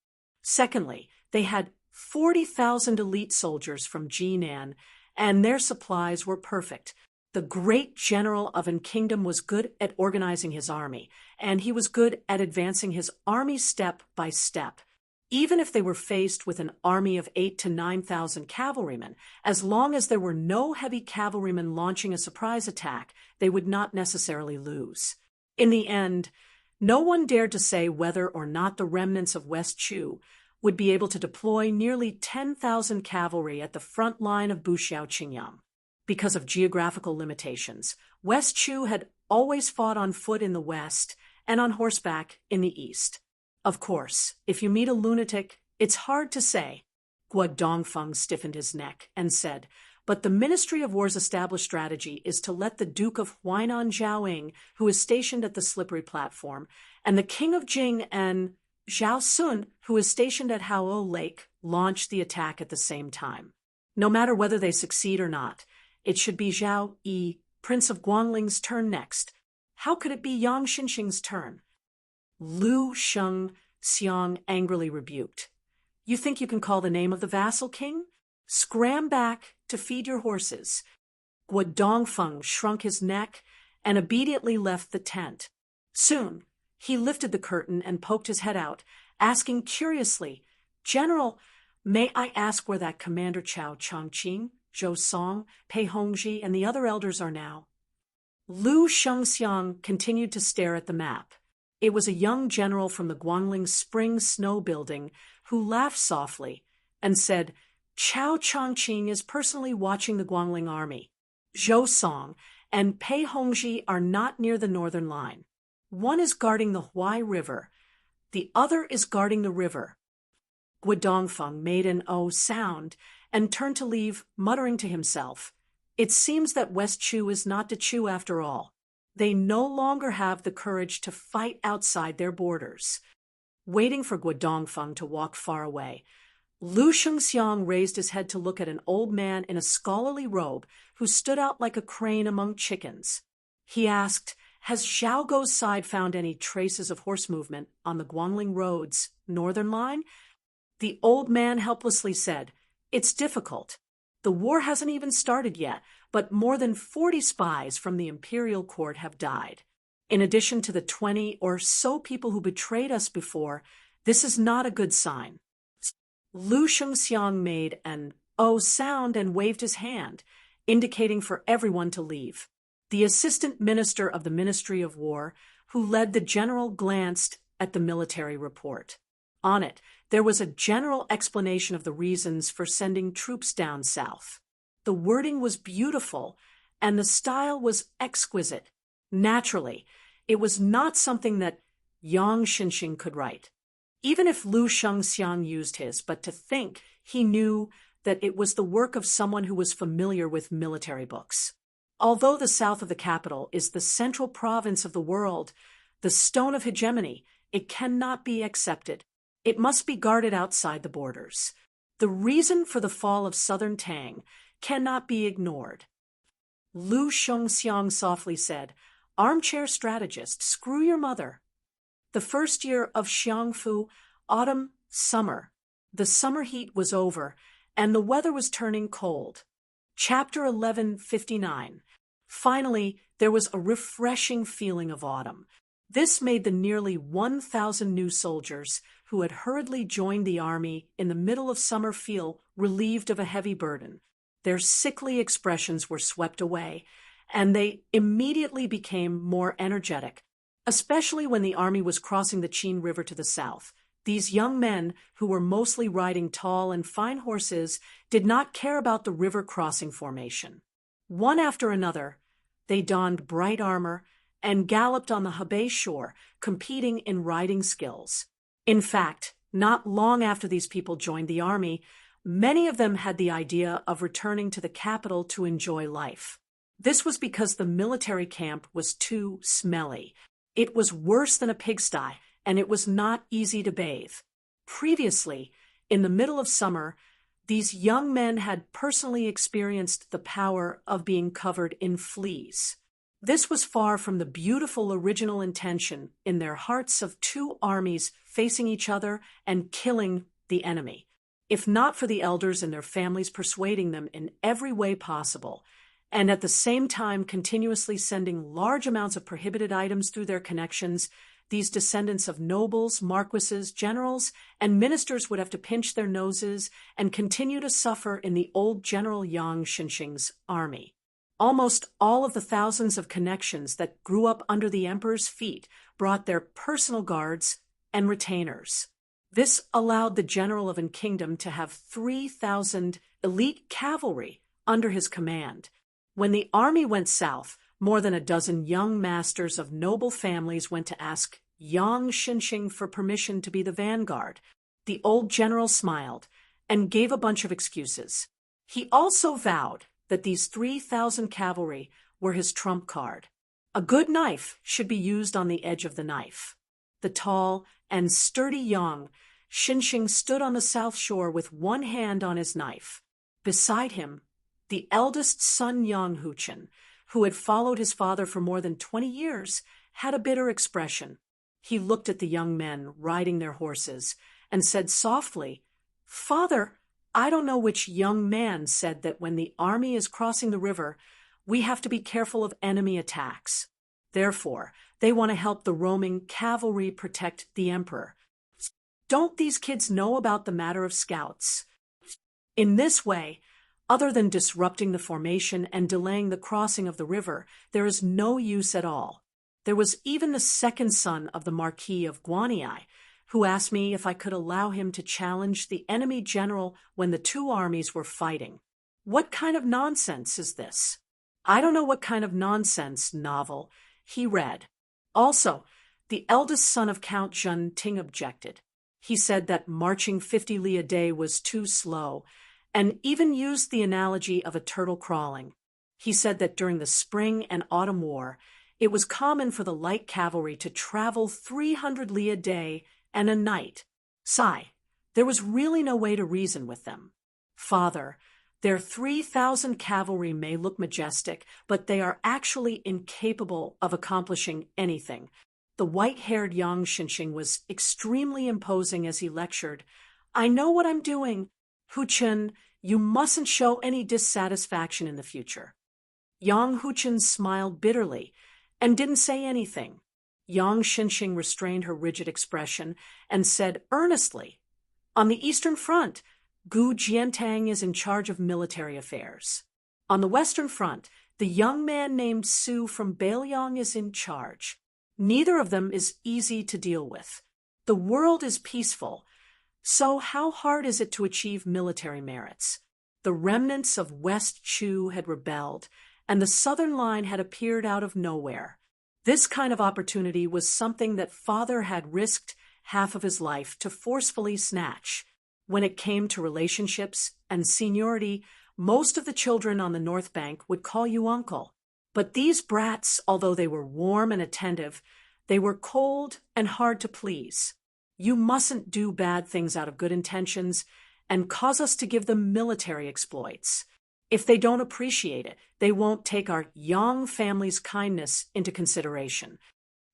Secondly, they had 40,000 elite soldiers from Jinan, and their supplies were perfect. The great general of a kingdom was good at organizing his army, and he was good at advancing his army step by step. Even if they were faced with an army of 8,000 to 9,000 cavalrymen, as long as there were no heavy cavalrymen launching a surprise attack, they would not necessarily lose. In the end, no one dared to say whether or not the remnants of West Chu would be able to deploy nearly 10,000 cavalry at the front line of Buxiao Qingyang. Because of geographical limitations, West Chu had always fought on foot in the west and on horseback in the east. Of course, if you meet a lunatic, it's hard to say. Gua Dongfeng stiffened his neck and said, "But the Ministry of War's established strategy is to let the Duke of Huainan Zhaoying, who is stationed at the slippery platform, and the King of Jing and Zhao Sun, who is stationed at Hao Lake, launch the attack at the same time. No matter whether they succeed or not, it should be Zhao Yi, Prince of Guangling's turn next. How could it be Yang Xinxing's turn?" Lu Shengxiang angrily rebuked. "You think you can call the name of the vassal king? Scram back to feed your horses." Gua Dongfeng shrunk his neck and obediently left the tent. Soon, he lifted the curtain and poked his head out, asking curiously, "General, may I ask where that Commander Chao Chongqing, Zhou Song, Pei Hongji, and the other elders are now?" Lu Shengxiang continued to stare at the map. It was a young general from the Guangling Spring Snow Building who laughed softly and said, "Chao Chongqing is personally watching the Guangling army. Zhou Song and Pei Hongji are not near the northern line. One is guarding the Huai River. The other is guarding the river." Guodongfeng made an "oh" sound and turned to leave, muttering to himself, "It seems that West Chu is not to chew after all. They no longer have the courage to fight outside their borders." Waiting for Guodongfeng to walk far away, Lu Shengxiang raised his head to look at an old man in a scholarly robe who stood out like a crane among chickens. He asked, "Has Xiaoguo's side found any traces of horse movement on the Guangling Road's northern line?" The old man helplessly said, "It's difficult. The war hasn't even started yet, but more than 40 spies from the imperial court have died. In addition to the 20 or so people who betrayed us before, this is not a good sign." Lu Shengxiang made an "oh" sound and waved his hand, indicating for everyone to leave. The assistant minister of the Ministry of War, who led the general, glanced at the military report. On it, there was a general explanation of the reasons for sending troops down south. The wording was beautiful, and the style was exquisite. Naturally, it was not something that Yang Xinxing could write, even if Lu Shengxiang used his, but to think he knew that it was the work of someone who was familiar with military books. Although the south of the capital is the central province of the world, the stone of hegemony, it cannot be accepted. It must be guarded outside the borders. The reason for the fall of southern Tang cannot be ignored. Lu Shengxiang softly said, "Armchair strategist, screw your mother." The first year of Xiangfu, autumn, summer. The summer heat was over, and the weather was turning cold. Chapter 1159. Finally, there was a refreshing feeling of autumn. This made the nearly 1,000 new soldiers who had hurriedly joined the army in the middle of summer feel relieved of a heavy burden. Their sickly expressions were swept away, and they immediately became more energetic, especially when the army was crossing the Qin River to the south. These young men, who were mostly riding tall and fine horses, did not care about the river crossing formation. One after another, they donned bright armor and galloped on the Hebei shore, competing in riding skills. In fact, not long after these people joined the army, many of them had the idea of returning to the capital to enjoy life. This was because the military camp was too smelly. It was worse than a pigsty, and it was not easy to bathe. Previously, in the middle of summer, these young men had personally experienced the power of being covered in fleas. This was far from the beautiful original intention in their hearts of two armies facing each other and killing the enemy. If not for the elders and their families persuading them in every way possible, and at the same time continuously sending large amounts of prohibited items through their connections, these descendants of nobles, marquises, generals, and ministers would have to pinch their noses and continue to suffer in the old General Yang Xinxing's army. Almost all of the thousands of connections that grew up under the emperor's feet brought their personal guards and retainers. This allowed the general of Enchanting to have 3,000 elite cavalry under his command. When the army went south, more than a dozen young masters of noble families went to ask Yang Xinxing for permission to be the vanguard. The old general smiled and gave a bunch of excuses. He also vowed that these 3,000 cavalry were his trump card. A good knife should be used on the edge of the knife. The tall and sturdy Yang Xinxing stood on the south shore with one hand on his knife. Beside him, the eldest son Yang Huchen, who had followed his father for more than 20 years, had a bitter expression. He looked at the young men riding their horses and said softly, "Father, I don't know which young man said that when the army is crossing the river, we have to be careful of enemy attacks. Therefore, they want to help the roaming cavalry protect the emperor. Don't these kids know about the matter of scouts?" In this way, other than disrupting the formation and delaying the crossing of the river, there is no use at all. There was even the second son of the Marquis of Guanyi, who asked me if I could allow him to challenge the enemy general when the two armies were fighting. What kind of nonsense is this? I don't know what kind of nonsense novel he read. Also, the eldest son of Count Zhenting objected. He said that marching 50 li a day was too slow, and even used the analogy of a turtle crawling. He said that during the spring and autumn war, it was common for the light cavalry to travel 300 li a day and a night. Sigh, there was really no way to reason with them. Father, their 3,000 cavalry may look majestic, but they are actually incapable of accomplishing anything. The white-haired Yang Xinxing was extremely imposing as he lectured. I know what I'm doing. Huchen, you mustn't show any dissatisfaction in the future. Yang Huchen smiled bitterly and didn't say anything. Yang Xinxing restrained her rigid expression and said earnestly, on the Eastern Front, Gu Jiantang is in charge of military affairs. On the Western Front, the young man named Su from Bailiang is in charge. Neither of them is easy to deal with. The world is peaceful, so how hard is it to achieve military merits? The remnants of West Chu had rebelled, and the Southern Line had appeared out of nowhere. This kind of opportunity was something that Father had risked half of his life to forcefully snatch. When it came to relationships and seniority, most of the children on the North Bank would call you uncle. But these brats, although they were warm and attentive, they were cold and hard to please. You mustn't do bad things out of good intentions and cause us to give them military exploits. If they don't appreciate it, they won't take our Yang family's kindness into consideration.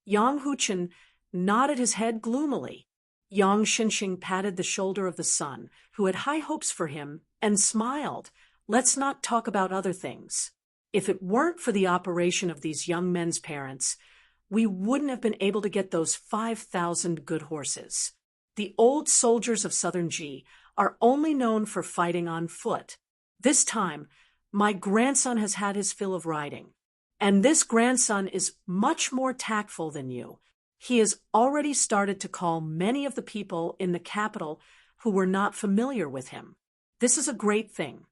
Yang Huchen nodded his head gloomily. Yang Xinxing patted the shoulder of the son, who had high hopes for him, and smiled. Let's not talk about other things. If it weren't for the operation of these young men's parents, we wouldn't have been able to get those 5,000 good horses. The old soldiers of Southern Ji are only known for fighting on foot. This time, my grandson has had his fill of riding. And this grandson is much more tactful than you. He has already started to call many of the people in the capital who were not familiar with him. This is a great thing.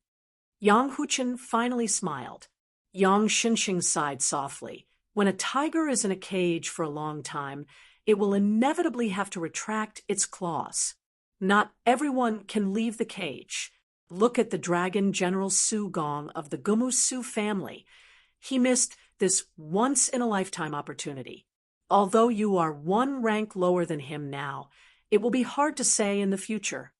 Yang Huchen finally smiled. Yang Xinxing sighed softly. When a tiger is in a cage for a long time, it will inevitably have to retract its claws. Not everyone can leave the cage. Look at the dragon General Su Gong of the Gumu Su family. He missed this once-in-a-lifetime opportunity. Although you are one rank lower than him now, it will be hard to say in the future.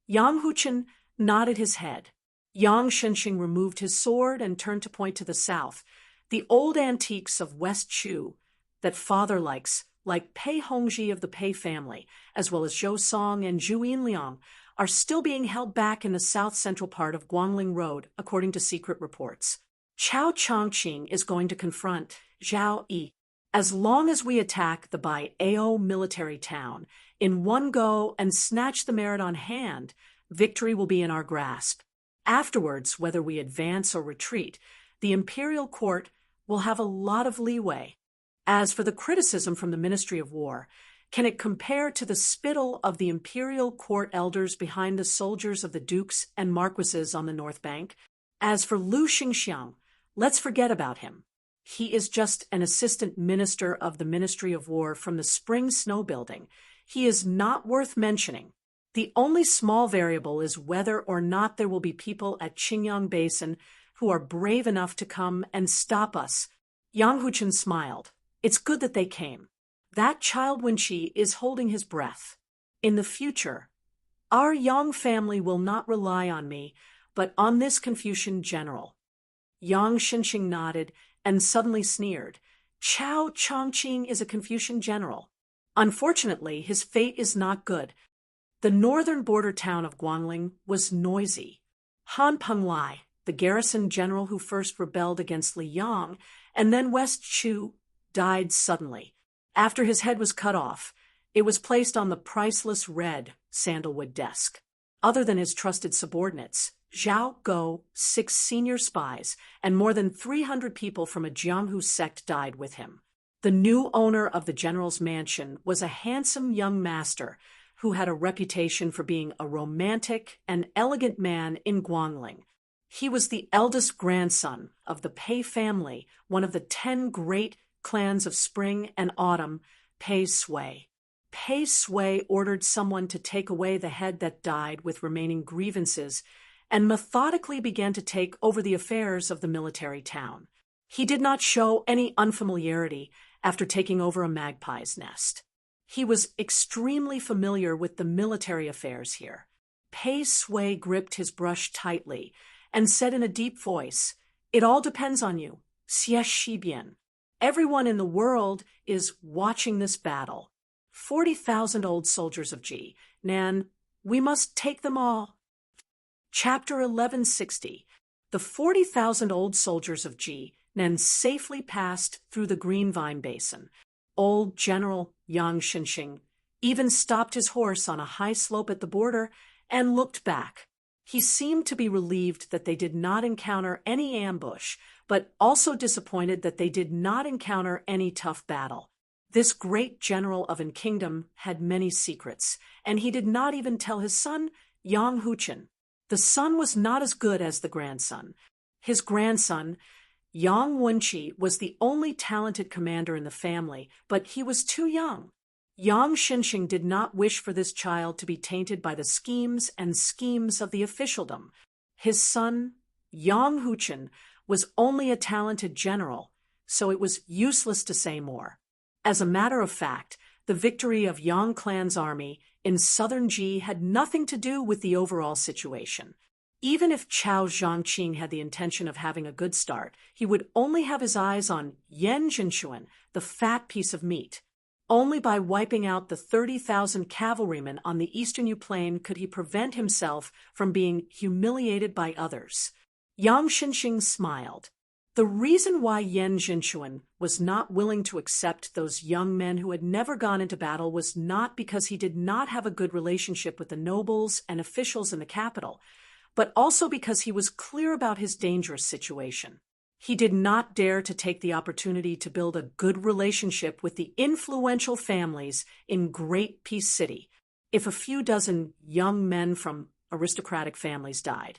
Yang Huchen nodded his head. Yang Xinxing removed his sword and turned to point to the south. The old antiques of West Chu that Father likes, like Pei Hongji of the Pei family, as well as Zhou Song and Zhu Yinliang, are still being held back in the south-central part of Guangling Road, according to secret reports. Chao Chongqing is going to confront Zhao Yi. As long as we attack the Bai Ao military town in one go and snatch the merit on hand, victory will be in our grasp. Afterwards, whether we advance or retreat, the imperial court will have a lot of leeway. As for the criticism from the Ministry of War, can it compare to the spittle of the imperial court elders behind the soldiers of the dukes and marquises on the North Bank? As for Lu Xingxiang, let's forget about him. He is just an assistant minister of the Ministry of War from the Spring Snow Building. He is not worth mentioning. The only small variable is whether or not there will be people at Qingyang Basin who are brave enough to come and stop us. Yang Huchen smiled. It's good that they came. That child Wenqi is holding his breath. In the future, our Yang family will not rely on me, but on this Confucian general. Yang Xinxing nodded and suddenly sneered. Chao Chongqing is a Confucian general. Unfortunately, his fate is not good. The northern border town of Guangling was noisy. Han Penglai, the garrison general who first rebelled against Li Yang, and then West Chu, died suddenly. After his head was cut off, it was placed on the priceless red sandalwood desk. Other than his trusted subordinates, Zhao Go, 6 senior spies, and more than 300 people from a Jianghu sect died with him. The new owner of the general's mansion was a handsome young master who had a reputation for being a romantic and elegant man in Guangling. He was the eldest grandson of the Pei family, one of the 10 great clans of spring and autumn, Pei Sui. Pei Sui ordered someone to take away the head that died with remaining grievances and methodically began to take over the affairs of the military town. He did not show any unfamiliarity after taking over a magpie's nest. He was extremely familiar with the military affairs here. Pei Sui gripped his brush tightly and said in a deep voice, "It all depends on you. Xie shi bian. Everyone in the world is watching this battle. 40,000 old soldiers of Ji. Nan, we must take them all." Chapter 1160. The 40,000 old soldiers of Ji Nan safely passed through the green vine basin. Old General Yang Xinxing even stopped his horse on a high slope at the border and looked back. He seemed to be relieved that they did not encounter any ambush, but also disappointed that they did not encounter any tough battle. This great general of an kingdom had many secrets, and he did not even tell his son, Yang Huchen. The son was not as good as the grandson. His grandson, Yang Wenqi, was the only talented commander in the family, but he was too young. Yang Xinxing did not wish for this child to be tainted by the schemes of the officialdom. His son, Yang Huchen, was only a talented general, so it was useless to say more. As a matter of fact, the victory of Yang clan's army in southern Ji had nothing to do with the overall situation. Even if Chao Zhangqing had the intention of having a good start, he would only have his eyes on Yan Jinshuan, the fat piece of meat. Only by wiping out the 30,000 cavalrymen on the eastern Yu plain could he prevent himself from being humiliated by others. Yang Xinxing smiled. The reason why Yan Jinshuan was not willing to accept those young men who had never gone into battle was not because he did not have a good relationship with the nobles and officials in the capital, but also because he was clear about his dangerous situation. He did not dare to take the opportunity to build a good relationship with the influential families in Great Peace City. If a few dozen young men from aristocratic families died,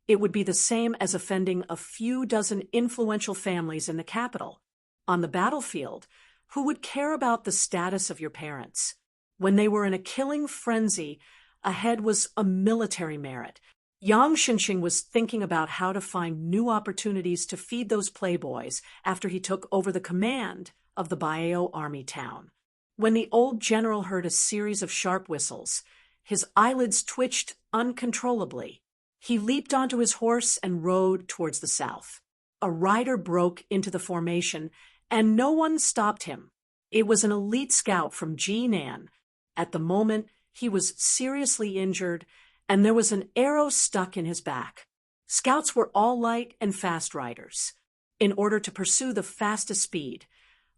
it would be the same as offending a few dozen influential families in the capital. On the battlefield, who would care about the status of your parents? When they were in a killing frenzy, ahead was a military merit. Yang Xinxing was thinking about how to find new opportunities to feed those playboys after he took over the command of the Baio army town. When the old general heard a series of sharp whistles, his eyelids twitched uncontrollably. He leaped onto his horse and rode towards the south. A rider broke into the formation, and no one stopped him. It was an elite scout from Jinan. At the moment, he was seriously injured, and there was an arrow stuck in his back. Scouts were all light and fast riders. In order to pursue the fastest speed,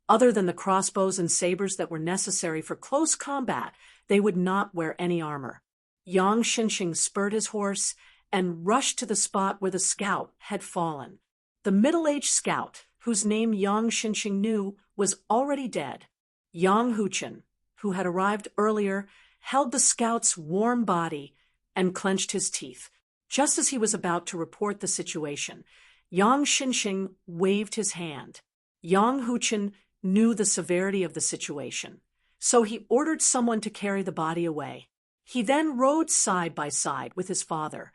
other than the crossbows and sabers that were necessary for close combat, they would not wear any armor. Yang Xinxing spurred his horse and rushed to the spot where the scout had fallen. The middle-aged scout, whose name Yang Xinxing knew, was already dead. Yang Huchen, who had arrived earlier, held the scout's warm body and clenched his teeth. Just as he was about to report the situation, Yang Xinxing waved his hand. Yang Huchen knew the severity of the situation, so he ordered someone to carry the body away. He then rode side by side with his father.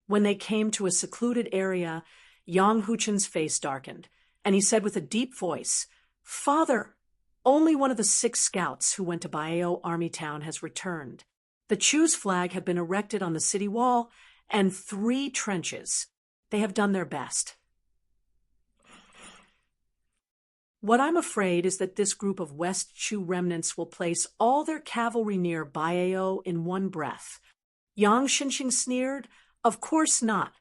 When they came to a secluded area, Yang Huchen's face darkened, and he said with a deep voice, "Father, only one of the 6 scouts who went to Baio Army Town has returned. The Chu's flag had been erected on the city wall, and 3 trenches. They have done their best. What I'm afraid is that this group of West Chu remnants will place all their cavalry near Baio in one breath." Yang Xinxing sneered, "Of course not.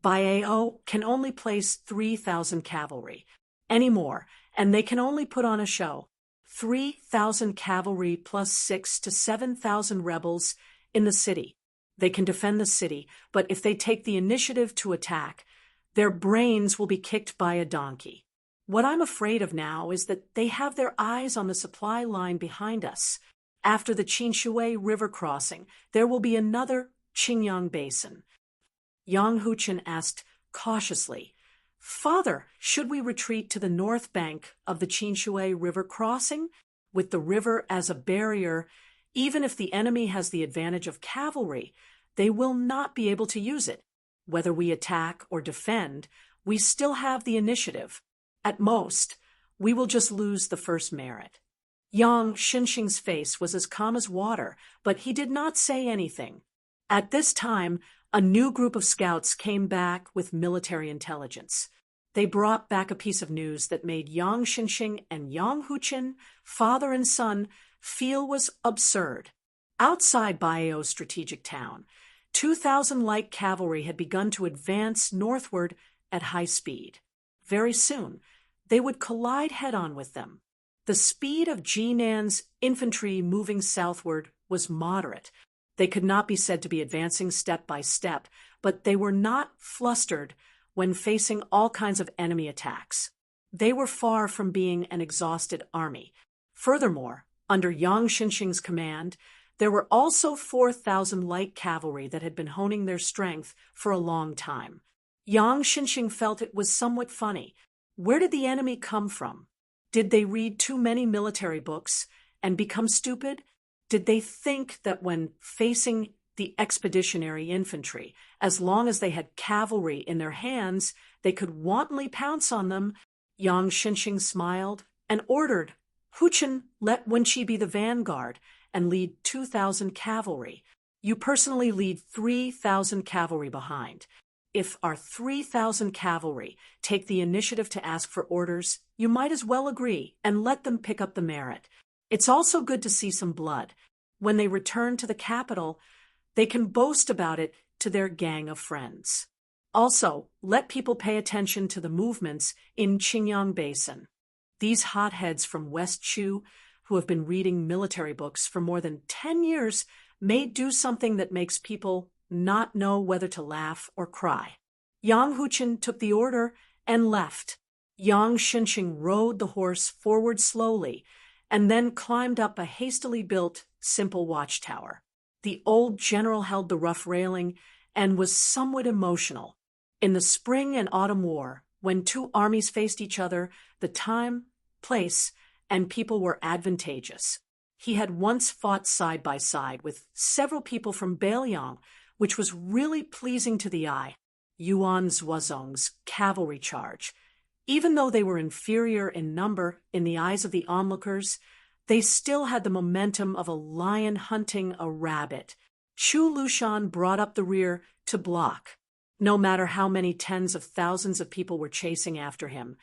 Baio can only place 3,000 cavalry. Any more, and they can only put on a show. 3,000 cavalry plus 6,000 to 7,000 rebels in the city. They can defend the city, but if they take the initiative to attack, their brains will be kicked by a donkey. What I'm afraid of now is that they have their eyes on the supply line behind us. After the Qinshui River crossing, there will be another Qingyang Basin." Yang Huchen asked cautiously, "Father, should we retreat to the north bank of the Qinshui River crossing? With the river as a barrier, Even if the enemy has the advantage of cavalry, they will not be able to use it. Whether we attack or defend, we still have the initiative. At most, we will just lose the first merit. Yang Xinxing's face was as calm as water, but he did not say anything. At this time, a new group of scouts came back with military intelligence. They brought back a piece of news that made Yang Xinxing and Yang Huqin, father and son, feel was absurd. Outside Baiao's strategic town, 2,000 light cavalry had begun to advance northward at high speed. Very soon, they would collide head-on with them. The speed of Jinan's infantry moving southward was moderate. They could not be said to be advancing step by step, but they were not flustered when facing all kinds of enemy attacks. They were far from being an exhausted army. Furthermore, under Yang Xinxing's command, there were also 4,000 light cavalry that had been honing their strength for a long time. Yang Xinxing felt it was somewhat funny. Where did the enemy come from? Did they read too many military books and become stupid? Did they think that when facing the expeditionary infantry, as long as they had cavalry in their hands, they could wantonly pounce on them? Yang Xinxing smiled and ordered, Huqin, let Wenqi be the vanguard and lead 2,000 cavalry. You personally lead 3,000 cavalry behind. If our 3,000 cavalry take the initiative to ask for orders, you might as well agree and let them pick up the merit. It's also good to see some blood. When they return to the capital, they can boast about it to their gang of friends. Also, let people pay attention to the movements in Qingyang Basin. These hotheads from West Chu, who have been reading military books for more than 10 years, may do something that makes people not know whether to laugh or cry. Yang Huqin took the order and left. Yang Xinxing rode the horse forward slowly and then climbed up a hastily built, simple watchtower. The old general held the rough railing and was somewhat emotional. In the spring and autumn war, when two armies faced each other, the time, place, and people were advantageous. He had once fought side by side with several people from Beiliang, which was really pleasing to the eye. Yuan Zuozong's cavalry charge. Even though they were inferior in number in the eyes of the onlookers, they still had the momentum of a lion hunting a rabbit. Chu Lushan brought up the rear to block. No matter how many tens of thousands of people were chasing after him,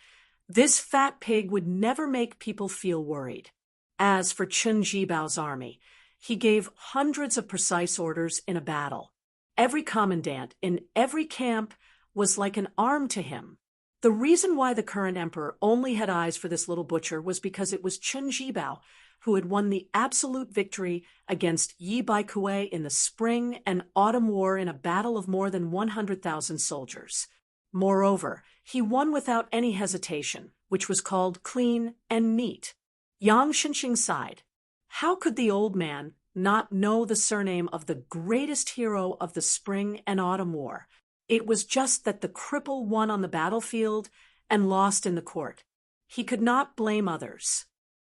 this fat pig would never make people feel worried. As for Chen Jibao's army, he gave hundreds of precise orders in a battle. Every commandant in every camp was like an arm to him. The reason why the current emperor only had eyes for this little butcher was because it was Chen Jibao who had won the absolute victory against Yi Baikue in the spring and autumn war in a battle of more than 100,000 soldiers. Moreover, he won without any hesitation, which was called clean and neat. Yang Xinxing sighed. How could the old man not know the surname of the greatest hero of the spring and autumn war? It was just that the cripple won on the battlefield and lost in the court. He could not blame others.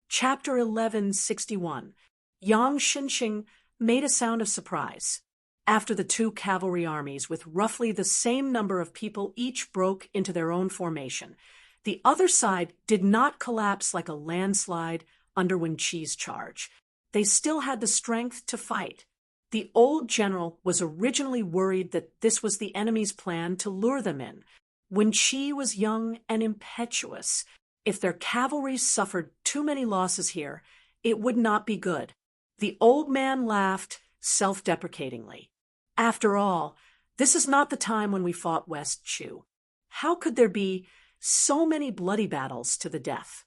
Chapter 1161. Yang Xinxing made a sound of surprise. After the two cavalry armies, with roughly the same number of people, each broke into their own formation, the other side did not collapse like a landslide under Wenqi's charge. They still had the strength to fight. The old general was originally worried that this was the enemy's plan to lure them in. Wenqi was young and impetuous. If their cavalry suffered too many losses here, it would not be good. The old man laughed self-deprecatingly. After all, this is not the time when we fought West Chu. How could there be so many bloody battles to the death?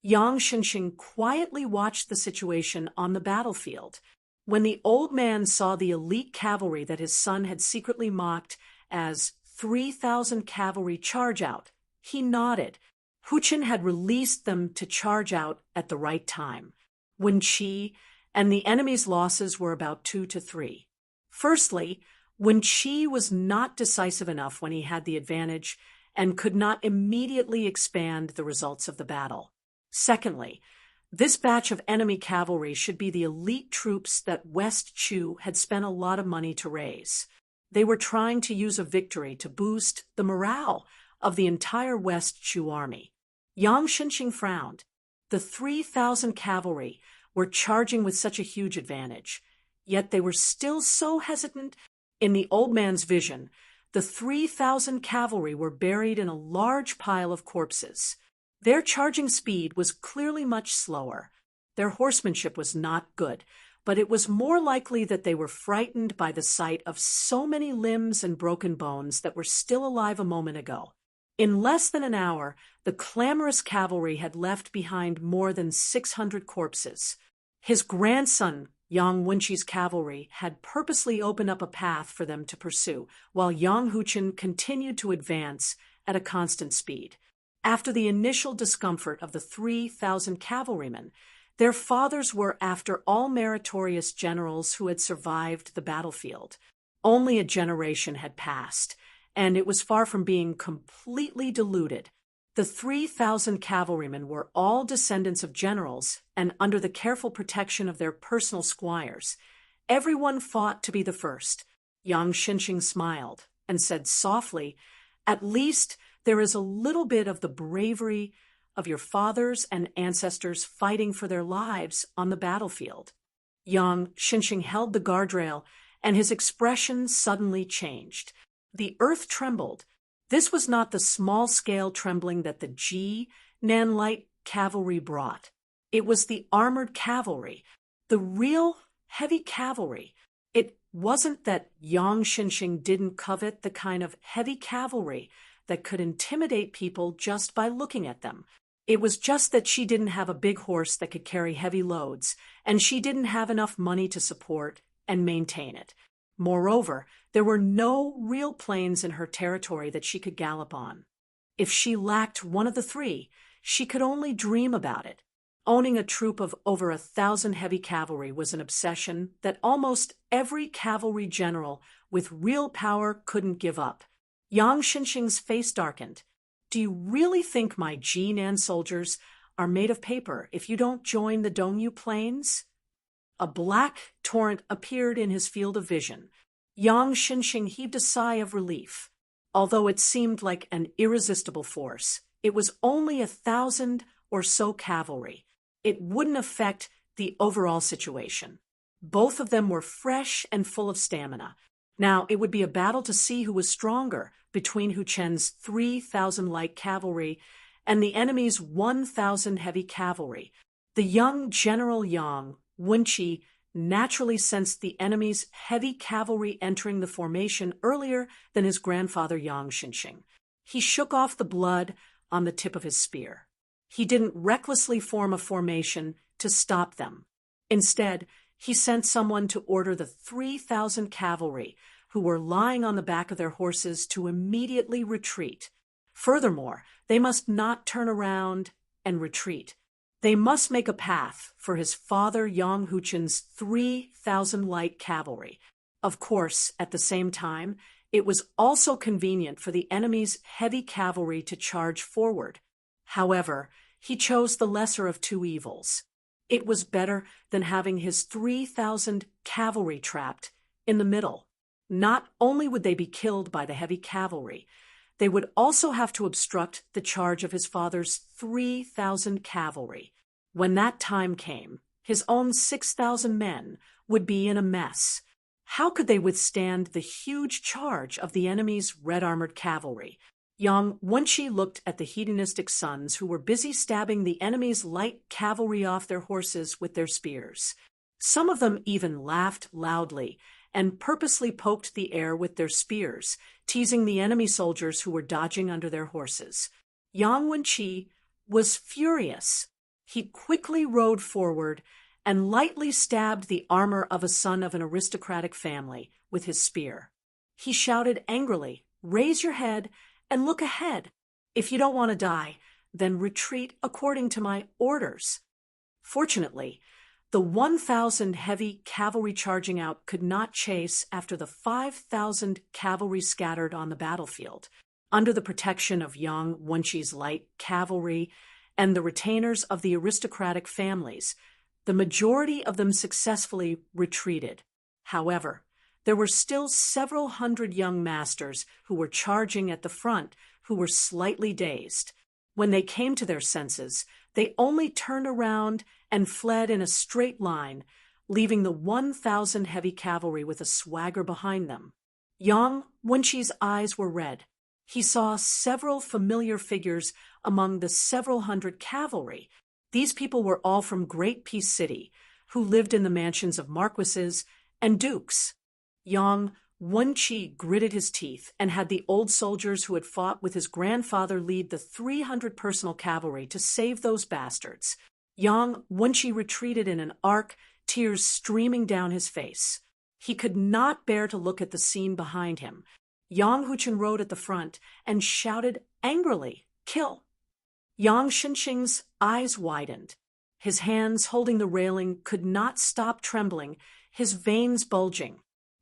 Yang Xinxing quietly watched the situation on the battlefield. When the old man saw the elite cavalry that his son had secretly mocked as 3,000 cavalry charge out, he nodded. Huqin had released them to charge out at the right time. Wenqi and the enemy's losses were about 2 to 3. Firstly, Wenqi was not decisive enough when he had the advantage and could not immediately expand the results of the battle. Secondly, This batch of enemy cavalry should be the elite troops that West Chu had spent a lot of money to raise. They were trying to use a victory to boost the morale of the entire West Chu army. Yang Xinqing frowned. The 3,000 cavalry were charging with such a huge advantage, yet they were still so hesitant. In the old man's vision, the 3,000 cavalry were buried in a large pile of corpses. Their charging speed was clearly much slower. Their horsemanship was not good, but it was more likely that they were frightened by the sight of so many limbs and broken bones that were still alive a moment ago. In less than an hour, the clamorous cavalry had left behind more than 600 corpses. His grandson, Yang Wenqi's cavalry, had purposely opened up a path for them to pursue, while Yang Huchen continued to advance at a constant speed. After the initial discomfort of the 3,000 cavalrymen, their fathers were, after all, meritorious generals who had survived the battlefield. Only a generation had passed, and it was far from being completely diluted. The 3,000 cavalrymen were all descendants of generals, and under the careful protection of their personal squires, everyone fought to be the first. Yang Xinqing smiled and said softly, "At least there is a little bit of the bravery of your fathers and ancestors fighting for their lives on the battlefield." Yang Xinqing held the guardrail, and his expression suddenly changed. The earth trembled. This was not the small-scale trembling that the Nan light cavalry brought. It was the armored cavalry, the real heavy cavalry. It wasn't that Yang Xinqing didn't covet the kind of heavy cavalry that could intimidate people just by looking at them. It was just that she didn't have a big horse that could carry heavy loads, and she didn't have enough money to support and maintain it. Moreover, there were no real plains in her territory that she could gallop on. If she lacked one of the three, she could only dream about it. Owning a troop of over 1,000 heavy cavalry was an obsession that almost every cavalry general with real power couldn't give up. Yang Xinqing's face darkened. "Do you really think my Nan soldiers are made of paper if you don't join the Dongyu Plains?" A black torrent appeared in his field of vision. Yang Xinqing heaved a sigh of relief. Although it seemed like an irresistible force, it was only 1,000 or so cavalry. It wouldn't affect the overall situation. Both of them were fresh and full of stamina. Now, it would be a battle to see who was stronger between Hu Chen's 3,000 light cavalry and the enemy's 1,000 heavy cavalry. The young General Yang Wenqi naturally sensed the enemy's heavy cavalry entering the formation earlier than his grandfather Yang Xinqing. He shook off the blood on the tip of his spear. He didn't recklessly form a formation to stop them. Instead, he sent someone to order the 3,000 cavalry who were lying on the back of their horses to immediately retreat. Furthermore, they must not turn around and retreat. They must make a path for his father Yang Huchen's 3,000 light cavalry. Of course, at the same time, it was also convenient for the enemy's heavy cavalry to charge forward. However, he chose the lesser of two evils. It was better than having his 3,000 cavalry trapped in the middle. Not only would they be killed by the heavy cavalry, they would also have to obstruct the charge of his father's 3,000 cavalry. When that time came, his own 6,000 men would be in a mess. How could they withstand the huge charge of the enemy's red-armored cavalry? Yang Wenqi looked at the hedonistic sons who were busy stabbing the enemy's light cavalry off their horses with their spears. Some of them even laughed loudly and purposely poked the air with their spears, teasing the enemy soldiers who were dodging under their horses. Yang Wenqi was furious. He quickly rode forward and lightly stabbed the armor of a son of an aristocratic family with his spear. He shouted angrily, "Raise your head and look ahead. If you don't want to die, then retreat according to my orders." Fortunately, the 1,000 heavy cavalry charging out could not chase after the 5,000 cavalry scattered on the battlefield. Under the protection of Yang Wenqi's light cavalry and the retainers of the aristocratic families. The majority of them successfully retreated. However, there were still several hundred young masters who were charging at the front who were slightly dazed. When they came to their senses, they only turned around and fled in a straight line, leaving the 1,000 heavy cavalry with a swagger behind them. Yang Wenqi's eyes were red. He saw several familiar figures among the several hundred cavalry. These people were all from Great Peace City, who lived in the mansions of marquises and dukes. Yang Wenqi gritted his teeth and had the old soldiers who had fought with his grandfather lead the 300 personal cavalry to save those bastards. Yang Wenqi retreated in an arc, tears streaming down his face. He could not bear to look at the scene behind him. Yang Huchen rode at the front and shouted angrily, "Kill!" Yang Shenxing's eyes widened. His hands holding the railing could not stop trembling, his veins bulging.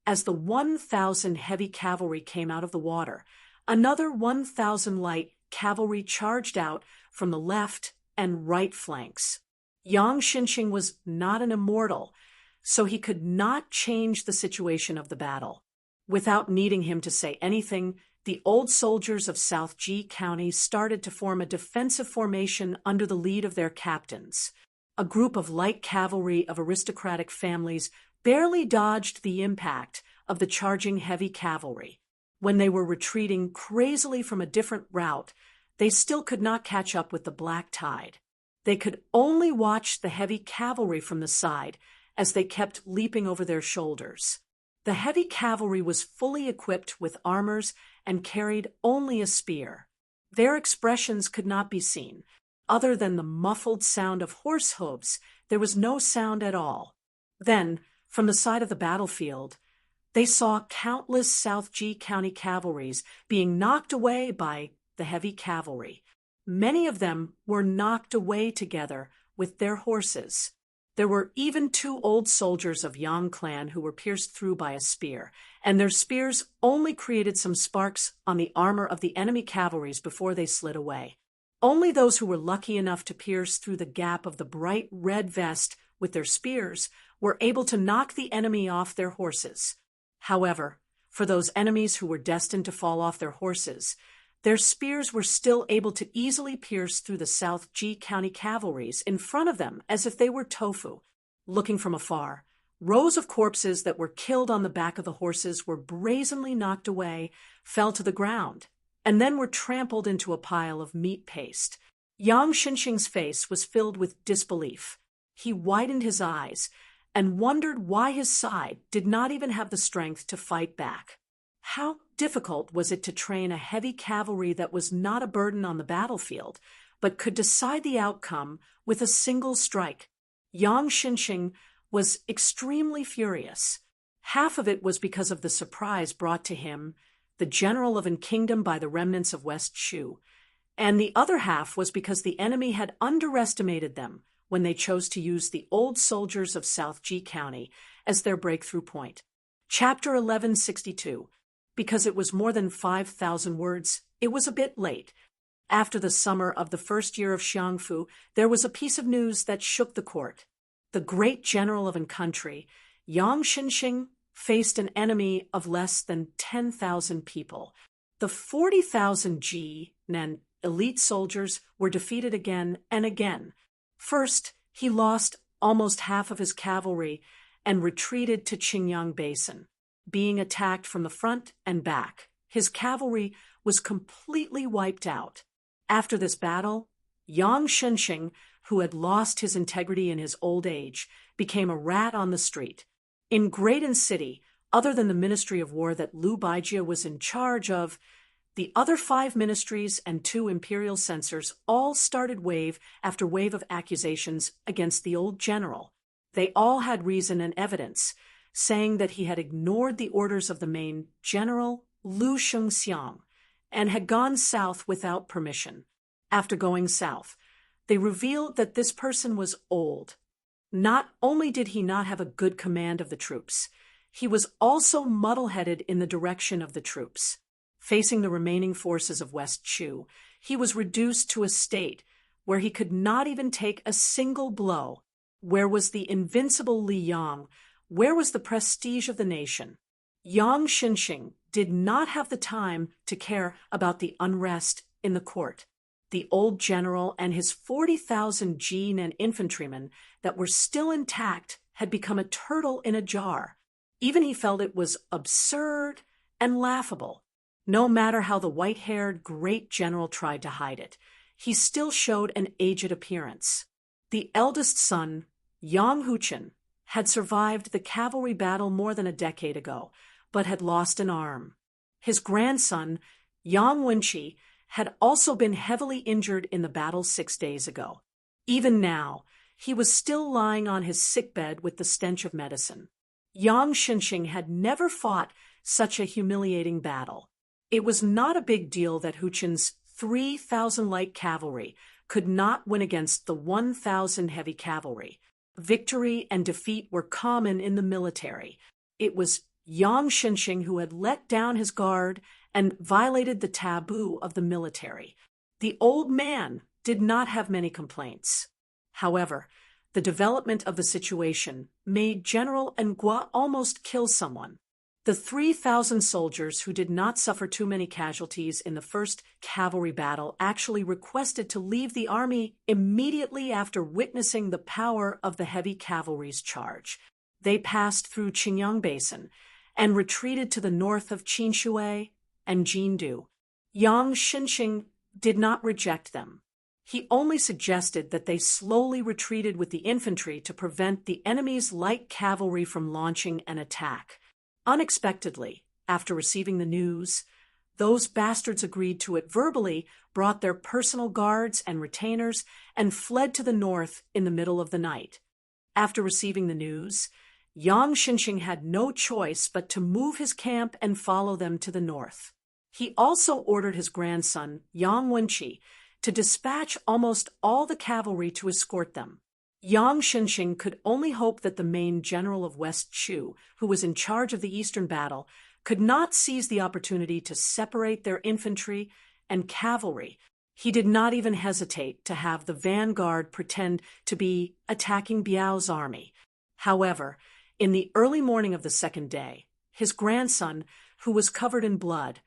As the 1,000 heavy cavalry came out of the water, another 1,000 light cavalry charged out from the left and right flanks. Yang Shenxing was not an immortal, so he could not change the situation of the battle. Without needing him to say anything, the old soldiers of South Ji County started to form a defensive formation under the lead of their captains. A group of light cavalry of aristocratic families barely dodged the impact of the charging heavy cavalry. When they were retreating crazily from a different route, they still could not catch up with the black tide. They could only watch the heavy cavalry from the side as they kept leaping over their shoulders. The heavy cavalry was fully equipped with armors and carried only a spear. Their expressions could not be seen. Other than the muffled sound of horse hooves, there was no sound at all. Then, from the side of the battlefield, they saw countless South Ji County cavalries being knocked away by the heavy cavalry. Many of them were knocked away together with their horses. There were even 2 old soldiers of Yang clan who were pierced through by a spear, and their spears only created some sparks on the armor of the enemy cavalries before they slid away. Only those who were lucky enough to pierce through the gap of the bright red vest with their spears were able to knock the enemy off their horses. However, for those enemies who were destined to fall off their horses, their spears were still able to easily pierce through the South Ji County cavalries in front of them as if they were tofu. Looking from afar, rows of corpses that were killed on the back of the horses were brazenly knocked away, fell to the ground, and then were trampled into a pile of meat paste. Yang Shenxing's face was filled with disbelief. He widened his eyes and wondered why his side did not even have the strength to fight back. How difficult was it to train a heavy cavalry that was not a burden on the battlefield, but could decide the outcome with a single strike? Yang Shenxing was extremely furious. Half of it was because of the surprise brought to him, the general of Enchanting by the remnants of West Shu, and the other half was because the enemy had underestimated them when they chose to use the old soldiers of South Ji County as their breakthrough point. Chapter 1162. Because it was more than 5,000 words, it was a bit late. After the summer of the first year of Xiangfu, there was a piece of news that shook the court. The great general of Enchanting, Yang Shenxing, faced an enemy of less than 10,000 people. The 40,000 Ji Nen elite soldiers were defeated again and again. First, he lost almost half of his cavalry and retreated to Qingyang Basin, being attacked from the front and back. His cavalry was completely wiped out. After this battle, Yang Shenxing, who had lost his integrity in his old age, became a rat on the street. In Graydon City, other than the Ministry of War that Liu Baijie was in charge of, the other 5 ministries and 2 imperial censors all started wave after wave of accusations against the old general. They all had reason and evidence, saying that he had ignored the orders of the main general, Lu Shengxiang, and had gone south without permission. After going south, they revealed that this person was old. Not only did he not have a good command of the troops, he was also muddle-headed in the direction of the troops. Facing the remaining forces of West Shu, he was reduced to a state where he could not even take a single blow? Where was the invincible Li Yang? Where was the prestige of the nation? Yang Xinxing did not have the time to care about the unrest in the court. The old general and his 40,000 jean and infantrymen that were still intact had become a turtle in a jar. Even he felt it was absurd and laughable. No matter how the white-haired great general tried to hide it, he still showed an aged appearance. The eldest son, Yang Huchen, had survived the cavalry battle more than a decade ago, but had lost an arm. His grandson, Yang Wenqi, had also been heavily injured in the battle 6 days ago. Even now, he was still lying on his sickbed with the stench of medicine. Yang Xinxing had never fought such a humiliating battle. It was not a big deal that Huchen's 3,000 light cavalry could not win against the 1,000 heavy cavalry. Victory and defeat were common in the military. It was Yang Xinxing who had let down his guard and violated the taboo of the military. The old man did not have many complaints. However, the development of the situation made General Nguyen almost kill someone. The 3,000 soldiers who did not suffer too many casualties in the first cavalry battle actually requested to leave the army immediately after witnessing the power of the heavy cavalry's charge. They passed through Qingyang Basin and retreated to the north of Qinshui and Jindu. Yang Xinxing did not reject them. He only suggested that they slowly retreated with the infantry to prevent the enemy's light cavalry from launching an attack. Unexpectedly, after receiving the news, those bastards agreed to it verbally, brought their personal guards and retainers, and fled to the north in the middle of the night. After receiving the news, Yang Xinxing had no choice but to move his camp and follow them to the north. He also ordered his grandson, Yang Wenqi, to dispatch almost all the cavalry to escort them. Yang Xinxing could only hope that the main general of West Chu, who was in charge of the eastern battle, could not seize the opportunity to separate their infantry and cavalry. He did not even hesitate to have the vanguard pretend to be attacking Biao's army. However, in the early morning of the second day, his grandson, who was covered in blood,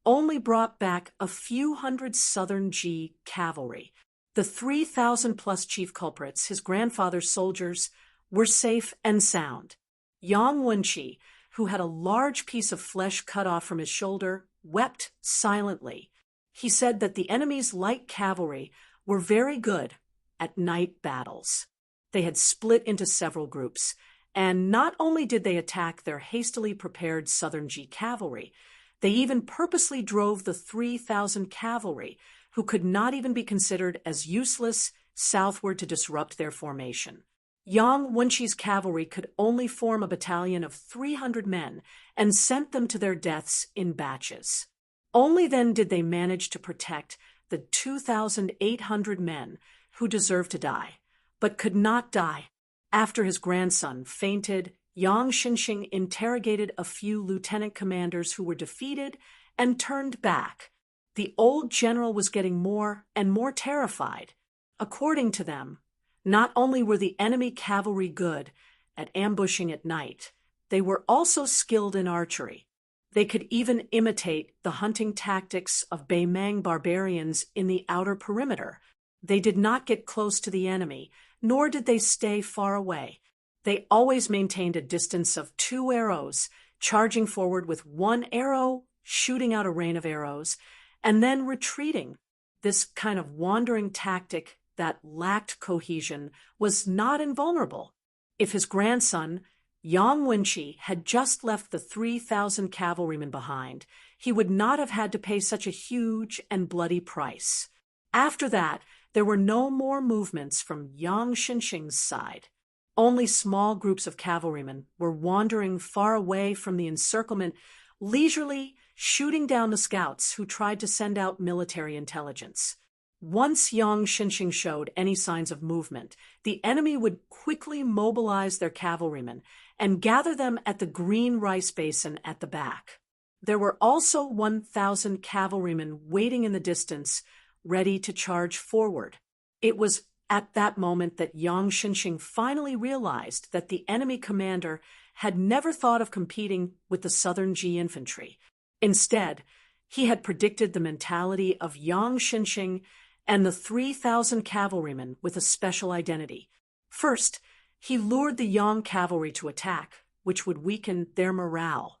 only brought back a few hundred Southern Ji cavalry. The 3,000-plus chief culprits, his grandfather's soldiers, were safe and sound. Yang Wenqi, who had a large piece of flesh cut off from his shoulder, wept silently. He said that the enemy's light cavalry were very good at night battles. They had split into several groups, and not only did they attack their hastily prepared Southern Ji cavalry, they even purposely drove the 3,000 cavalry, who could not even be considered as useless, southward to disrupt their formation. Yang Wenqi's cavalry could only form a battalion of 300 men and sent them to their deaths in batches. Only then did they manage to protect the 2,800 men who deserved to die, but could not die. After his grandson fainted, Yang Xinxing interrogated a few lieutenant commanders who were defeated and turned back. The old general was getting more and more terrified. According to them, not only were the enemy cavalry good at ambushing at night, they were also skilled in archery. They could even imitate the hunting tactics of Beimang barbarians in the outer perimeter. They did not get close to the enemy, nor did they stay far away. They always maintained a distance of 2 arrows, charging forward with 1 arrow, shooting out a rain of arrows, and then retreating. This kind of wandering tactic that lacked cohesion was not invulnerable. If his grandson, Yang Wenqi, had just left the 3,000 cavalrymen behind, he would not have had to pay such a huge and bloody price. After that, there were no more movements from Yang Xinxing's side. Only small groups of cavalrymen were wandering far away from the encirclement, leisurely shooting down the scouts who tried to send out military intelligence. Once Yang Xinxing showed any signs of movement, the enemy would quickly mobilize their cavalrymen and gather them at the green rice basin at the back. There were also 1,000 cavalrymen waiting in the distance, ready to charge forward. It was at that moment that Yang Xinxing finally realized that the enemy commander had never thought of competing with the Southern Ji infantry. Instead, he had predicted the mentality of Yang Xinxing and the 3,000 cavalrymen with a special identity. First, he lured the Yang cavalry to attack, which would weaken their morale.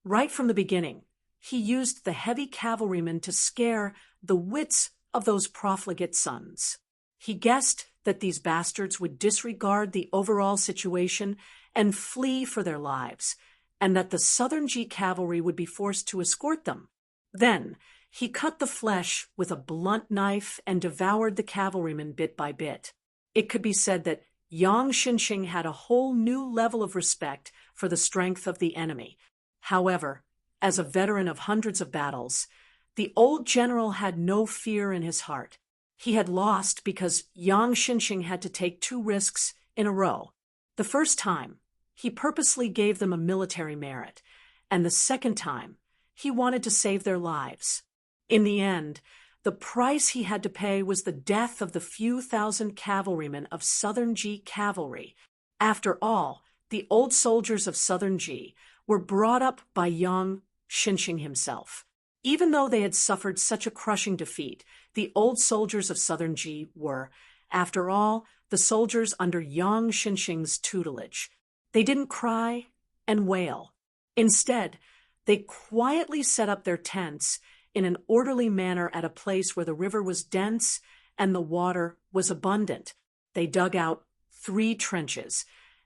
Right from the beginning, he used the heavy cavalrymen to scare the wits of those profligate sons. He guessed that these bastards would disregard the overall situation and flee for their lives, and that the Southern Ji cavalry would be forced to escort them. Then, he cut the flesh with a blunt knife and devoured the cavalrymen bit by bit. It could be said that Yang Xinxing had a whole new level of respect for the strength of the enemy. However, as a veteran of hundreds of battles, the old general had no fear in his heart. He had lost because Yang Xinxing had to take 2 risks in a row. The first time, he purposely gave them a military merit, and the second time, he wanted to save their lives. In the end, the price he had to pay was the death of the few thousand cavalrymen of Southern Ji cavalry. After all, the old soldiers of Southern Ji were brought up by Yang Xinxing himself. Even though they had suffered such a crushing defeat, the old soldiers of Southern Ji were, after all, the soldiers under Yang Xinxing's tutelage. They didn't cry and wail. Instead, they quietly set up their tents in an orderly manner at a place where the river was dense and the water was abundant. They dug out 3 trenches,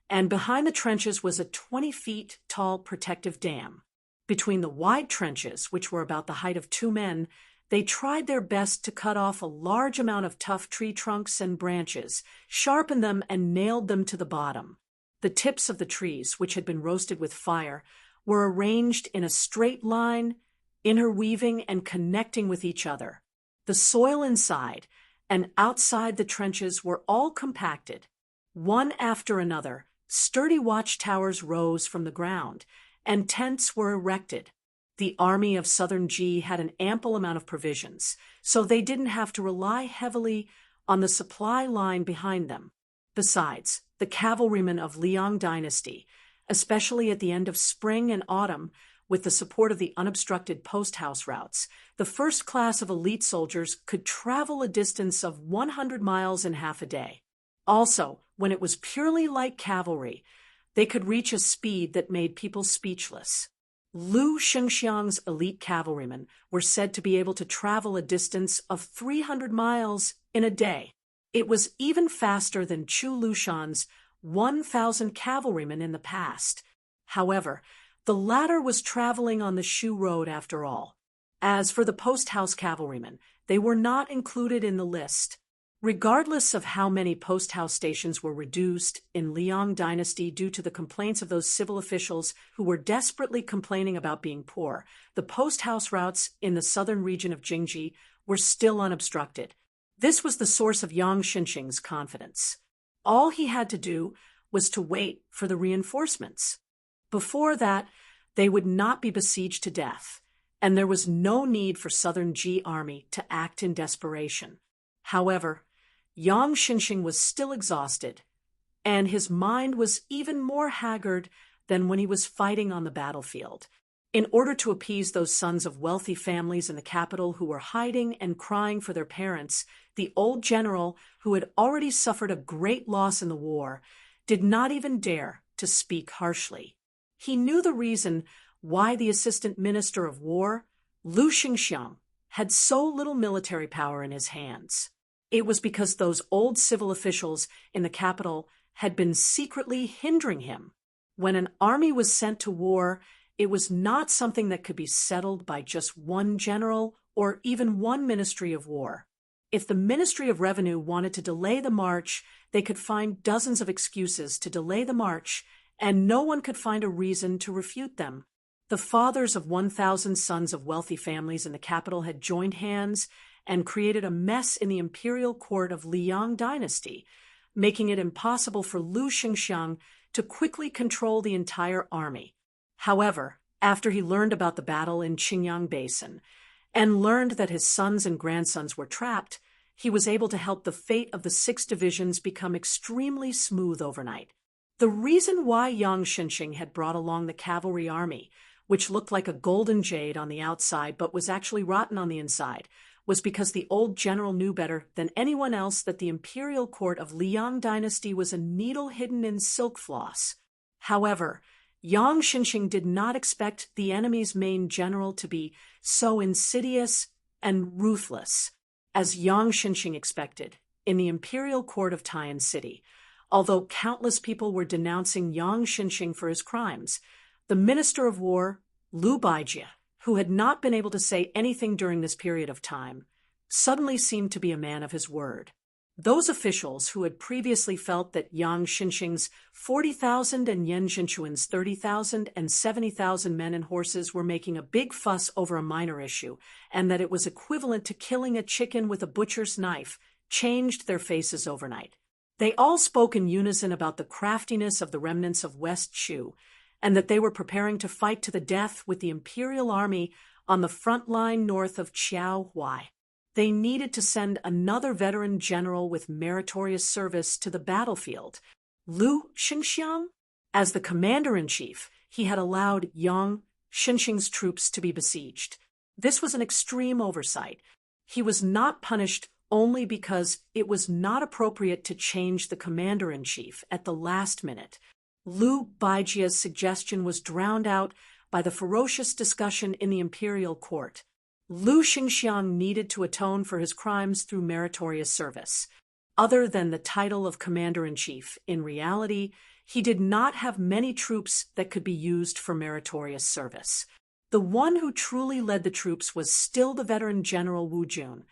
and behind the trenches was a 20 feet tall protective dam. Between the wide trenches, which were about the height of 2 men, they tried their best to cut off a large amount of tough tree trunks and branches, sharpened them and nailed them to the bottom. The tips of the trees, which had been roasted with fire, were arranged in a straight line, interweaving and connecting with each other. The soil inside and outside the trenches were all compacted. One after another, sturdy watchtowers rose from the ground, and tents were erected. The army of Southern Ji had an ample amount of provisions, so they didn't have to rely heavily on the supply line behind them. Besides, the cavalrymen of Liang dynasty, especially at the end of spring and autumn, with the support of the unobstructed post-house routes, the first class of elite soldiers could travel a distance of 100 miles in half a day. Also, when it was purely light cavalry, they could reach a speed that made people speechless. Lu Xingxiang's elite cavalrymen were said to be able to travel a distance of 300 miles in a day. It was even faster than Chu Lushan's 1,000 cavalrymen in the past. However, the latter was traveling on the Shu Road after all. As for the post-house cavalrymen, they were not included in the list. Regardless of how many post-house stations were reduced in Liang dynasty due to the complaints of those civil officials who were desperately complaining about being poor, the post-house routes in the southern region of Jingji were still unobstructed. This was the source of Yang Xinxing's confidence. All he had to do was to wait for the reinforcements. Before that, they would not be besieged to death, and there was no need for Southern Ji army to act in desperation. However, Yang Xinxing was still exhausted, and his mind was even more haggard than when he was fighting on the battlefield. In order to appease those sons of wealthy families in the capital who were hiding and crying for their parents, the old general, who had already suffered a great loss in the war, did not even dare to speak harshly. He knew the reason why the Assistant Minister of War, Lu Xingxiang, had so little military power in his hands. It was because those old civil officials in the capital had been secretly hindering him. When an army was sent to war, it was not something that could be settled by just one general or even one Ministry of War. If the Ministry of Revenue wanted to delay the march, they could find dozens of excuses to delay the march, and no one could find a reason to refute them. The fathers of 1,000 sons of wealthy families in the capital had joined hands and created a mess in the imperial court of Liang dynasty, making it impossible for Lu Xingxiang to quickly control the entire army. However, after he learned about the battle in Qingyang Basin and learned that his sons and grandsons were trapped, he was able to help the fate of the 6 divisions become extremely smooth overnight. The reason why Yang Xinxing had brought along the cavalry army, which looked like a golden jade on the outside but was actually rotten on the inside, was because the old general knew better than anyone else that the imperial court of Liang dynasty was a needle hidden in silk floss. However, Yang Xinxing did not expect the enemy's main general to be so insidious and ruthless as Yang Xinxing expected in the imperial court of Taiyan City. Although countless people were denouncing Yang Xinxing for his crimes, the Minister of War, Liu Baijie, who had not been able to say anything during this period of time, suddenly seemed to be a man of his word. Those officials who had previously felt that Yang Xinxing's 40,000 and Yan Zhenchuan's 30,000 and 70,000 men and horses were making a big fuss over a minor issue, and that it was equivalent to killing a chicken with a butcher's knife, changed their faces overnight. They all spoke in unison about the craftiness of the remnants of West Shu, and that they were preparing to fight to the death with the imperial army on the front line north of Qiaohuai. They needed to send another veteran general with meritorious service to the battlefield. Liu Xingxiang, as the commander-in-chief, he had allowed Yang Xinxing's troops to be besieged. This was an extreme oversight. He was not punished only because it was not appropriate to change the commander-in-chief at the last minute. Liu Baijie's suggestion was drowned out by the ferocious discussion in the imperial court. Liu Xingxiang needed to atone for his crimes through meritorious service. Other than the title of commander-in-chief, in reality, he did not have many troops that could be used for meritorious service. The one who truly led the troops was still the veteran General Wu Jun,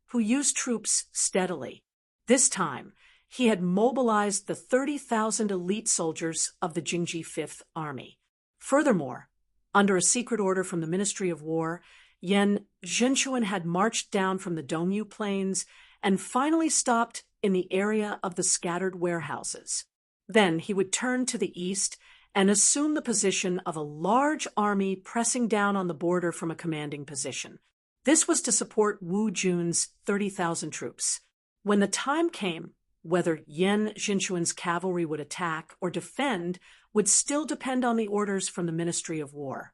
who used troops steadily. This time, he had mobilized the 30,000 elite soldiers of the Jingji Fifth Army. Furthermore, under a secret order from the Ministry of War, Yan Zhenchuan had marched down from the Dongyu Plains and finally stopped in the area of the scattered warehouses. Then he would turn to the east and assume the position of a large army pressing down on the border from a commanding position. This was to support Wu Jun's 30,000 troops. When the time came, whether Yan Zhenchuan's cavalry would attack or defend would still depend on the orders from the Ministry of War.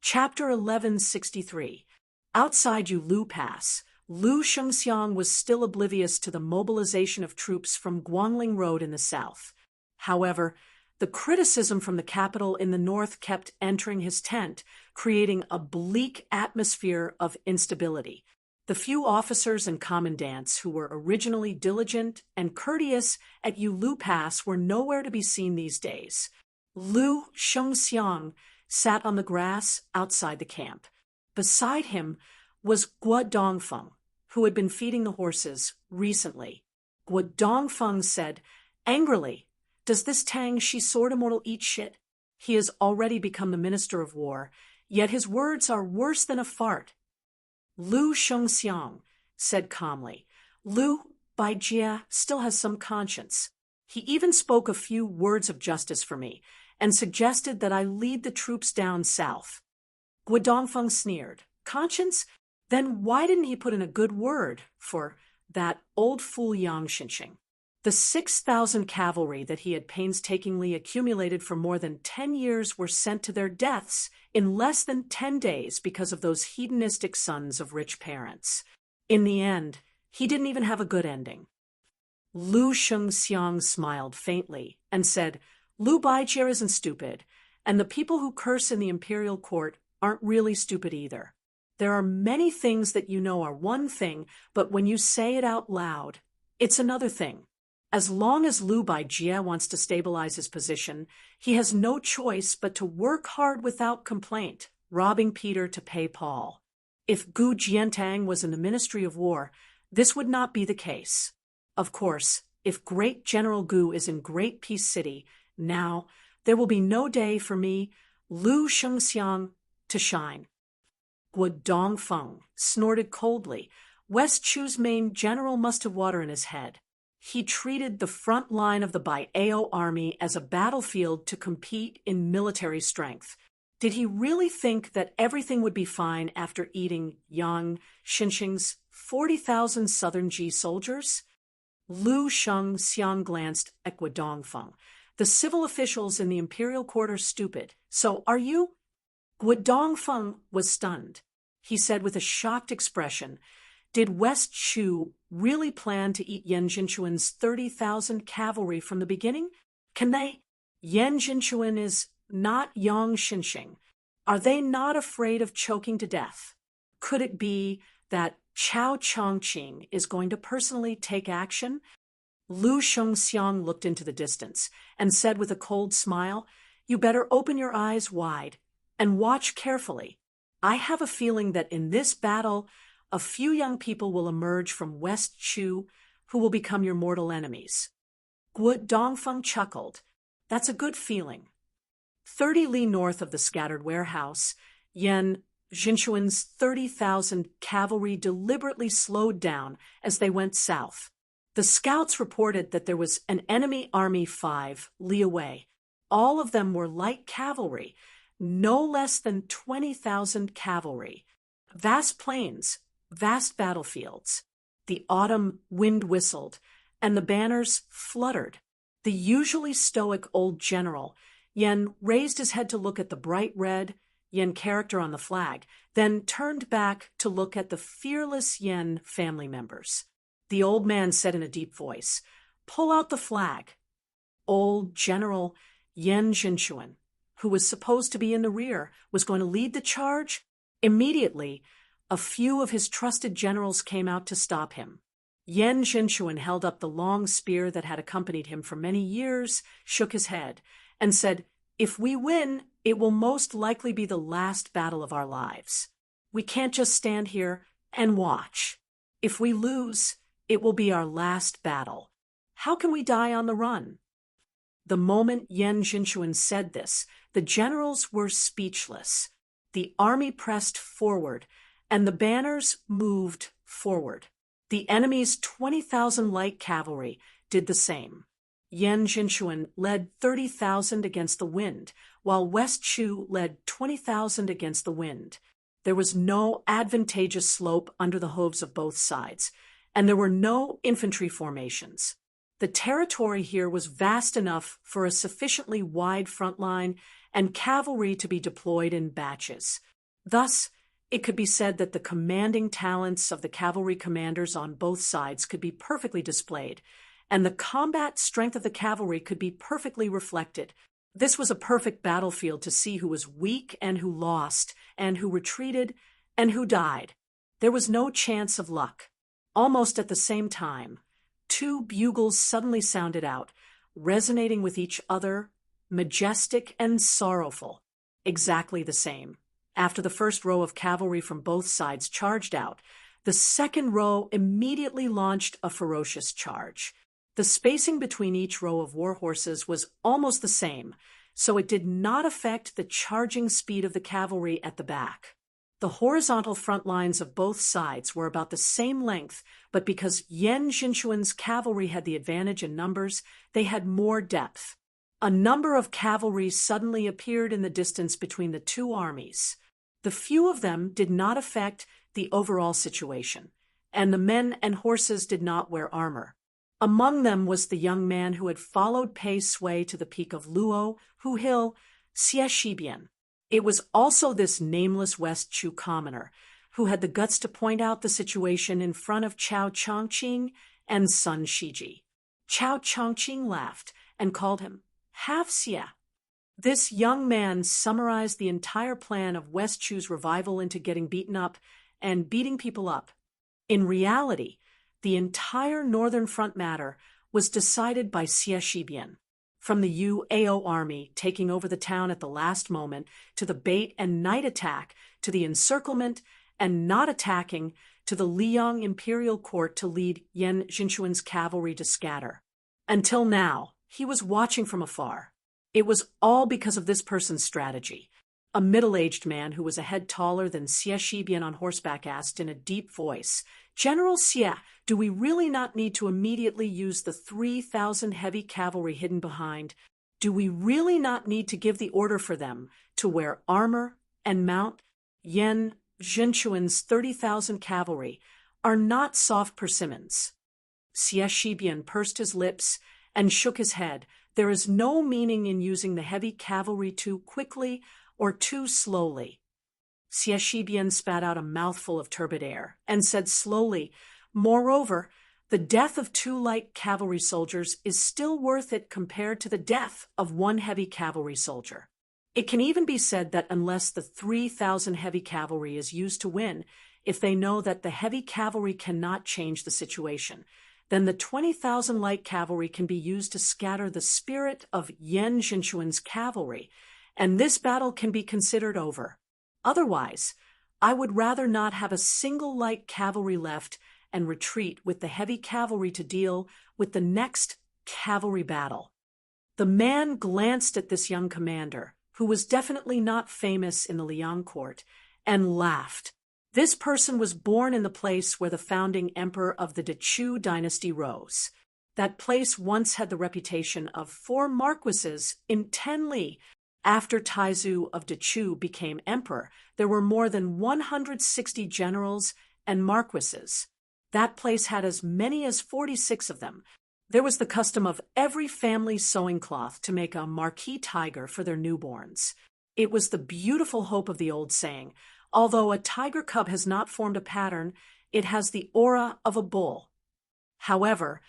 Chapter 1163. Outside Yulu Pass, Liu Shengxiang was still oblivious to the mobilization of troops from Guangling Road in the south. However, the criticism from the capital in the north kept entering his tent, creating a bleak atmosphere of instability. The few officers and commandants who were originally diligent and courteous at Yulu Pass were nowhere to be seen these days. Liu Shengxiang sat on the grass outside the camp. Beside him was Guo Dongfeng, who had been feeding the horses recently. Guo Dongfeng said angrily, "Does this Tang Shi sword immortal eat shit? He has already become the Minister of War, yet his words are worse than a fart." Liu Shengxiang said calmly, "Liu Baijie still has some conscience. He even spoke a few words of justice for me and suggested that I lead the troops down south." Guo Dongfeng sneered. "Conscience? Then why didn't he put in a good word for that old fool Yang Xinxing?" The 6,000 cavalry that he had painstakingly accumulated for more than 10 years were sent to their deaths in less than 10 days because of those hedonistic sons of rich parents. In the end, he didn't even have a good ending. Liu Shengxiang smiled faintly and said, "Liu Baijie isn't stupid, and the people who curse in the imperial court aren't really stupid either. There are many things that you know are one thing, but when you say it out loud, it's another thing. As long as Liu Baijie wants to stabilize his position, he has no choice but to work hard without complaint, robbing Peter to pay Paul. If Gu Jiantang was in the Ministry of War, this would not be the case. Of course, if Great General Gu is in Great Peace City, now there will be no day for me, Liu Shengxiang, to shine." Guo Dongfeng snorted coldly. West Chu's main general must have water in his head. He treated the front line of the Baiao army as a battlefield to compete in military strength. Did he really think that everything would be fine after eating Yang Xinxing's 40,000 Southern Ji soldiers? Lu Sheng Xiang glanced at Guodongfeng. The civil officials in the imperial court are stupid. So are you? Guodongfeng was stunned. He said with a shocked expression, did West Chu really plan to eat Yan Jinchuan's 30,000 cavalry from the beginning? Can they? Yan Jinchuan is not Yang Xinxing. Are they not afraid of choking to death? Could it be that Chao Chongqing is going to personally take action? Lu Shengxiang looked into the distance and said with a cold smile, you better open your eyes wide and watch carefully. I have a feeling that in this battle, a few young people will emerge from West Chu who will become your mortal enemies. Guo Dongfeng chuckled. That's a good feeling. 30 li north of the scattered warehouse, Yan Jinchuan's 30,000 cavalry deliberately slowed down as they went south. The scouts reported that there was an enemy army 5 li away. All of them were light cavalry, no less than 20,000 cavalry. Vast plains, vast battlefields. The autumn wind whistled, and the banners fluttered. The usually stoic old general, Yen, raised his head to look at the bright red Yen character on the flag, then turned back to look at the fearless Yen family members. The old man said in a deep voice, pull out the flag. Old General Yan Jinchuan, who was supposed to be in the rear, was going to lead the charge. Immediately, a few of his trusted generals came out to stop him. Yan Jinchuan held up the long spear that had accompanied him for many years, shook his head, and said, if we win, it will most likely be the last battle of our lives. We can't just stand here and watch. If we lose, it will be our last battle. How can we die on the run? The moment Yan Jinchuan said this, the generals were speechless. The army pressed forward, and the banners moved forward. The enemy's 20,000 light cavalry did the same. Yan Jinchuan led 30,000 against the wind, while West Chu led 20,000 against the wind. There was no advantageous slope under the hooves of both sides, and there were no infantry formations. The territory here was vast enough for a sufficiently wide front line and cavalry to be deployed in batches. Thus, it could be said that the commanding talents of the cavalry commanders on both sides could be perfectly displayed, and the combat strength of the cavalry could be perfectly reflected. This was a perfect battlefield to see who was weak and who lost, and who retreated and who died. There was no chance of luck. Almost at the same time, two bugles suddenly sounded out, resonating with each other, majestic and sorrowful, exactly the same. After the first row of cavalry from both sides charged out, the second row immediately launched a ferocious charge. The spacing between each row of war horses was almost the same, so it did not affect the charging speed of the cavalry at the back. The horizontal front lines of both sides were about the same length, but because Yan Jinchuan's cavalry had the advantage in numbers, they had more depth. A number of cavalry suddenly appeared in the distance between the two armies. The few of them did not affect the overall situation, and the men and horses did not wear armor. Among them was the young man who had followed Pei Sui to the peak of Luo, Hu Hill, Xie Shibian. It was also this nameless West Chu commoner who had the guts to point out the situation in front of Chao Chongqing and Sun Shiji. Chao Chongqing laughed and called him half Xie. This young man summarized the entire plan of West Chu's revival into getting beaten up and beating people up. In reality, the entire Northern Front matter was decided by Xie Shibian. From the UAO army taking over the town at the last moment, to the bait and night attack, to the encirclement and not attacking, to the Liang imperial court to lead Yan Jinchuan's cavalry to scatter. Until now, he was watching from afar. It was all because of this person's strategy. A middle-aged man who was a head taller than Xie Shibian on horseback asked in a deep voice, General Xie, do we really not need to immediately use the 3,000 heavy cavalry hidden behind? Do we really not need to give the order for them to wear armor and mount? Yan Jinchuan's 30,000 cavalry are not soft persimmons. Xie Shibian pursed his lips and shook his head. There is no meaning in using the heavy cavalry too quickly or too slowly. Xie Shibian spat out a mouthful of turbid air and said slowly, "Moreover, the death of 2 light cavalry soldiers is still worth it compared to the death of 1 heavy cavalry soldier. It can even be said that unless the 3,000 heavy cavalry is used to win, if they know that the heavy cavalry cannot change the situation, then the 20,000 light cavalry can be used to scatter the spirit of Yan Jinchuan's cavalry, and this battle can be considered over. Otherwise, I would rather not have a single light cavalry left and retreat with the heavy cavalry to deal with the next cavalry battle." The man glanced at this young commander, who was definitely not famous in the Liang court, and laughed. This person was born in the place where the founding emperor of the Dechu dynasty rose. That place once had the reputation of 4 marquises in 10 li. After Taizu of Dechu became emperor, there were more than 160 generals and marquises. That place had as many as 46 of them. There was the custom of every family sewing cloth to make a marquis tiger for their newborns. It was the beautiful hope of the old saying, although a tiger cub has not formed a pattern, it has the aura of a bull. However,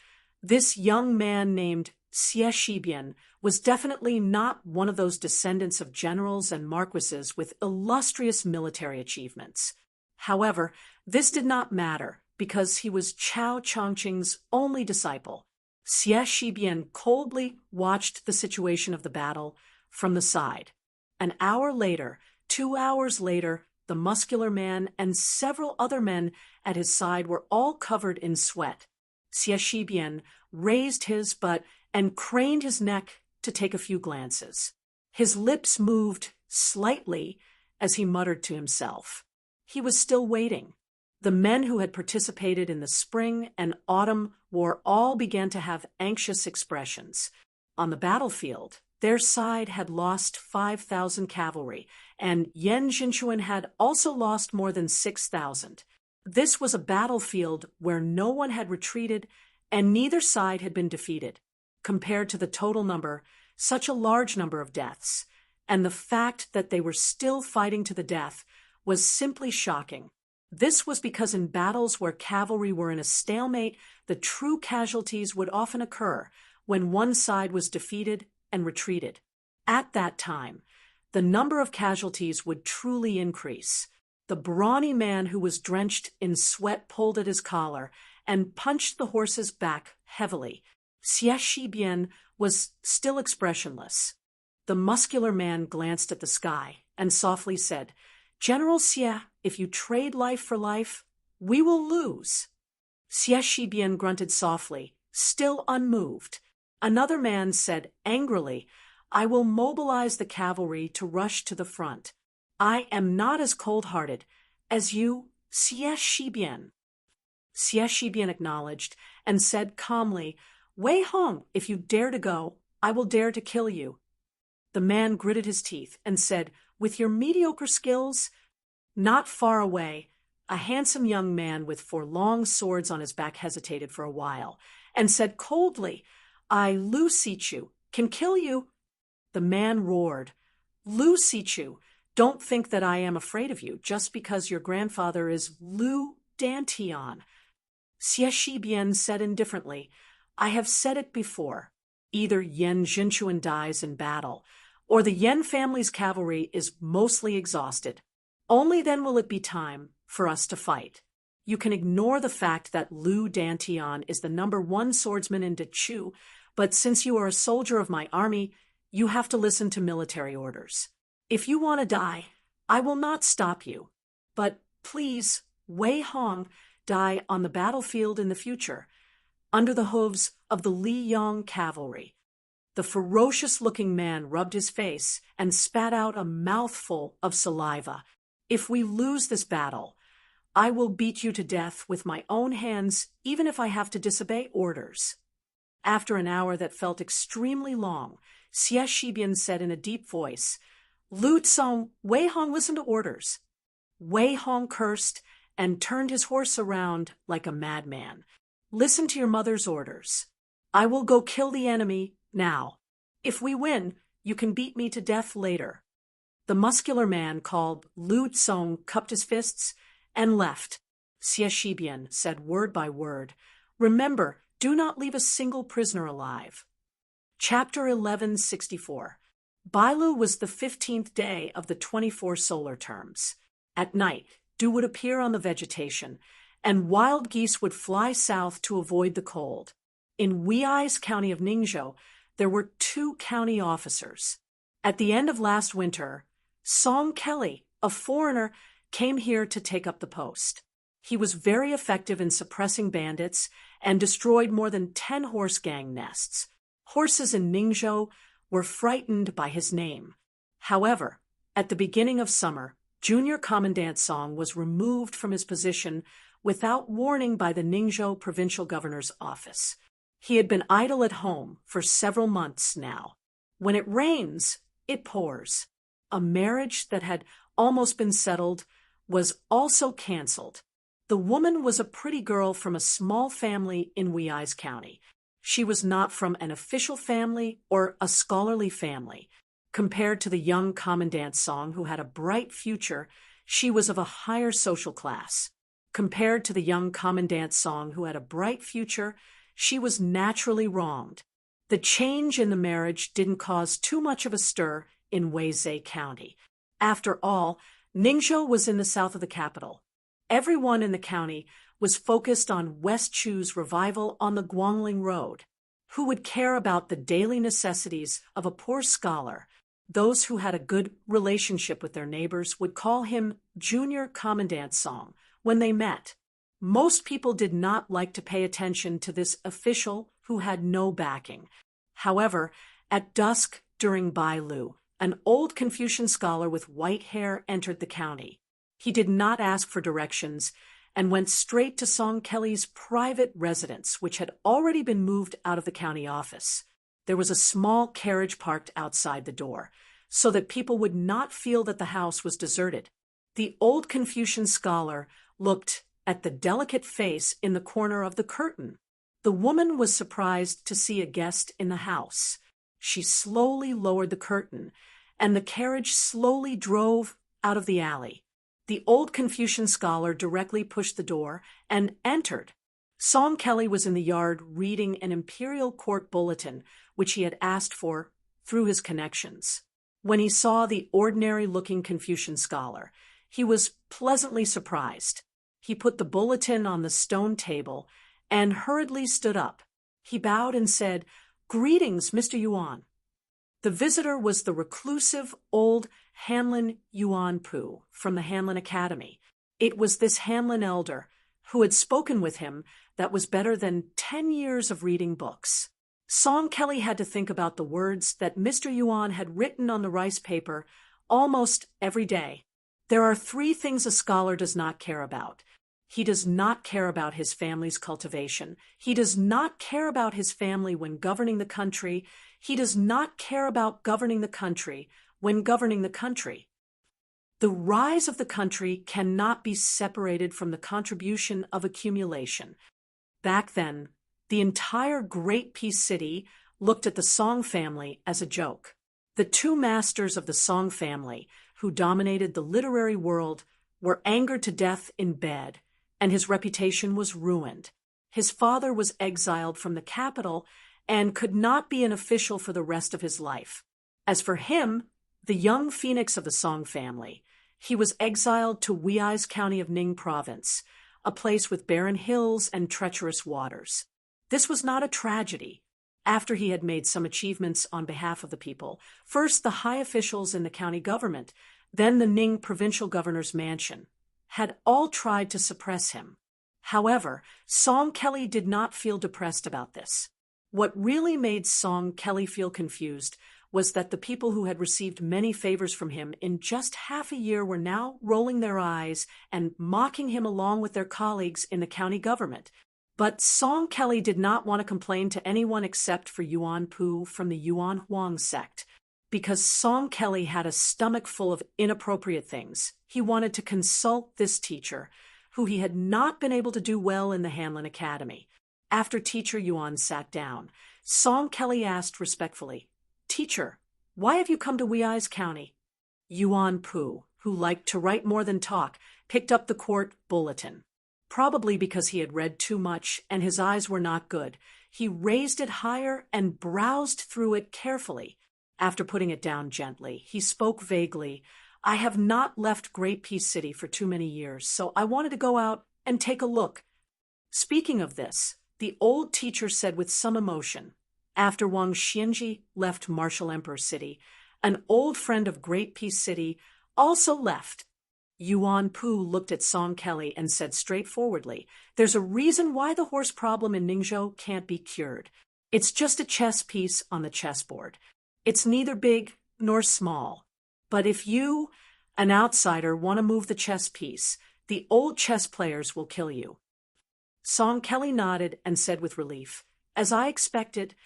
this young man named Xie Shibian was definitely not one of those descendants of generals and marquises with illustrious military achievements. However, this did not matter because he was Chao Chongqing's only disciple. Xie Shibian coldly watched the situation of the battle from the side. An hour later, 2 hours later, the muscular man and several other men at his side were all covered in sweat. Xie Shibian raised his butt and craned his neck to take a few glances. His lips moved slightly as he muttered to himself. He was still waiting. The men who had participated in the spring and autumn war all began to have anxious expressions. On the battlefield, their side had lost 5,000 cavalry, and Yan Jinchuan had also lost more than 6,000. This was a battlefield where no one had retreated and neither side had been defeated. Compared to the total number, such a large number of deaths, and the fact that they were still fighting to the death, was simply shocking. This was because in battles where cavalry were in a stalemate, the true casualties would often occur when one side was defeated and retreated. At that time, the number of casualties would truly increase. The brawny man who was drenched in sweat pulled at his collar and punched the horse's back heavily. Xie Shibian was still expressionless. The muscular man glanced at the sky and softly said, "General Xie, if you trade life for life, we will lose." Xie Shibian grunted softly, still unmoved. Another man said angrily, "I will mobilize the cavalry to rush to the front. I am not as cold-hearted as you, Xie Shibian." Xie Shibian acknowledged and said calmly, "Wei Hong, if you dare to go, I will dare to kill you." The man gritted his teeth and said, "With your mediocre skills?" Not far away, a handsome young man with 4 long swords on his back hesitated for a while and said coldly, "I, Lu Sichu, can kill you." The man roared, "Lu Sichu, don't think that I am afraid of you just because your grandfather is Lu Dantian." Xie Shibian said indifferently, "I have said it before. Either Yan Jinchuan dies in battle, or the Yan family's cavalry is mostly exhausted. Only then will it be time for us to fight. You can ignore the fact that Lu Dantian is the #1 swordsman in Dechu, but since you are a soldier of my army, you have to listen to military orders. If you want to die, I will not stop you. But please, Wei Hong, die on the battlefield in the future, under the hooves of the Li Yong cavalry." The ferocious-looking man rubbed his face and spat out a mouthful of saliva. "If we lose this battle, I will beat you to death with my own hands, even if I have to disobey orders." After an hour that felt extremely long, Xie Shibian said in a deep voice, "Lu Tsong, Wei Hong, listen to orders." Wei Hong cursed and turned his horse around like a madman. "Listen to your mother's orders. I will go kill the enemy now. If we win, you can beat me to death later." The muscular man called Lu Tsong cupped his fists and left. Xie Shibian said word by word, "Remember, do not leave a single prisoner alive." Chapter 1164. Bailu was the 15th day of the 24 solar terms. At night, dew would appear on the vegetation, and wild geese would fly south to avoid the cold. In Wei's county of Ningzhou, there were 2 county officers. At the end of last winter, Song Kelly, a foreigner, came here to take up the post. He was very effective in suppressing bandits and destroyed more than 10 horse gang nests. Horses in Ningzhou were frightened by his name. However, at the beginning of summer, Junior Commandant Song was removed from his position without warning by the Ningzhou provincial governor's office. He had been idle at home for several months now. When it rains, it pours. A marriage that had almost been settled was also canceled. The woman was a pretty girl from a small family in Wei's county. She was not from an official family or a scholarly family. Compared to the young Commandant Song, who had a bright future, she was of a higher social class. Compared to the young Commandant Song, who had a bright future, she was naturally wronged. The change in the marriage didn't cause too much of a stir in Weizhou County. After all, Ningzhou was in the south of the capital. Everyone in the county was focused on West Chu's revival on the Guangling Road. Who would care about the daily necessities of a poor scholar? Those who had a good relationship with their neighbors would call him Junior Commandant Song when they met. Most people did not like to pay attention to this official who had no backing. However, at dusk during Bailu, an old Confucian scholar with white hair entered the county. He did not ask for directions and went straight to Song Kelly's private residence, which had already been moved out of the county office. There was a small carriage parked outside the door, so that people would not feel that the house was deserted. The old Confucian scholar looked at the delicate face in the corner of the curtain. The woman was surprised to see a guest in the house. She slowly lowered the curtain, and the carriage slowly drove out of the alley. The old Confucian scholar directly pushed the door and entered. Song Kelly was in the yard reading an imperial court bulletin, which he had asked for through his connections. When he saw the ordinary-looking Confucian scholar, he was pleasantly surprised. He put the bulletin on the stone table and hurriedly stood up. He bowed and said, "Greetings, Mr. Yuan." The visitor was the reclusive old Hanlin Yuan Pu from the Hanlin Academy. It was this Hanlin elder who had spoken with him that was better than 10 years of reading books. Song Kelly had to think about the words that Mr. Yuan had written on the rice paper almost every day. There are 3 things a scholar does not care about. He does not care about his family's cultivation. He does not care about his family when governing the country. He does not care about governing the country when governing the country. The rise of the country cannot be separated from the contribution of accumulation. Back then, the entire Great Peace City looked at the Song family as a joke. The 2 masters of the Song family, who dominated the literary world, were angered to death in bed, and his reputation was ruined. His father was exiled from the capital and could not be an official for the rest of his life. As for him, the young phoenix of the Song family, he was exiled to Wei's county of Ning province, a place with barren hills and treacherous waters. This was not a tragedy. After he had made some achievements on behalf of the people, first the high officials in the county government, then the Ning provincial governor's mansion, had all tried to suppress him. However, Song Kelly did not feel depressed about this. What really made Song Kelly feel confused was that the people who had received many favors from him in just half a year were now rolling their eyes and mocking him along with their colleagues in the county government. But Song Kelly did not want to complain to anyone except for Yuan Pu from the Yuan Huang sect. Because Song Kelly had a stomach full of inappropriate things, he wanted to consult this teacher, who he had not been able to do well in the Hanlon Academy. After Teacher Yuan sat down, Song Kelly asked respectfully, "Teacher, why have you come to Wei's County?" Yuan Pu, who liked to write more than talk, picked up the court bulletin. Probably because he had read too much and his eyes were not good, he raised it higher and browsed through it carefully. After putting it down gently, he spoke vaguely, "I have not left Great Peace City for too many years, so I wanted to go out and take a look." Speaking of this, the old teacher said with some emotion, "After Wang Xianji left Martial Emperor City, an old friend of Great Peace City also left." Yuan Pu looked at Song Kelly and said straightforwardly, "There's a reason why the horse problem in Ningzhou can't be cured. It's just a chess piece on the chessboard. It's neither big nor small. But if you, an outsider, want to move the chess piece, the old chess players will kill you." Song Kelly nodded and said with relief, "As I expected,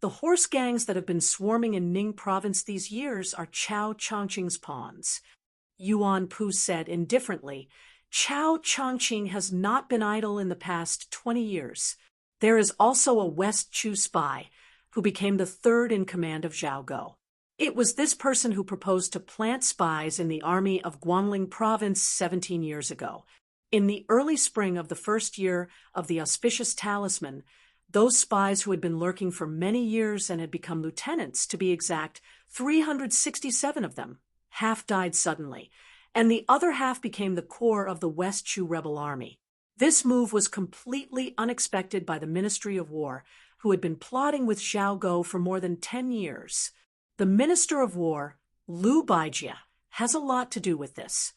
the horse gangs that have been swarming in Ning province these years are Chao Chongqing's pawns." Yuan Pu said indifferently, "Chao Chongqing has not been idle in the past 20 years. There is also a West Chu spy who became the third in command of Zhao Go. It was this person who proposed to plant spies in the army of Guangling province 17 years ago. In the early spring of the first year of the auspicious talisman, those spies who had been lurking for many years and had become lieutenants, to be exact, 367 of them, half died suddenly, and the other half became the core of the West Chu rebel army. This move was completely unexpected by the Ministry of War, who had been plotting with Zhao Go for more than 10 years. The Minister of War, Liu Baijia, has a lot to do with this.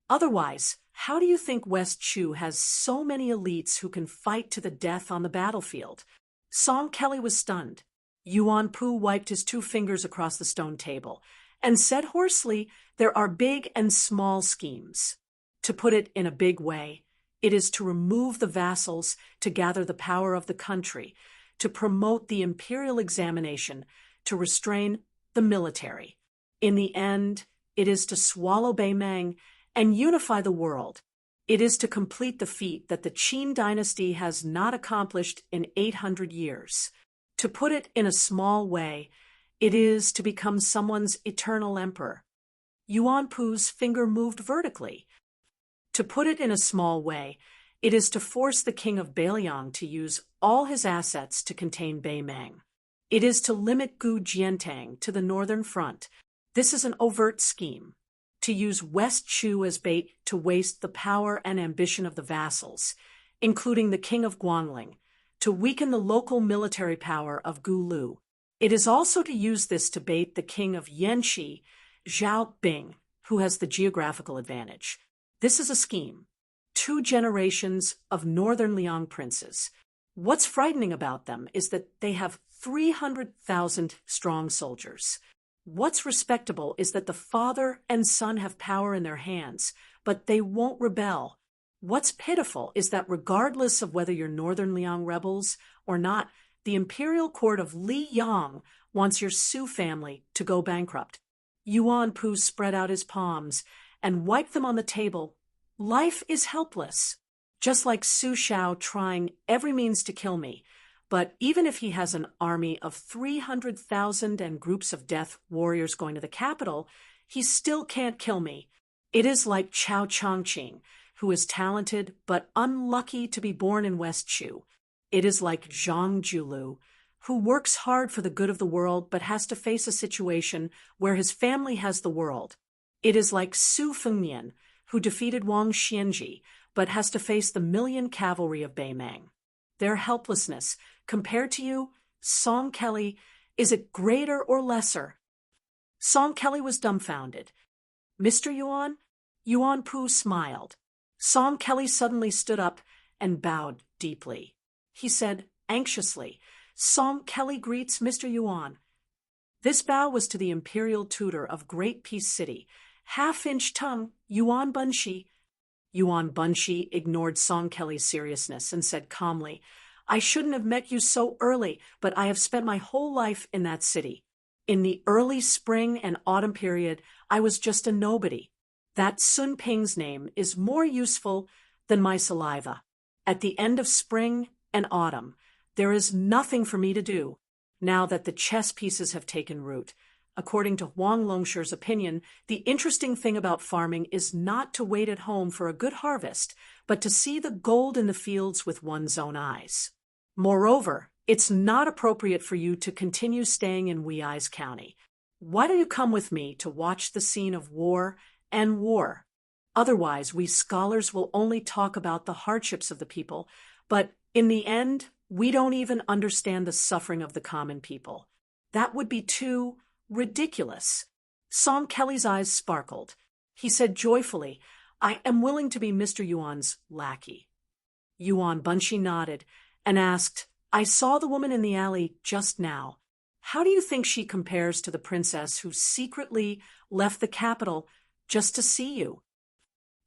Otherwise, how do you think West Chu has so many elites who can fight to the death on the battlefield?" Song Kelly was stunned. Yuan Pu wiped his 2 fingers across the stone table and said hoarsely, "There are big and small schemes. To put it in a big way, it is to remove the vassals, to gather the power of the country, to promote the imperial examination, to restrain the military. In the end, it is to swallow Beimang and unify the world. It is to complete the feat that the Qin dynasty has not accomplished in 800 years. To put it in a small way, it is to become someone's eternal emperor." Yuan Pu's finger moved vertically. "To put it in a small way, it is to force the king of Beiliang to use all his assets to contain Beimang. It is to limit Gu Jiantang to the northern front. This is an overt scheme. To use West Chu as bait to waste the power and ambition of the vassals, including the king of Guangling, to weaken the local military power of Gu Lu. It is also to use this to bait the king of Yanxi, Zhao Bing, who has the geographical advantage. This is a scheme. 2 generations of northern Liang princes. What's frightening about them is that they have 300,000 strong soldiers. What's respectable is that the father and son have power in their hands, but they won't rebel. What's pitiful is that regardless of whether you're northern Liang rebels or not, the imperial court of Li Yang wants your Su family to go bankrupt." Yuan Pu spread out his palms and wiped them on the table. "Life is helpless. Just like Su Shao trying every means to kill me. But even if he has an army of 300,000 and groups of death warriors going to the capital, he still can't kill me. It is like Chao Chongqing, who is talented but unlucky to be born in West Chu. It is like Zhang Julu, who works hard for the good of the world but has to face a situation where his family has the world. It is like Su Fengnian, who defeated Wang Xianji but has to face the million cavalry of Beimang. Their helplessness, compared to you, Song Kelly, is it greater or lesser?" Song Kelly was dumbfounded. "Mr. Yuan?" Yuan Pu smiled. Song Kelly suddenly stood up and bowed deeply. He said anxiously, "Song Kelly greets Mr. Yuan." This bow was to the imperial tutor of Great Peace City, half-inch tongue Yuan Bunshi. Yuan Bunshi ignored Song Kelly's seriousness and said calmly, "I shouldn't have met you so early, but I have spent my whole life in that city. In the early spring and autumn period, I was just a nobody. That Sun Ping's name is more useful than my saliva. At the end of spring and autumn, there is nothing for me to do, now that the chess pieces have taken root. According to Huang Longshi's opinion, the interesting thing about farming is not to wait at home for a good harvest, but to see the gold in the fields with one's own eyes. Moreover, it's not appropriate for you to continue staying in Wei's County. Why don't you come with me to watch the scene of war and war? Otherwise, we scholars will only talk about the hardships of the people, but in the end, we don't even understand the suffering of the common people. That would be too ridiculous. Song Kelly's eyes sparkled. He said joyfully, I am willing to be Mr. Yuan's lackey. Yuan Bunshi nodded and asked, I saw the woman in the alley just now. How do you think she compares to the princess who secretly left the capital just to see you?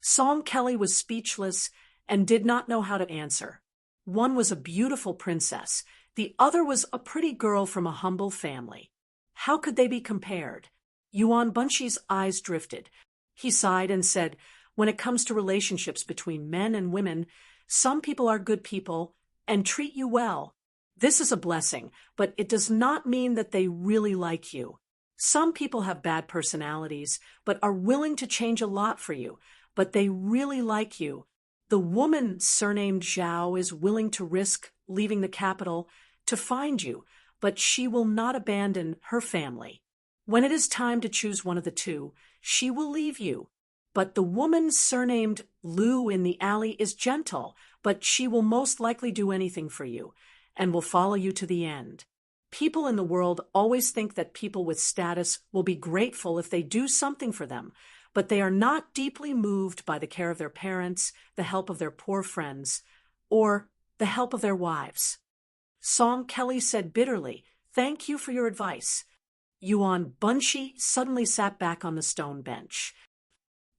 Song Kelly was speechless and did not know how to answer. One was a beautiful princess. The other was a pretty girl from a humble family. How could they be compared? Yuan Bunshi's eyes drifted. He sighed and said, when it comes to relationships between men and women, some people are good people and treat you well. This is a blessing, but it does not mean that they really like you. Some people have bad personalities, but are willing to change a lot for you, but they really like you. The woman surnamed Zhao is willing to risk leaving the capital to find you, but she will not abandon her family. When it is time to choose one of the two, she will leave you. But the woman surnamed Lu in the alley is gentle, but she will most likely do anything for you and will follow you to the end. People in the world always think that people with status will be grateful if they do something for them, but they are not deeply moved by the care of their parents, the help of their poor friends, or the help of their wives. Song Kelly said bitterly, thank you for your advice. Yuan Bunshi suddenly sat back on the stone bench.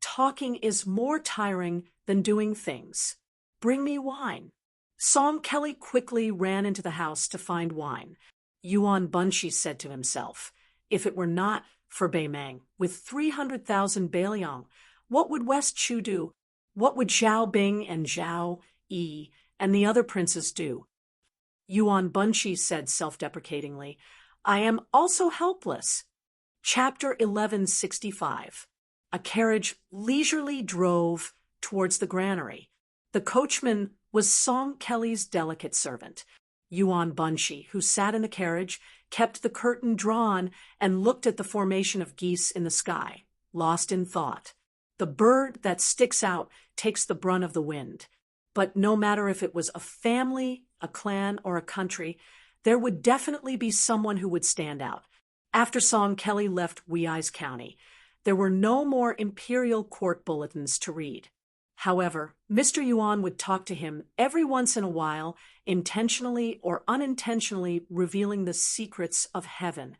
Talking is more tiring than doing things. Bring me wine. Song Kelly quickly ran into the house to find wine. Yuan Bunshi said to himself, if it were not for Beimeng, with 300,000 Bailiang, what would West Chu do? What would Zhao Bing and Zhao Yi and the other princes do? Yuan Bunshi said self-deprecatingly, I am also helpless. Chapter 1165. A carriage leisurely drove towards the granary. The coachman was Song Kelly's delicate servant. Yuan Bunshi, who sat in the carriage, kept the curtain drawn and looked at the formation of geese in the sky, lost in thought. The bird that sticks out takes the brunt of the wind. But no matter if it was a family, a clan, or a country, there would definitely be someone who would stand out. After Song Kelly left Wei's County, there were no more imperial court bulletins to read. However, Mr. Yuan would talk to him every once in a while, intentionally or unintentionally revealing the secrets of heaven.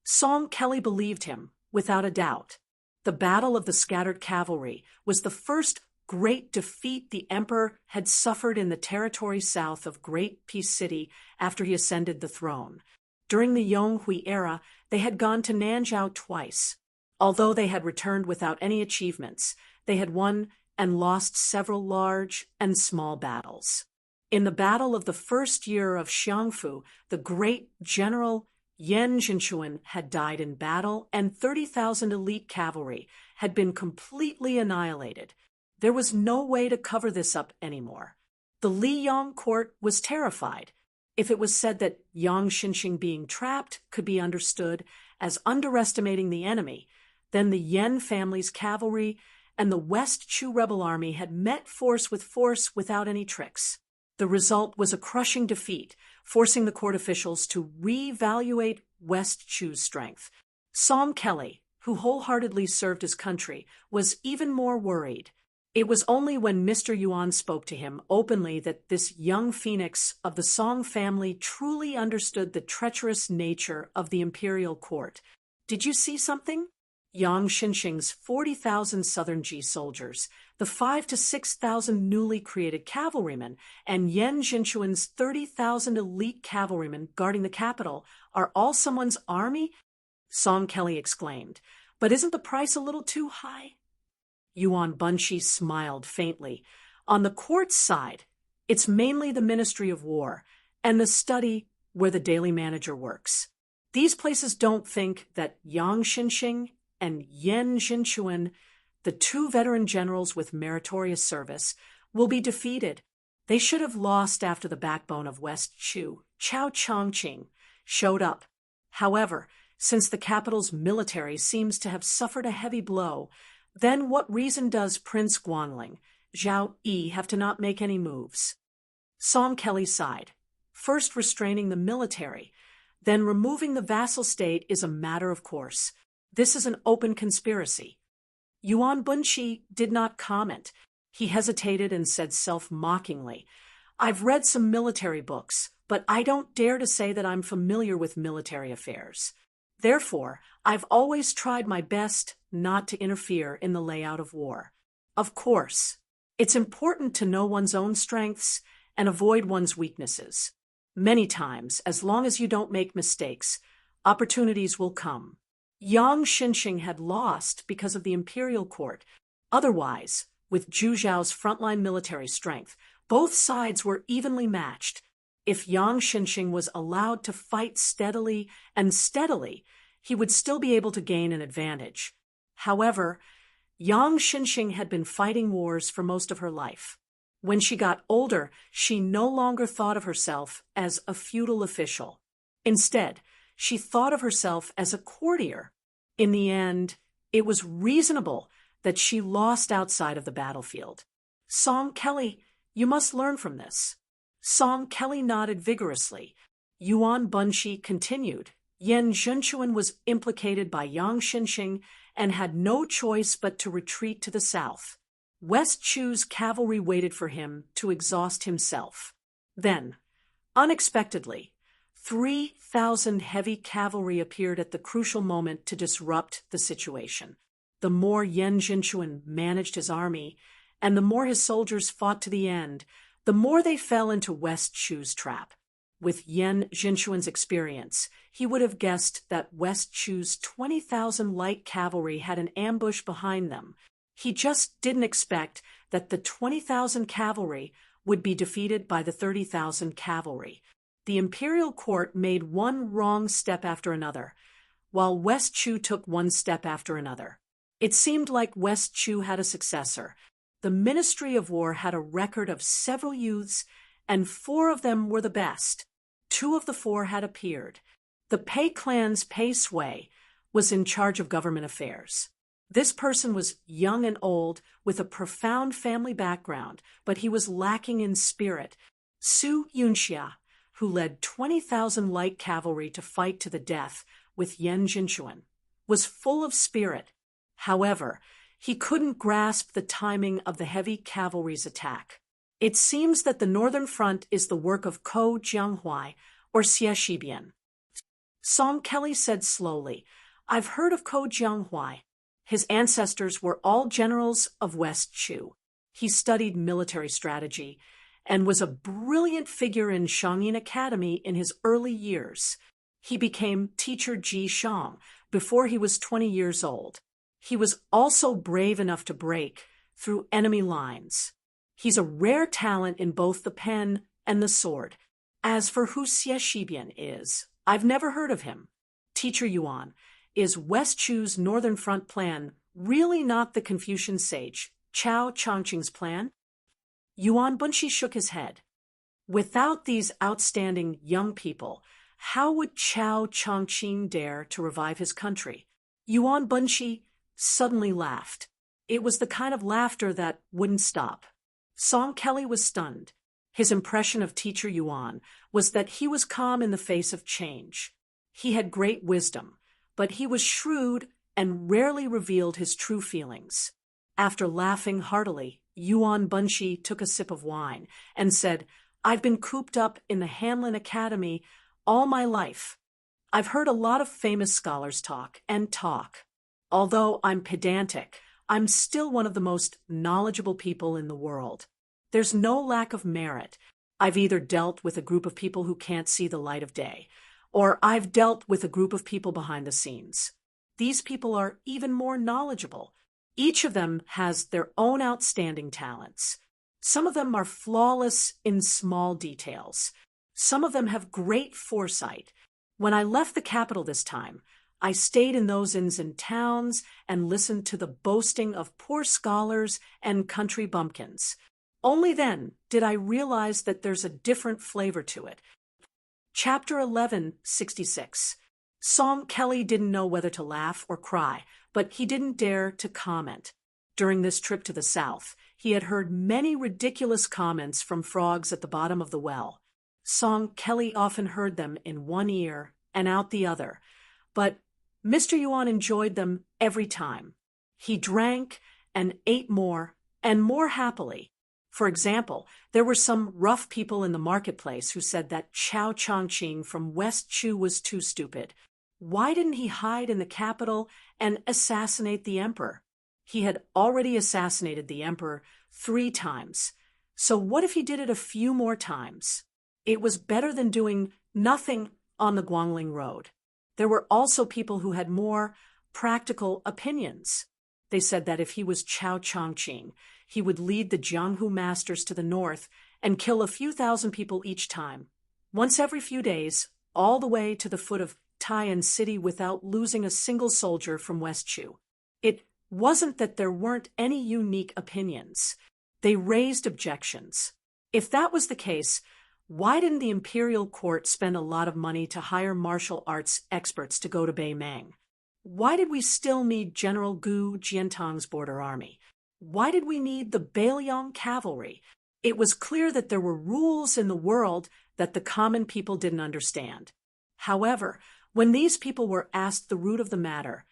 Song Kelly believed him, without a doubt. The Battle of the Scattered Cavalry was the first great defeat the emperor had suffered in the territory south of Great Peace City after he ascended the throne. During the Yonghui era, they had gone to Nanzhao twice. Although they had returned without any achievements, they had won and lost several large and small battles. In the battle of the first year of Xiangfu, the great general Yan Zhinchuan had died in battle, and 30,000 elite cavalry had been completely annihilated. There was no way to cover this up anymore. The Liyang court was terrified. If it was said that Yang Xinxing being trapped could be understood as underestimating the enemy, then the Yan family's cavalry and the West Chu rebel army had met force without any tricks. The result was a crushing defeat, forcing the court officials to reevaluate West Chu's strength. Song Kelly, who wholeheartedly served his country, was even more worried. It was only when Mr. Yuan spoke to him openly that this young phoenix of the Song family truly understood the treacherous nature of the imperial court. Did you see something? Yang Xinxing's 40,000 Southern Ji soldiers, the 5,000 to 6,000 newly created cavalrymen, and Yan Zhinchuan's 30,000 elite cavalrymen guarding the capital are all someone's army? Song Kelly exclaimed. But isn't the price a little too high? Yuan Bunshi smiled faintly. On the court side, it's mainly the Ministry of War and the study where the daily manager works. These places don't think that Yang Xinxing and Yen Jinchuan, the two veteran generals with meritorious service, will be defeated. They should have lost after the backbone of West Chu, Chao Chongqing, showed up. However, since the capital's military seems to have suffered a heavy blow, then what reason does Prince Guanling, Zhao Yi, have to not make any moves? Song Kelly sighed. First restraining the military, then removing the vassal state is a matter of course. This is an open conspiracy. Yuan Bunshi did not comment. He hesitated and said self-mockingly, I've read some military books, but I don't dare to say that I'm familiar with military affairs. Therefore, I've always tried my best not to interfere in the layout of war. Of course, it's important to know one's own strengths and avoid one's weaknesses. Many times, as long as you don't make mistakes, opportunities will come. Yang Xinxing had lost because of the imperial court. Otherwise, with Zhu Zhao's frontline military strength, both sides were evenly matched. If Yang Xinxing was allowed to fight steadily, he would still be able to gain an advantage. However, Yang Xinxing had been fighting wars for most of her life. When she got older, she no longer thought of herself as a feudal official. Instead, she thought of herself as a courtier. In the end, it was reasonable that she lost outside of the battlefield. Song Kelly, you must learn from this. Song Kelly nodded vigorously. Yuan Bunshi continued. Yen Zhenchuan was implicated by Yang Xinxing and had no choice but to retreat to the south. West Chu's cavalry waited for him to exhaust himself. Then, unexpectedly, 3,000 heavy cavalry appeared at the crucial moment to disrupt the situation. The more Yen Zhenchuan managed his army, and the more his soldiers fought to the end, the more they fell into West Chu's trap. With Yen Zhenchuan's experience, he would have guessed that West Chu's 20,000 light cavalry had an ambush behind them. He just didn't expect that the 20,000 cavalry would be defeated by the 30,000 cavalry. The imperial court made one wrong step after another, while West Chu took one step after another. It seemed like West Chu had a successor. The Ministry of War had a record of several youths, and 4 of them were the best. 2 of the 4 had appeared. The Pei clan's Pei Sui was in charge of government affairs. This person was young and old, with a profound family background, but he was lacking in spirit. Su Yunxia, who led 20,000 light cavalry to fight to the death with Yen Jinchuan, was full of spirit. However, he couldn't grasp the timing of the heavy cavalry's attack. It seems that the northern front is the work of Ko Jianghuai or Xie Shibian. Song Kelly said slowly, I've heard of Ko Jianghuai. His ancestors were all generals of West Chu. He studied military strategy and was a brilliant figure in Shangyin Academy in his early years. He became teacher Ji Shang before he was 20 years old. He was also brave enough to break through enemy lines. He's a rare talent in both the pen and the sword. As for who Xie Shibian is, I've never heard of him. Teacher Yuan, is West Chu's Northern Front plan really not the Confucian sage Chao Chongqing's plan? Yuan Bunshi shook his head. Without these outstanding young people, how would Chao Chongqing dare to revive his country? Yuan Bunshi suddenly laughed. It was the kind of laughter that wouldn't stop. Song Kelly was stunned. His impression of Teacher Yuan was that he was calm in the face of change. He had great wisdom, but he was shrewd and rarely revealed his true feelings. After laughing heartily, Yuan Bunshi took a sip of wine and said, I've been cooped up in the Hanlin Academy all my life. I've heard a lot of famous scholars talk and talk. Although I'm pedantic, I'm still one of the most knowledgeable people in the world. There's no lack of merit. I've either dealt with a group of people who can't see the light of day, or I've dealt with a group of people behind the scenes. These people are even more knowledgeable. Each of them has their own outstanding talents. Some of them are flawless in small details. Some of them have great foresight. When I left the capital this time, I stayed in those inns and towns and listened to the boasting of poor scholars and country bumpkins. Only then did I realize that there's a different flavor to it. Chapter 1166. Song Kelly didn't know whether to laugh or cry, but he didn't dare to comment. During this trip to the south, he had heard many ridiculous comments from frogs at the bottom of the well. Song Kelly often heard them in one ear and out the other, but Mr. Yuan enjoyed them every time. He drank and ate more and more happily. For example, there were some rough people in the marketplace who said that Chao Chongqing from West Chu was too stupid. Why didn't he hide in the capital and assassinate the emperor? He had already assassinated the emperor 3 times. So what if he did it a few more times? It was better than doing nothing on the Guangling Road. There were also people who had more practical opinions. They said that if he was Chao Chongqing, he would lead the Jianghu masters to the north and kill a few thousand people each time, once every few days, all the way to the foot of Tai'an City without losing a single soldier from West Chu. It wasn't that there weren't any unique opinions. They raised objections. If that was the case, why didn't the imperial court spend a lot of money to hire martial arts experts to go to Beimang? Why did we still need General Gu Jiantang's border army? Why did we need the Bailiang cavalry? It was clear that there were rules in the world that the common people didn't understand. However, when these people were asked the root of the matter,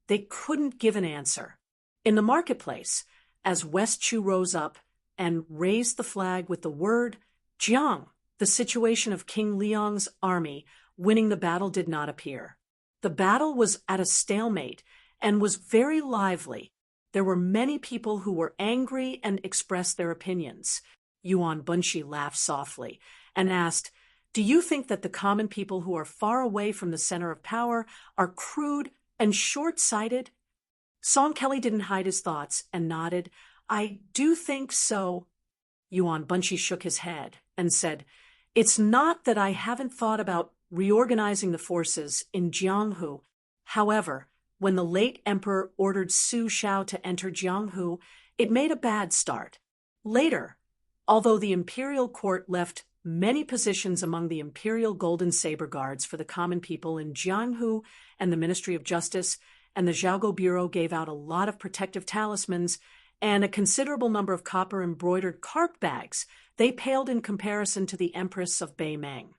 they couldn't give an answer. In the marketplace, as West Chu rose up and raised the flag with the word Jiang, the situation of King Liang's army winning the battle did not appear. The battle was at a stalemate and was very lively. There were many people who were angry and expressed their opinions. Yuan Bunshi laughed softly and asked, "Do you think that the common people who are far away from the center of power are crude and short-sighted?" Song Kelly didn't hide his thoughts and nodded. "I do think so." Yuan Bunshi shook his head and said, "It's not that I haven't thought about reorganizing the forces in Jianghu. However, when the late emperor ordered Su Shao to enter Jianghu, it made a bad start. Later, although the imperial court left many positions among the imperial golden saber guards for the common people in Jianghu and the Ministry of Justice, and the Zhaogo Bureau gave out a lot of protective talismans and a considerable number of copper-embroidered carpet bags, they paled in comparison to the Empress of Beimang.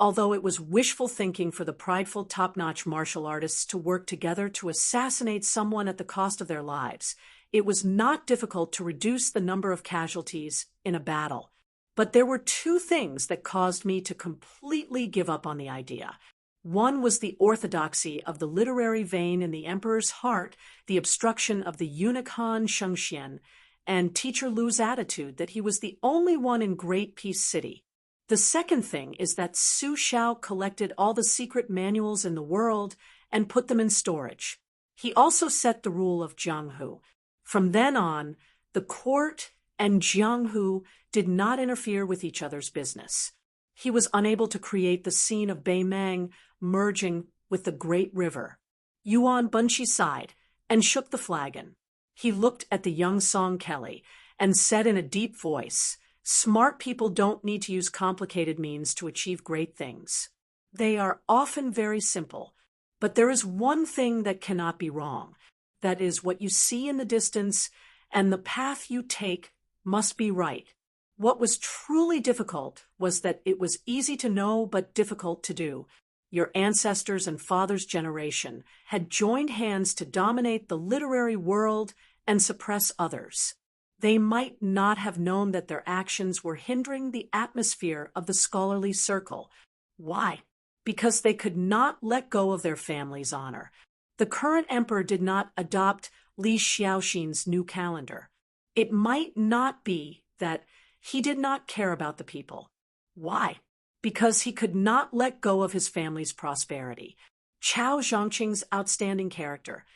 Although it was wishful thinking for the prideful top-notch martial artists to work together to assassinate someone at the cost of their lives, it was not difficult to reduce the number of casualties in a battle. But there were 2 things that caused me to completely give up on the idea. One was the orthodoxy of the literary vein in the emperor's heart, the obstruction of the eunuch Han Shengxian, and Teacher Lu's attitude that he was the only one in Great Peace City. The second thing is that Su Shao collected all the secret manuals in the world and put them in storage. He also set the rule of Jianghu. From then on, the court and Jianghu did not interfere with each other's business. He was unable to create the scene of Beimang merging with the great river. Yuan Bunshi sighed and shook the flagon. He looked at the young Song Kelly and said in a deep voice, "Smart people don't need to use complicated means to achieve great things. They are often very simple, but there is one thing that cannot be wrong. That is what you see in the distance, and the path you take must be right." What was truly difficult was that it was easy to know but difficult to do. Your ancestors and father's generation had joined hands to dominate the literary world and suppress others. They might not have known that their actions were hindering the atmosphere of the scholarly circle. Why? Because they could not let go of their family's honor. The current emperor did not adopt Li Xiaoxin's new calendar. It might not be that he did not care about the people. Why? Because he could not let go of his family's prosperity. Chao Zhongqing's outstanding character.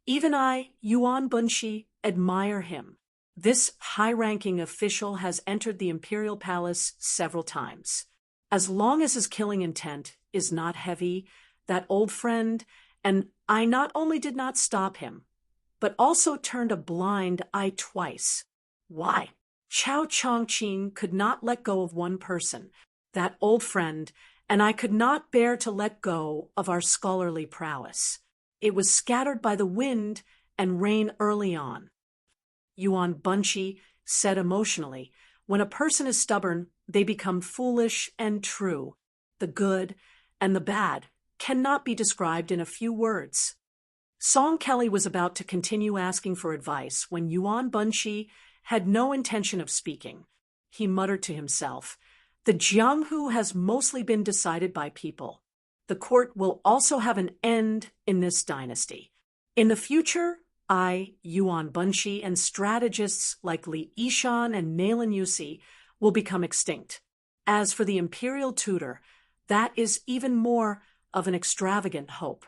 Even I, Yuan Bunshi, admire him. This high-ranking official has entered the imperial palace several times. As long as his killing intent is not heavy, that old friend, and I not only did not stop him, but also turned a blind eye twice. Why? Chao Chongqing could not let go of one person, that old friend, and I could not bear to let go of our scholarly prowess. It was scattered by the wind and rain early on. Yuan Bunchi said emotionally, when a person is stubborn, they become foolish and true. The good and the bad cannot be described in a few words. Song Kelly was about to continue asking for advice when Yuan Bunchi had no intention of speaking. He muttered to himself, "The Jianghu has mostly been decided by people. The court will also have an end in this dynasty. In the future, I, Yuan Bunchi, and strategists like Li Yishan and Nalin Yusi will become extinct. As for the imperial tutor, that is even more of an extravagant hope."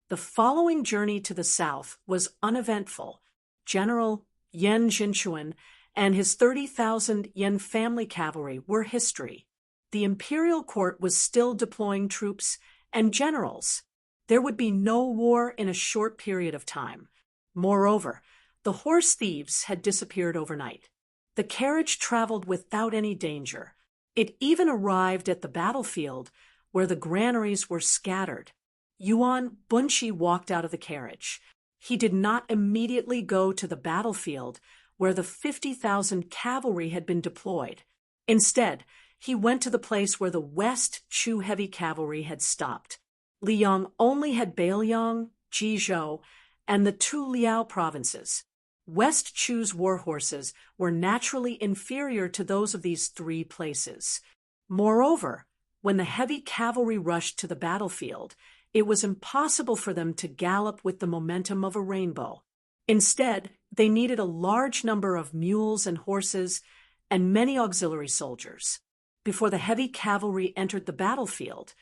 The following journey to the south was uneventful. General Yan Jinchuan and his 30,000 Yan family cavalry were history. The imperial court was still deploying troops and generals. There would be no war in a short period of time. Moreover, the horse thieves had disappeared overnight. The carriage traveled without any danger. It even arrived at the battlefield, where the granaries were scattered. Yuan Bunchi walked out of the carriage. He did not immediately go to the battlefield, where the 50,000 cavalry had been deployed. Instead, he went to the place where the West Chu heavy cavalry had stopped. Liang only had Bailiang, Jizhou, and the two Liao provinces. West Chu's war horses were naturally inferior to those of these three places. Moreover, when the heavy cavalry rushed to the battlefield, it was impossible for them to gallop with the momentum of a rainbow. Instead, they needed a large number of mules and horses and many auxiliary soldiers. Before the heavy cavalry entered the battlefield,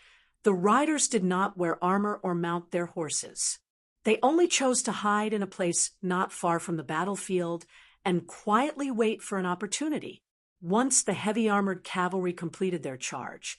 the riders did not wear armor or mount their horses. They only chose to hide in a place not far from the battlefield and quietly wait for an opportunity. Once the heavy armored cavalry completed their charge,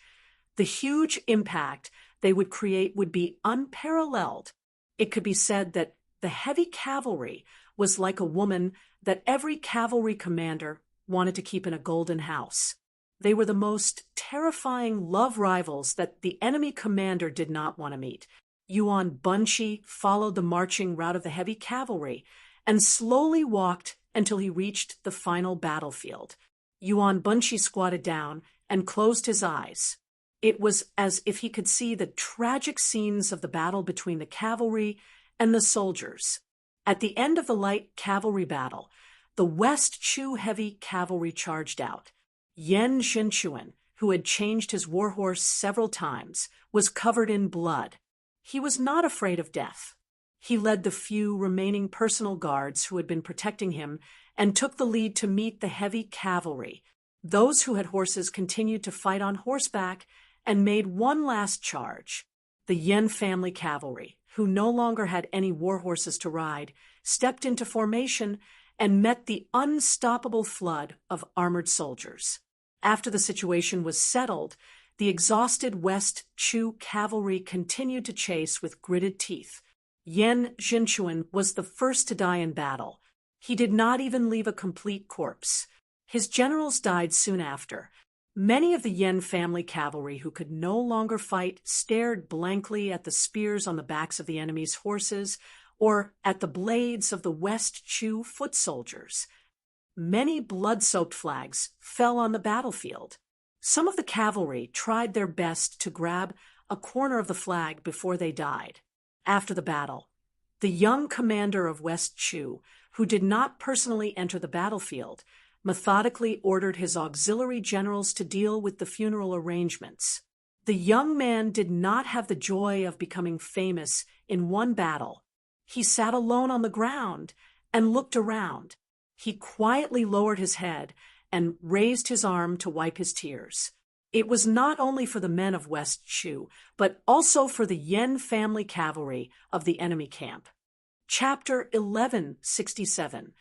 the huge impact they would create would be unparalleled. It could be said that the heavy cavalry was like a woman that every cavalry commander wanted to keep in a golden house. They were the most terrifying love rivals that the enemy commander did not want to meet. Yuan Bunchi followed the marching route of the heavy cavalry and slowly walked until he reached the final battlefield. Yuan Bunchi squatted down and closed his eyes. It was as if he could see the tragic scenes of the battle between the cavalry and the soldiers. At the end of the light cavalry battle, the West Chu heavy cavalry charged out. Yan Jinchuan, who had changed his warhorse several times, was covered in blood. He was not afraid of death. He led the few remaining personal guards who had been protecting him and took the lead to meet the heavy cavalry. Those who had horses continued to fight on horseback and made one last charge. The Yan family cavalry, who no longer had any war horses to ride, stepped into formation and met the unstoppable flood of armored soldiers. After the situation was settled, the exhausted West Chu cavalry continued to chase with gritted teeth. Yan Jinchuan was the first to die in battle. He did not even leave a complete corpse. His generals died soon after. Many of the Yan family cavalry who could no longer fight stared blankly at the spears on the backs of the enemy's horses or at the blades of the West Chu foot soldiers. Many blood-soaked flags fell on the battlefield. Some of the cavalry tried their best to grab a corner of the flag before they died. After the battle, the young commander of West Chu, who did not personally enter the battlefield, methodically ordered his auxiliary generals to deal with the funeral arrangements. The young man did not have the joy of becoming famous in one battle. He sat alone on the ground and looked around. He quietly lowered his head and raised his arm to wipe his tears. It was not only for the men of West Chu, but also for the Yan family cavalry of the enemy camp. Chapter 1167.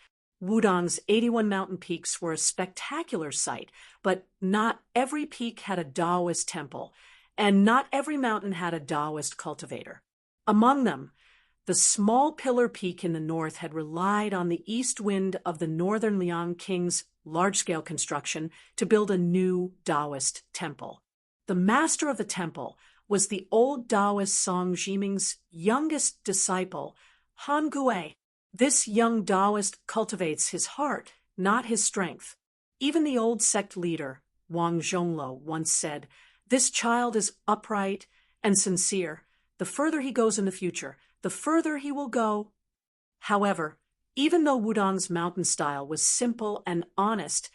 Wudong's 81 mountain peaks were a spectacular sight, but not every peak had a Taoist temple, and not every mountain had a Taoist cultivator. Among them, the small pillar peak in the north had relied on the east wind of the northern Liang king's large-scale construction to build a new Taoist temple. The master of the temple was the old Taoist Song Jiming's youngest disciple, Han Gui. This young Taoist cultivates his heart, not his strength. Even the old sect leader, Wang Zhonglo, once said, "This child is upright and sincere. The further he goes in the future, the further he will go." However, even though Wudong's mountain style was simple and honest,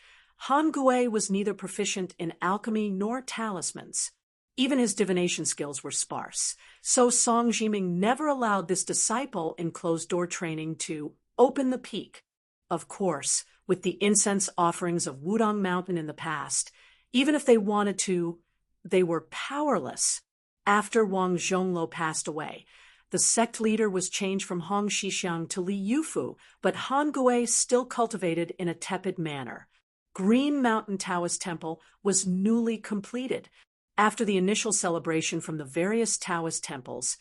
Han Gui was neither proficient in alchemy nor talismans. Even his divination skills were sparse, so Song Jiming never allowed this disciple in closed-door training to open the peak. Of course, with the incense offerings of Wudong Mountain in the past, even if they wanted to, they were powerless. After Wang Zhonglo passed away, the sect leader was changed from Hong Xixiang to Li Yufu, but Han Gui still cultivated in a tepid manner. Green Mountain Taoist Temple was newly completed. After the initial celebration from the various Taoist temples,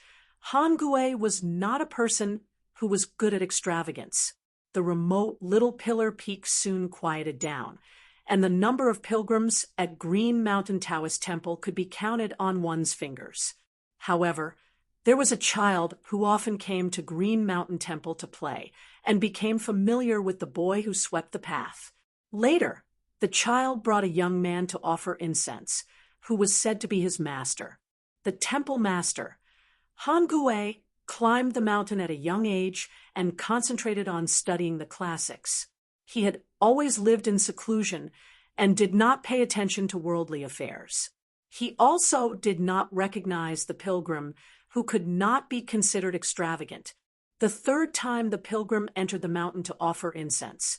Han Gui was not a person who was good at extravagance. The remote little pillar peak soon quieted down, and the number of pilgrims at Green Mountain Taoist Temple could be counted on one's fingers. However, there was a child who often came to Green Mountain Temple to play and became familiar with the boy who swept the path. Later, the child brought a young man to offer incense, who was said to be his master. The temple master, Han Gui, climbed the mountain at a young age and concentrated on studying the classics. He had always lived in seclusion and did not pay attention to worldly affairs. He also did not recognize the pilgrim who could not be considered extravagant. The third time the pilgrim entered the mountain to offer incense,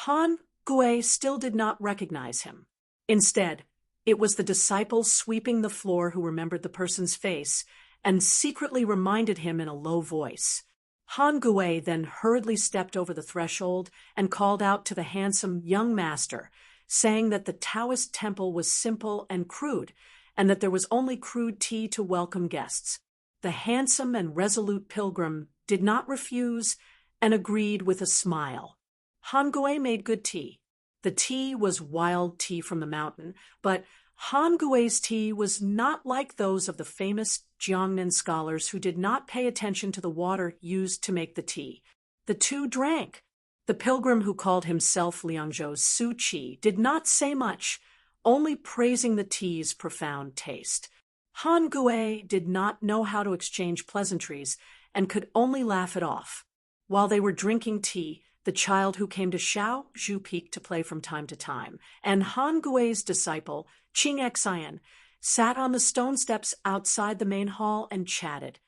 Han Gui still did not recognize him. Instead, it was the disciple sweeping the floor who remembered the person's face and secretly reminded him in a low voice. Han Gui then hurriedly stepped over the threshold and called out to the handsome young master, saying that the Taoist temple was simple and crude, and that there was only crude tea to welcome guests. The handsome and resolute pilgrim did not refuse and agreed with a smile. Han Gui made good tea. The tea was wild tea from the mountain, but Han Gui's tea was not like those of the famous Jiangnan scholars who did not pay attention to the water used to make the tea. The two drank. The pilgrim who called himself Liangzhou's Su Qi did not say much, only praising the tea's profound taste. Han Gui did not know how to exchange pleasantries and could only laugh it off. While they were drinking tea, the child who came to Shao Zhu Peak to play from time to time, and Han Gui's disciple, Qing Xian, sat on the stone steps outside the main hall and chatted.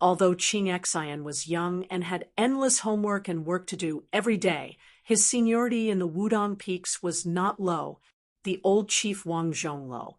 Although Qing Xian was young and had endless homework and work to do every day, his seniority in the Wudong Peaks was not low. The old chief Wang Zhonglo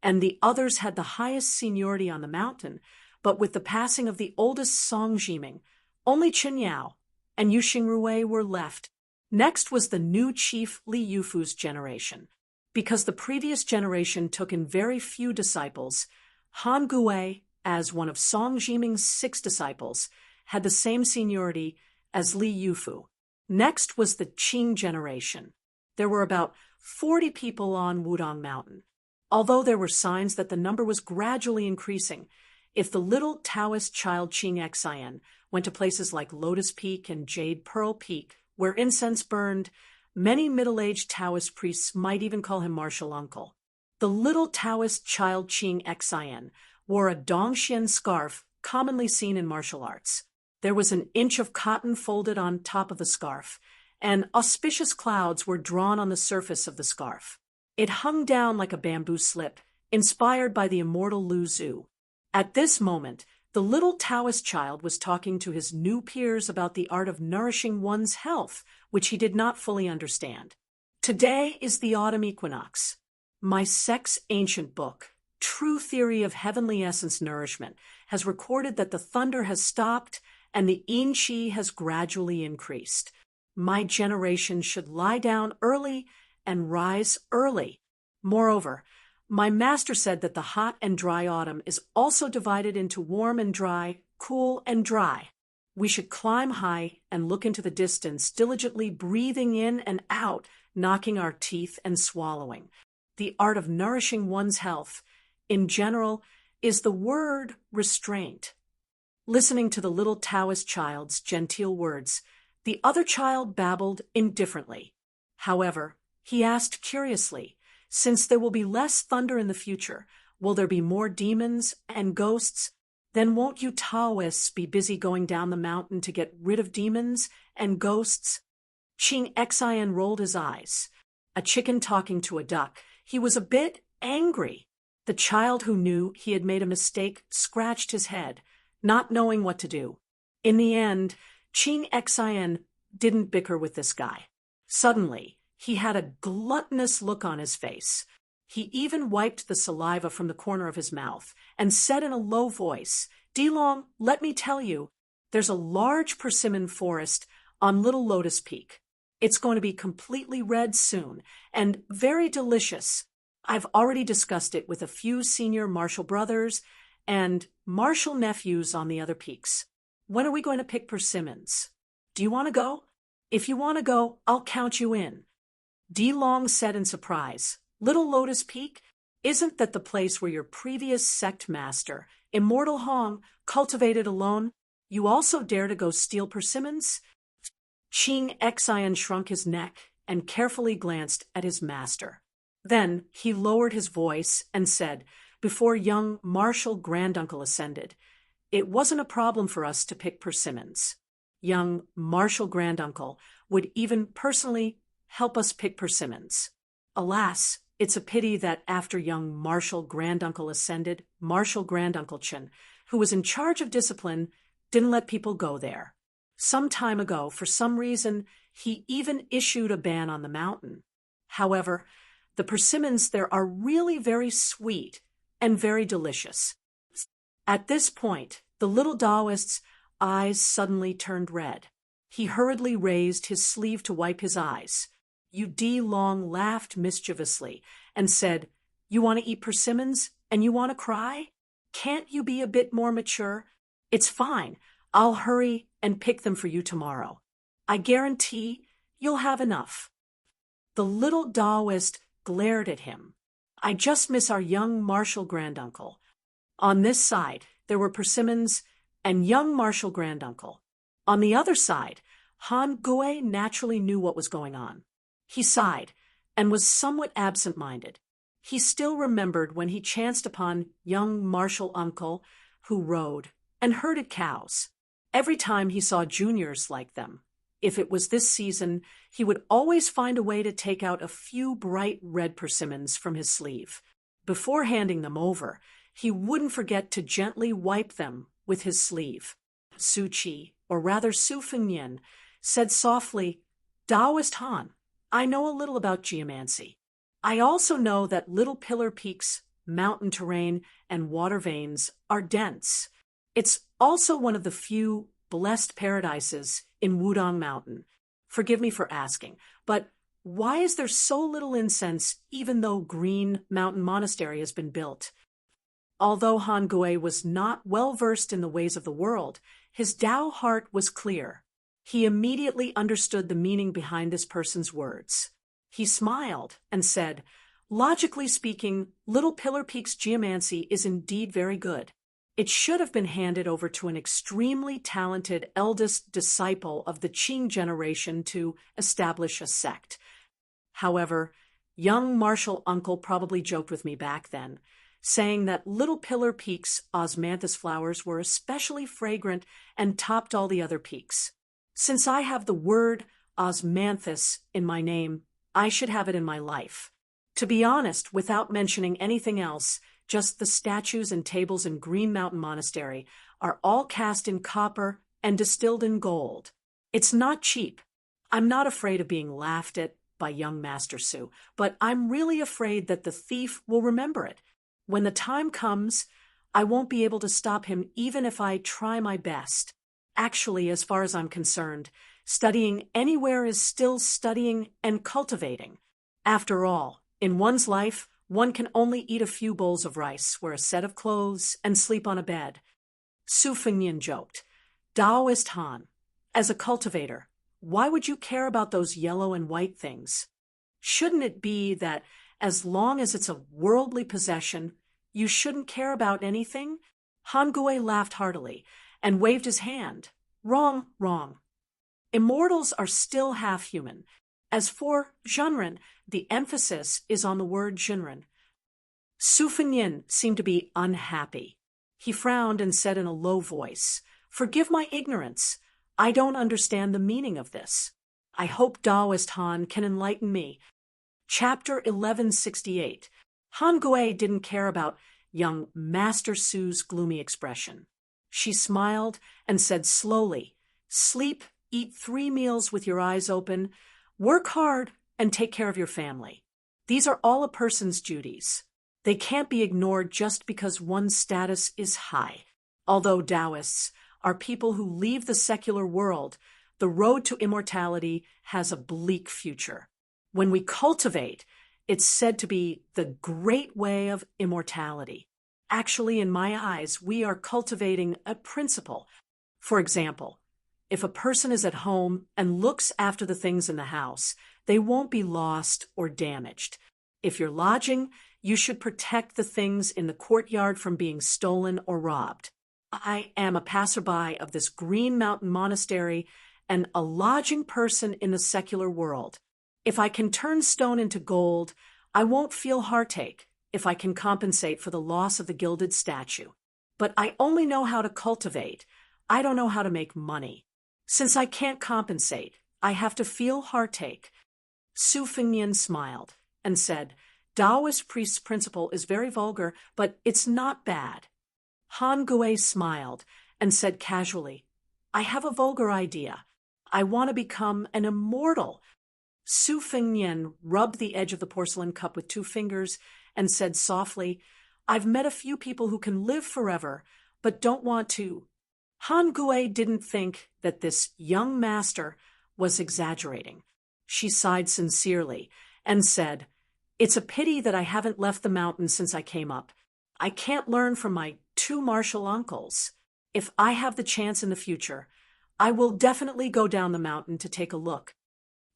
and the others had the highest seniority on the mountain, but with the passing of the oldest Song Jiming, only Chen Yao and Yu Xingrui were left. Next was the new chief Li Yufu's generation. Because the previous generation took in very few disciples, Han Gui, as one of Song Jiming's 6 disciples, had the same seniority as Li Yufu. Next was the Qing generation. There were about 40 people on Wudong Mountain. Although there were signs that the number was gradually increasing, if the little Taoist child Qing Xian went to places like Lotus Peak and Jade Pearl Peak, where incense burned, many middle-aged Taoist priests might even call him martial uncle. The little Taoist child Qing Xian wore a Dongxian scarf commonly seen in martial arts. There was an inch of cotton folded on top of the scarf, and auspicious clouds were drawn on the surface of the scarf. It hung down like a bamboo slip, inspired by the immortal Lu Zhu. At this moment, the little Taoist child was talking to his new peers about the art of nourishing one's health, which he did not fully understand. Today is the autumn equinox. My sect's ancient book, True Theory of Heavenly Essence Nourishment, has recorded that the thunder has stopped and the yin qi has gradually increased. My generation should lie down early and rise early. Moreover, my master said that the hot and dry autumn is also divided into warm and dry, cool and dry. We should climb high and look into the distance, diligently breathing in and out, knocking our teeth and swallowing. The art of nourishing one's health, in general, is the word restraint. Listening to the little Taoist child's genteel words, the other child babbled indifferently. However, he asked curiously, since there will be less thunder in the future, will there be more demons and ghosts? Then won't you Taoists be busy going down the mountain to get rid of demons and ghosts? Ching Xian rolled his eyes. A chicken talking to a duck. He was a bit angry. The child who knew he had made a mistake scratched his head, not knowing what to do. In the end, Ching Xian didn't bicker with this guy. Suddenly, he had a gluttonous look on his face. He even wiped the saliva from the corner of his mouth and said in a low voice, "Dilong, let me tell you, there's a large persimmon forest on Little Lotus Peak. It's going to be completely red soon and very delicious. I've already discussed it with a few senior Marshall brothers and Marshall nephews on the other peaks. When are we going to pick persimmons? Do you want to go? If you want to go, I'll count you in." Dilong said in surprise, "Little Lotus Peak? Isn't that the place where your previous sect master, Immortal Hong, cultivated alone? You also dare to go steal persimmons?" Ching Xian shrunk his neck and carefully glanced at his master. Then he lowered his voice and said, before young Marshall Granduncle ascended, "It wasn't a problem for us to pick persimmons. Young Marshall Granduncle would even personally help us pick persimmons. Alas, it's a pity that after young Marshall Granduncle ascended, Marshall Granduncle Chen, who was in charge of discipline, didn't let people go there. Some time ago, for some reason, he even issued a ban on the mountain. However, the persimmons there are really very sweet and very delicious." At this point, the little Taoist's eyes suddenly turned red. He hurriedly raised his sleeve to wipe his eyes. Yu Dilong laughed mischievously and said, "You want to eat persimmons and you want to cry? Can't you be a bit more mature? It's fine. I'll hurry and pick them for you tomorrow. I guarantee you'll have enough." The little Taoist glared at him. "I just miss our young Marshall Granduncle." On this side, there were persimmons and young Marshall Granduncle. On the other side, Han Gui naturally knew what was going on. He sighed and was somewhat absent-minded. He still remembered when he chanced upon young Marshall Uncle, who rode and herded cows. Every time he saw juniors like them, if it was this season, he would always find a way to take out a few bright red persimmons from his sleeve. Before handing them over, he wouldn't forget to gently wipe them with his sleeve. Su Chi, or rather Su Fengnian, said softly, "Taoist Han, I know a little about geomancy. I also know that Little Pillar Peak's mountain terrain and water veins are dense. It's also one of the few blessed paradises in Wudong Mountain. Forgive me for asking, but why is there so little incense even though Green Mountain Monastery has been built?" Although Han Gui was not well versed in the ways of the world, his Tao heart was clear. He immediately understood the meaning behind this person's words. He smiled and said, "Logically speaking, Little Pillar Peak's geomancy is indeed very good. It should have been handed over to an extremely talented eldest disciple of the Qing generation to establish a sect. However, young Marshall Uncle probably joked with me back then, saying that Little Pillar Peak's osmanthus flowers were especially fragrant and topped all the other peaks. Since I have the word osmanthus in my name, I should have it in my life. To be honest, without mentioning anything else, just the statues and tables in Green Mountain Monastery are all cast in copper and distilled in gold. It's not cheap. I'm not afraid of being laughed at by young Master Su, but I'm really afraid that the thief will remember it. When the time comes, I won't be able to stop him even if I try my best. Actually, as far as I'm concerned, studying anywhere is still studying and cultivating. After all, in one's life, one can only eat a few bowls of rice, wear a set of clothes, and sleep on a bed. Su Fengnian joked. Taoist Han, as a cultivator, why would you care about those yellow and white things? Shouldn't it be that as long as it's a worldly possession, you shouldn't care about anything? Han Gui laughed heartily and waved his hand. Wrong, wrong. Immortals are still half human. As for Zhenren, the emphasis is on the word Zhenren. Su Fengnian seemed to be unhappy. He frowned and said in a low voice, Forgive my ignorance. I don't understand the meaning of this. I hope Taoist Han can enlighten me. Chapter 1168. Han Gui didn't care about young Master Su's gloomy expression. She smiled and said slowly, Sleep, eat 3 meals with your eyes open, work hard, and take care of your family. These are all a person's duties. They can't be ignored just because one's status is high. Although Taoists are people who leave the secular world, the road to immortality has a bleak future. When we cultivate, it's said to be the great way of immortality. Actually, in my eyes, we are cultivating a principle. For example, if a person is at home and looks after the things in the house, they won't be lost or damaged. If you're lodging, you should protect the things in the courtyard from being stolen or robbed. I am a passerby of this Green Mountain Monastery and a lodging person in the secular world. If I can turn stone into gold, I won't feel heartache if I can compensate for the loss of the gilded statue. But I only know how to cultivate. I don't know how to make money. Since I can't compensate, I have to feel heartache. Su Fengnian smiled and said, Taoist priest's principle is very vulgar, but it's not bad. Han Gui smiled and said casually, I have a vulgar idea. I want to become an immortal. Su Fengnian rubbed the edge of the porcelain cup with 2 fingers and said softly, I've met a few people who can live forever, but don't want to. Han Gui didn't think that this young master was exaggerating. She sighed sincerely and said, It's a pity that I haven't left the mountain since I came up. I can't learn from my 2 martial uncles. If I have the chance in the future, I will definitely go down the mountain to take a look.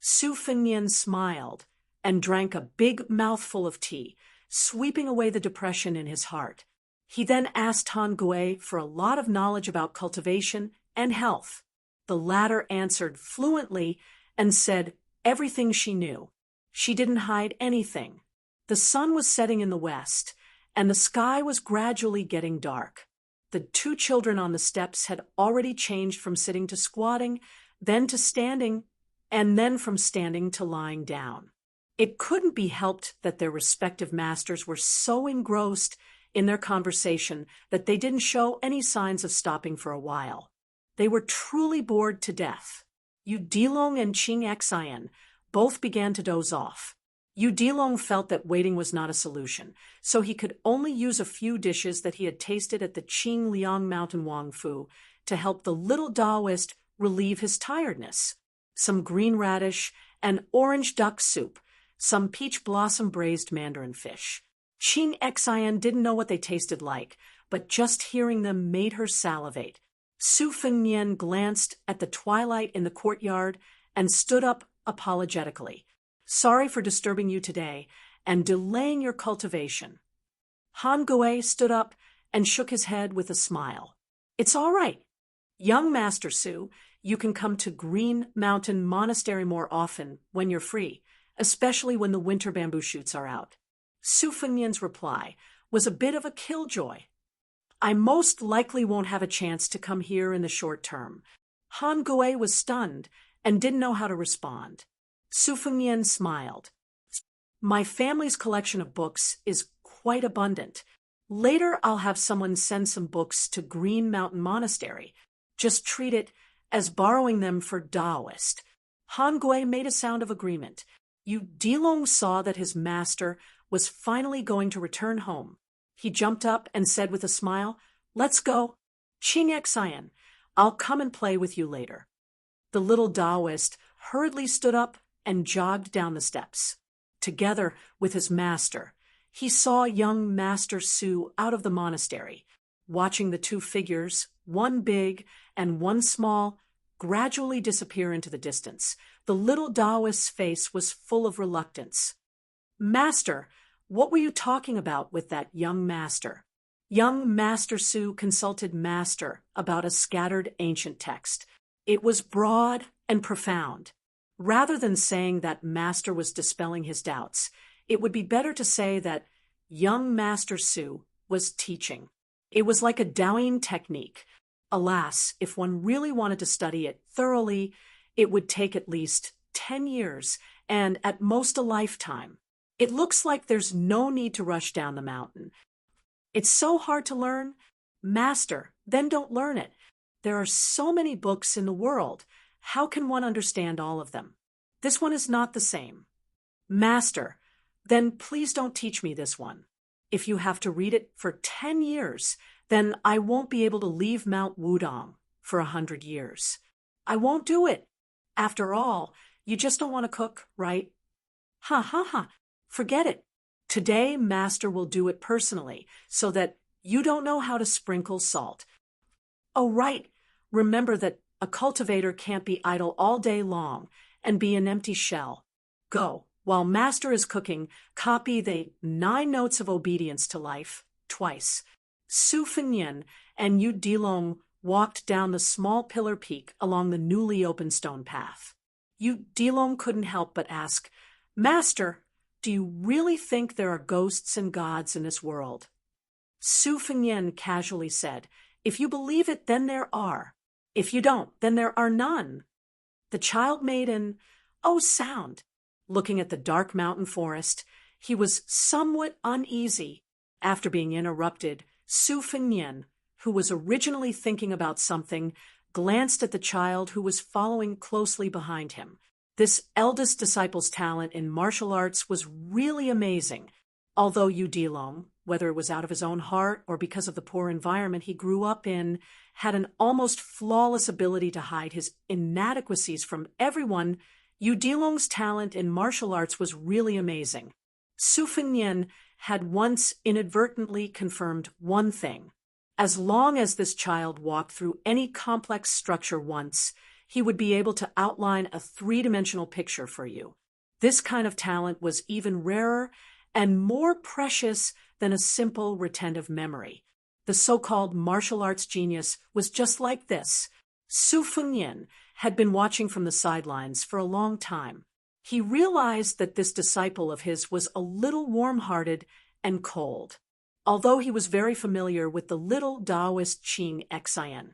Su Fengnian smiled and drank a big mouthful of tea, sweeping away the depression in his heart. He then asked Han Gui for a lot of knowledge about cultivation and health. The latter answered fluently and said everything she knew. She didn't hide anything. The sun was setting in the west, and the sky was gradually getting dark. The 2 children on the steps had already changed from sitting to squatting, then to standing, and then from standing to lying down. It couldn't be helped that their respective masters were so engrossed in their conversation that they didn't show any signs of stopping for a while. They were truly bored to death. Yu Dilong and Qing Xian both began to doze off. Yu Dilong felt that waiting was not a solution, so he could only use a few dishes that he had tasted at the Qing Liang Mountain Wang Fu to help the little Taoist relieve his tiredness. Some green radish and orange duck soup, some peach blossom braised mandarin fish. Qing Xian didn't know what they tasted like, but just hearing them made her salivate. Su Fengnian glanced at the twilight in the courtyard and stood up apologetically. Sorry for disturbing you today and delaying your cultivation. Han Gui stood up and shook his head with a smile. It's all right. Young Master Su, you can come to Green Mountain Monastery more often when you're free, especially when the winter bamboo shoots are out. Su Fengnian's reply was a bit of a killjoy. I most likely won't have a chance to come here in the short term. Han Gui was stunned and didn't know how to respond. Su Fengnian smiled. My family's collection of books is quite abundant. Later I'll have someone send some books to Green Mountain Monastery. Just treat it as borrowing them for Taoist. Han Gui made a sound of agreement. Yu Dilong saw that his master was finally going to return home. He jumped up and said with a smile, Let's go. Qing Xian, I'll come and play with you later." The little Taoist hurriedly stood up and jogged down the steps. Together with his master, he saw young Master Su out of the monastery, watching the two figures, one big and one small, gradually disappear into the distance. The little Taoist's face was full of reluctance. "Master, what were you talking about with that young master?" Young Master Su consulted Master about a scattered ancient text. It was broad and profound. Rather than saying that Master was dispelling his doubts, it would be better to say that young Master Su was teaching. It was like a Taoing technique. Alas, if one really wanted to study it thoroughly, it would take at least 10 years and at most a lifetime. It looks like there's no need to rush down the mountain. It's so hard to learn. Master, then don't learn it. There are so many books in the world. How can one understand all of them? This one is not the same. Master, then please don't teach me this one. If you have to read it for 10 years, then I won't be able to leave Mount Wudong for 100 years. I won't do it. After all, you just don't want to cook, right? Ha ha ha. Forget it. Today, Master will do it personally, so that you don't know how to sprinkle salt. Oh, right. Remember that a cultivator can't be idle all day long and be an empty shell. Go. While Master is cooking, copy the 9 notes of obedience to life twice. Su Fengnian and Yu Dilong walked down the small pillar peak along the newly opened stone path. Yu Dilong couldn't help but ask, "Master, do you really think there are ghosts and gods in this world?" Su Fengnian casually said, "If you believe it, then there are. If you don't, then there are none." The child made an "oh" sound. Looking at the dark mountain forest, he was somewhat uneasy. After being interrupted, Su Fengnian, who was originally thinking about something, glanced at the child who was following closely behind him. This eldest disciple's talent in martial arts was really amazing. Although Yu Dilong, whether it was out of his own heart or because of the poor environment he grew up in, had an almost flawless ability to hide his inadequacies from everyone, Yu Dilong's talent in martial arts was really amazing. Su Fengnian had once inadvertently confirmed one thing. As long as this child walked through any complex structure once, he would be able to outline a 3-dimensional picture for you. This kind of talent was even rarer and more precious than a simple retentive memory. The so-called martial arts genius was just like this. Su Fengnian had been watching from the sidelines for a long time. He realized that this disciple of his was a little warm-hearted and cold. Although he was very familiar with the little Taoist Qing Xian,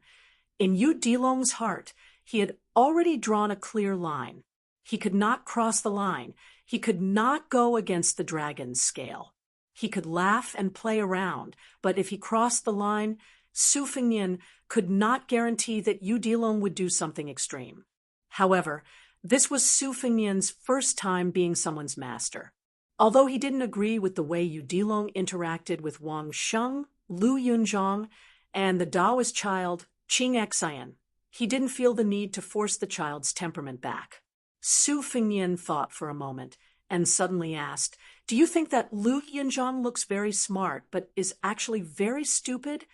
in Yu Dilong's heart, he had already drawn a clear line. He could not cross the line. He could not go against the dragon's scale. He could laugh and play around, but if he crossed the line, Su Fengnian could not guarantee that Yu Dilong would do something extreme. However, this was Su Fengnian's first time being someone's master. Although he didn't agree with the way Yu Dilong interacted with Wang Sheng, Lu Yunzhong, and the Taoist child Qing Xian, he didn't feel the need to force the child's temperament back. Su Fengnian thought for a moment and suddenly asked, "Do you think that Lu Yunzhong looks very smart but is actually very stupid?"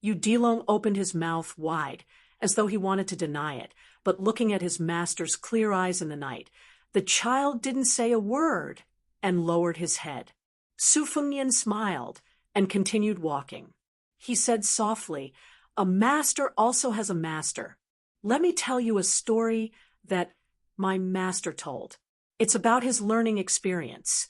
Yu Dilong opened his mouth wide, as though he wanted to deny it, but looking at his master's clear eyes in the night, the child didn't say a word and lowered his head. Su Fengnian smiled and continued walking. He said softly, "A master also has a master. Let me tell you a story that my master told. It's about his learning experience."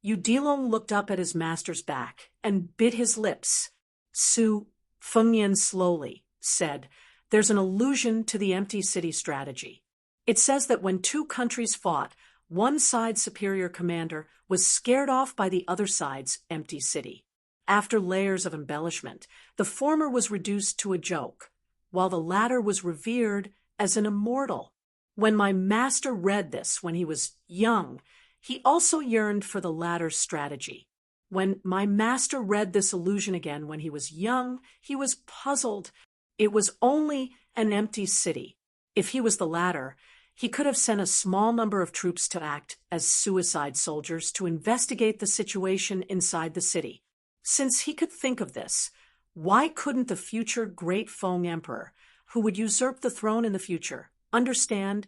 Yu Dilong looked up at his master's back and bit his lips. Su Fengnian slowly said, "There's an allusion to the empty city strategy. It says that when 2 countries fought, one side's superior commander was scared off by the other side's empty city. After layers of embellishment, the former was reduced to a joke, while the latter was revered as an immortal. When my master read this when he was young, he also yearned for the latter's strategy. When my master read this allusion again when he was young, he was puzzled. It was only an empty city. If he was the latter, he could have sent a small number of troops to act as suicide soldiers to investigate the situation inside the city. Since he could think of this, why couldn't the future great Feng Emperor, who would usurp the throne in the future, understand?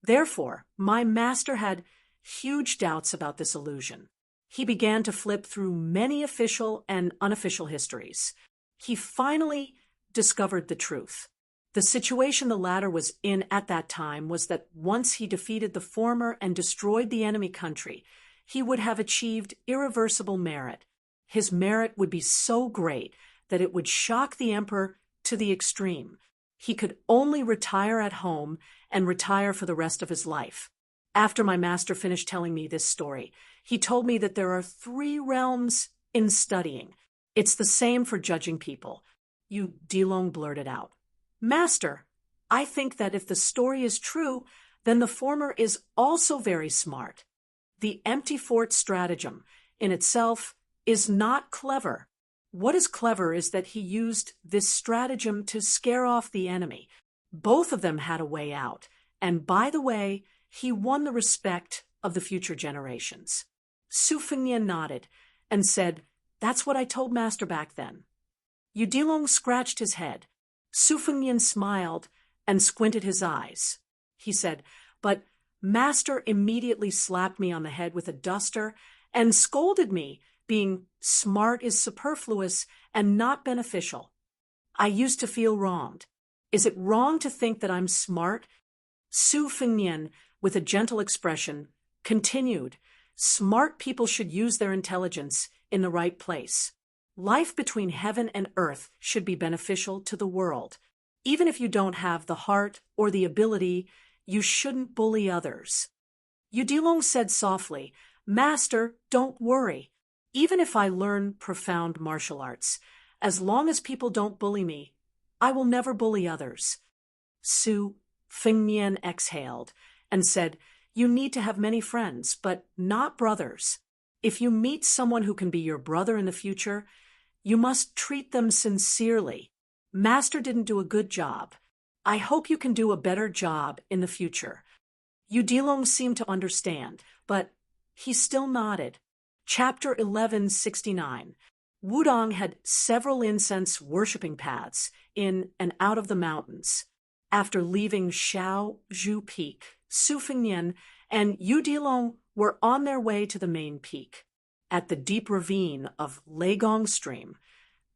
Therefore, my master had huge doubts about this illusion. He began to flip through many official and unofficial histories. He finally discovered the truth. The situation the latter was in at that time was that once he defeated the former and destroyed the enemy country, he would have achieved irreversible merit. His merit would be so great that it would shock the emperor to the extreme. He could only retire at home and retire for the rest of his life. After my master finished telling me this story, he told me that there are 3 realms in studying. It's the same for judging people. Yu Dilong blurted out. Master, I think that if the story is true, then the former is also very smart. The empty fort stratagem in itself is not clever. What is clever is that he used this stratagem to scare off the enemy. Both of them had a way out, and by the way, he won the respect of the future generations. Su Fengnian nodded and said, "That's what I told Master back then." Yu Dilong scratched his head. Su Fengnian smiled and squinted his eyes. He said, "But Master immediately slapped me on the head with a duster and scolded me, being smart is superfluous and not beneficial. I used to feel wronged. Is it wrong to think that I'm smart?" Su Fengnian, with a gentle expression, continued, "Smart people should use their intelligence in the right place. Life between heaven and earth should be beneficial to the world. Even if you don't have the heart or the ability, you shouldn't bully others." Yu Dilong said softly, "Master, don't worry. Even if I learn profound martial arts, as long as people don't bully me, I will never bully others." Su Fengnian exhaled and said, "You need to have many friends, but not brothers. If you meet someone who can be your brother in the future, you must treat them sincerely. Master didn't do a good job. I hope you can do a better job in the future." Yu Dilong seemed to understand, but he still nodded. Chapter 1169. Wudong had several incense-worshipping paths in and out of the mountains. After leaving Shaozhu Peak, Su Fengnian and Yu Dilong were on their way to the main peak. At the deep ravine of Leigong Stream,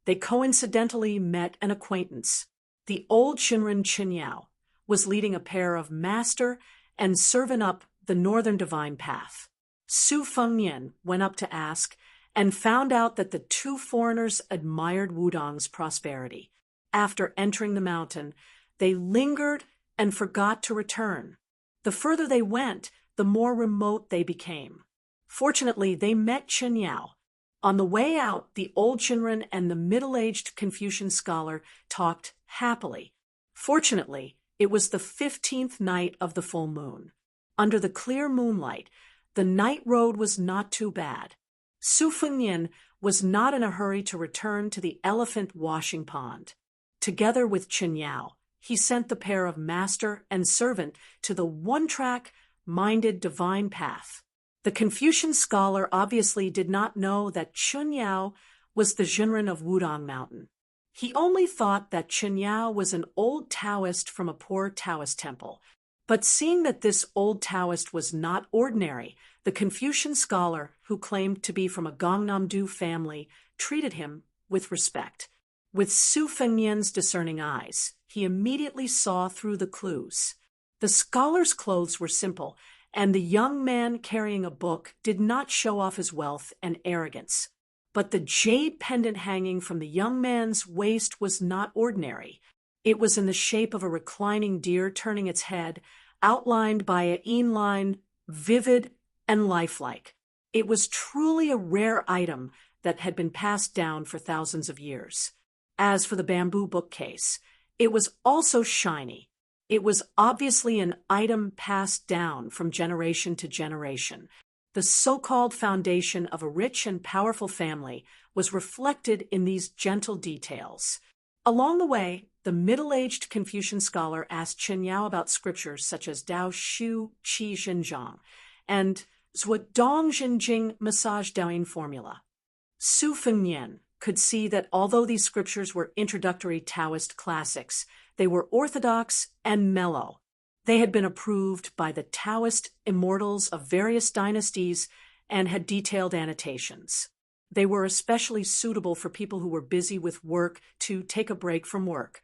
they coincidentally met an acquaintance. The old Shinran Qinyao was leading a pair of master and servant up the northern divine path. Su Fengnian went up to ask and found out that the 2 foreigners admired Wudong's prosperity. After entering the mountain, they lingered and forgot to return. The further they went, the more remote they became. Fortunately, they met Qinyao. On the way out, the old Shinran and the middle-aged Confucian scholar talked happily. Fortunately, it was the 15th night of the full moon. Under the clear moonlight, the night road was not too bad. Su Fengnian was not in a hurry to return to the elephant washing pond. Together with Qinyao, he sent the pair of master and servant to the one-track, minded divine path. The Confucian scholar obviously did not know that Qinyao was the Jinren of Wudong Mountain. He only thought that Qinyao was an old Taoist from a poor Taoist temple. But seeing that this old Taoist was not ordinary, the Confucian scholar, who claimed to be from a Gongnam-do family, treated him with respect. With Su Fengnian's discerning eyes, he immediately saw through the clues. The scholar's clothes were simple, and the young man carrying a book did not show off his wealth and arrogance. But the jade pendant hanging from the young man's waist was not ordinary. It was in the shape of a reclining deer turning its head, outlined by a yin line, vivid and lifelike. It was truly a rare item that had been passed down for thousands of years. As for the bamboo bookcase, it was also shiny. It was obviously an item passed down from generation to generation. The so-called foundation of a rich and powerful family was reflected in these gentle details. Along the way, the middle-aged Confucian scholar asked Qin Yao about scriptures such as Dao Shu Qi Xinjiang and Zhuo Dong Xinjing Massage Daoyin Formula. Su Fengnian could see that although these scriptures were introductory Taoist classics, they were orthodox and mellow. They had been approved by the Taoist immortals of various dynasties and had detailed annotations. They were especially suitable for people who were busy with work to take a break from work.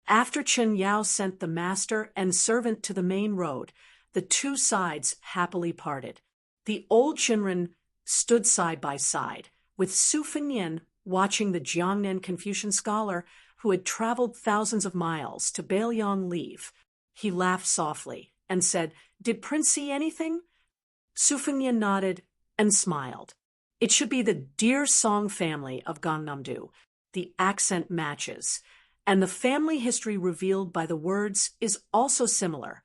After Qin Yao sent the master and servant to the main road, the two sides happily parted. The old Qinren stood side by side, with Su Fengnian watching the Jiangnan Confucian scholar who had traveled thousands of miles to Beiliang leave. He laughed softly and said, "Did Prince see anything?" Su Fengnian nodded and smiled. It should be the Deer Song family of Gangnam-do. The accent matches, and the family history revealed by the words is also similar.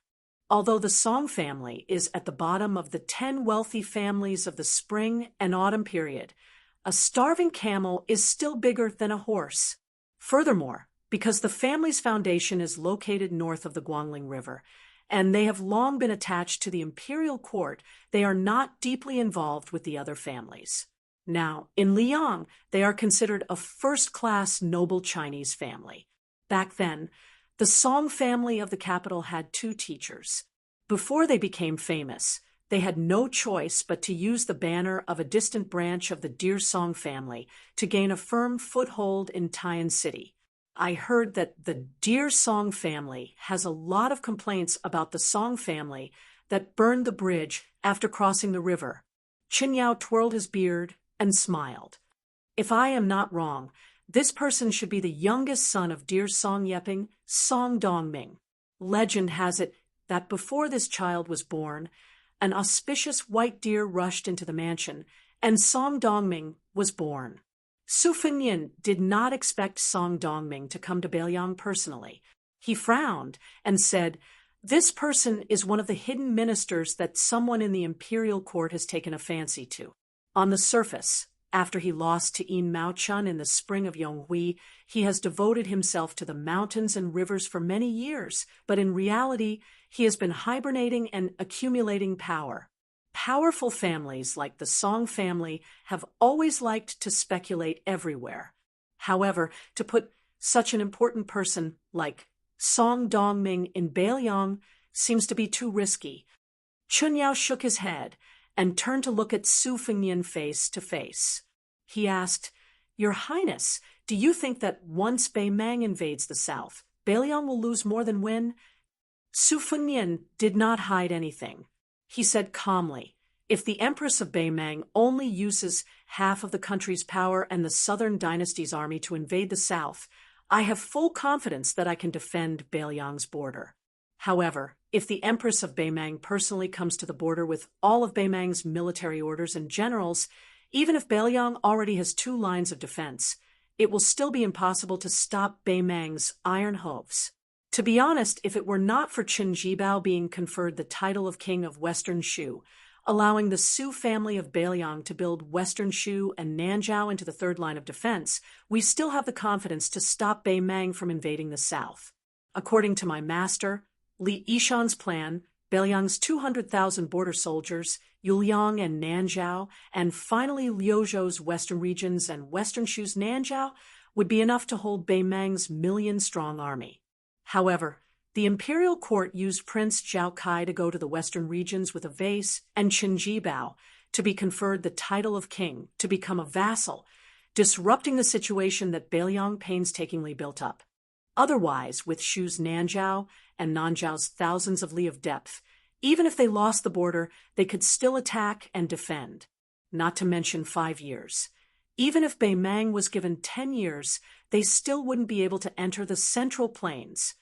Although the Song family is at the bottom of the 10 wealthy families of the spring and autumn period, a starving camel is still bigger than a horse. Furthermore, because the family's foundation is located north of the Guangling River, and they have long been attached to the imperial court, they are not deeply involved with the other families. Now, in Liang, they are considered a first-class noble Chinese family. Back then, the Song family of the capital had 2 teachers. Before they became famous, they had no choice but to use the banner of a distant branch of the Deer Song family to gain a firm foothold in Taiyuan City. I heard that the Deer Song family has a lot of complaints about the Song family that burned the bridge after crossing the river. Qin Yao twirled his beard and smiled. If I am not wrong, this person should be the youngest son of Deer Song Yeping, Song Dongming. Legend has it that before this child was born, an auspicious white deer rushed into the mansion, and Song Dongming was born. Su Fengnian did not expect Song Dongming to come to Beiliang personally. He frowned and said, "This person is one of the hidden ministers that someone in the imperial court has taken a fancy to." On the surface, after he lost to Yin Maochun in the spring of Yonghui, he has devoted himself to the mountains and rivers for many years, but in reality, he has been hibernating and accumulating power. Powerful families like the Song family have always liked to speculate everywhere. However, to put such an important person like Song Dongming in Beiliang seems to be too risky. Qin Yao shook his head and turned to look at Su Fengnian face to face. He asked, "Your Highness, do you think that once Beimang invades the south, Beiliang will lose more than win?" Su Fengnian did not hide anything. He said calmly, "If the Empress of Beimang only uses half of the country's power and the southern dynasty's army to invade the south, I have full confidence that I can defend Beiliang's border. However, if the Empress of Beimang personally comes to the border with all of Beimang's military orders and generals, even if Beiliang already has 2 lines of defense, it will still be impossible to stop Beimang's iron hooves. To be honest, if it were not for Qin Jibao being conferred the title of King of Western Shu, allowing the Su family of Beiliang to build Western Shu and Nanjiao into the 3rd line of defense, we still have the confidence to stop Beimang from invading the south. According to my master, Li Yishan's plan, Beiliang's 200,000 border soldiers, Yuliang and Nanjiao, and finally Liuzhou's western regions and Western Shu's Nanjiao would be enough to hold Beimang's million-strong army. However, the imperial court used Prince Zhao Kai to go to the western regions with a vase and Qin Jibao to be conferred the title of king, to become a vassal, disrupting the situation that Beiliang painstakingly built up. Otherwise, with Shu's Nanjiao and Nanjiao's thousands of li of depth, even if they lost the border, they could still attack and defend. Not to mention 5 years. Even if Beimang was given 10 years, they still wouldn't be able to enter the central plains.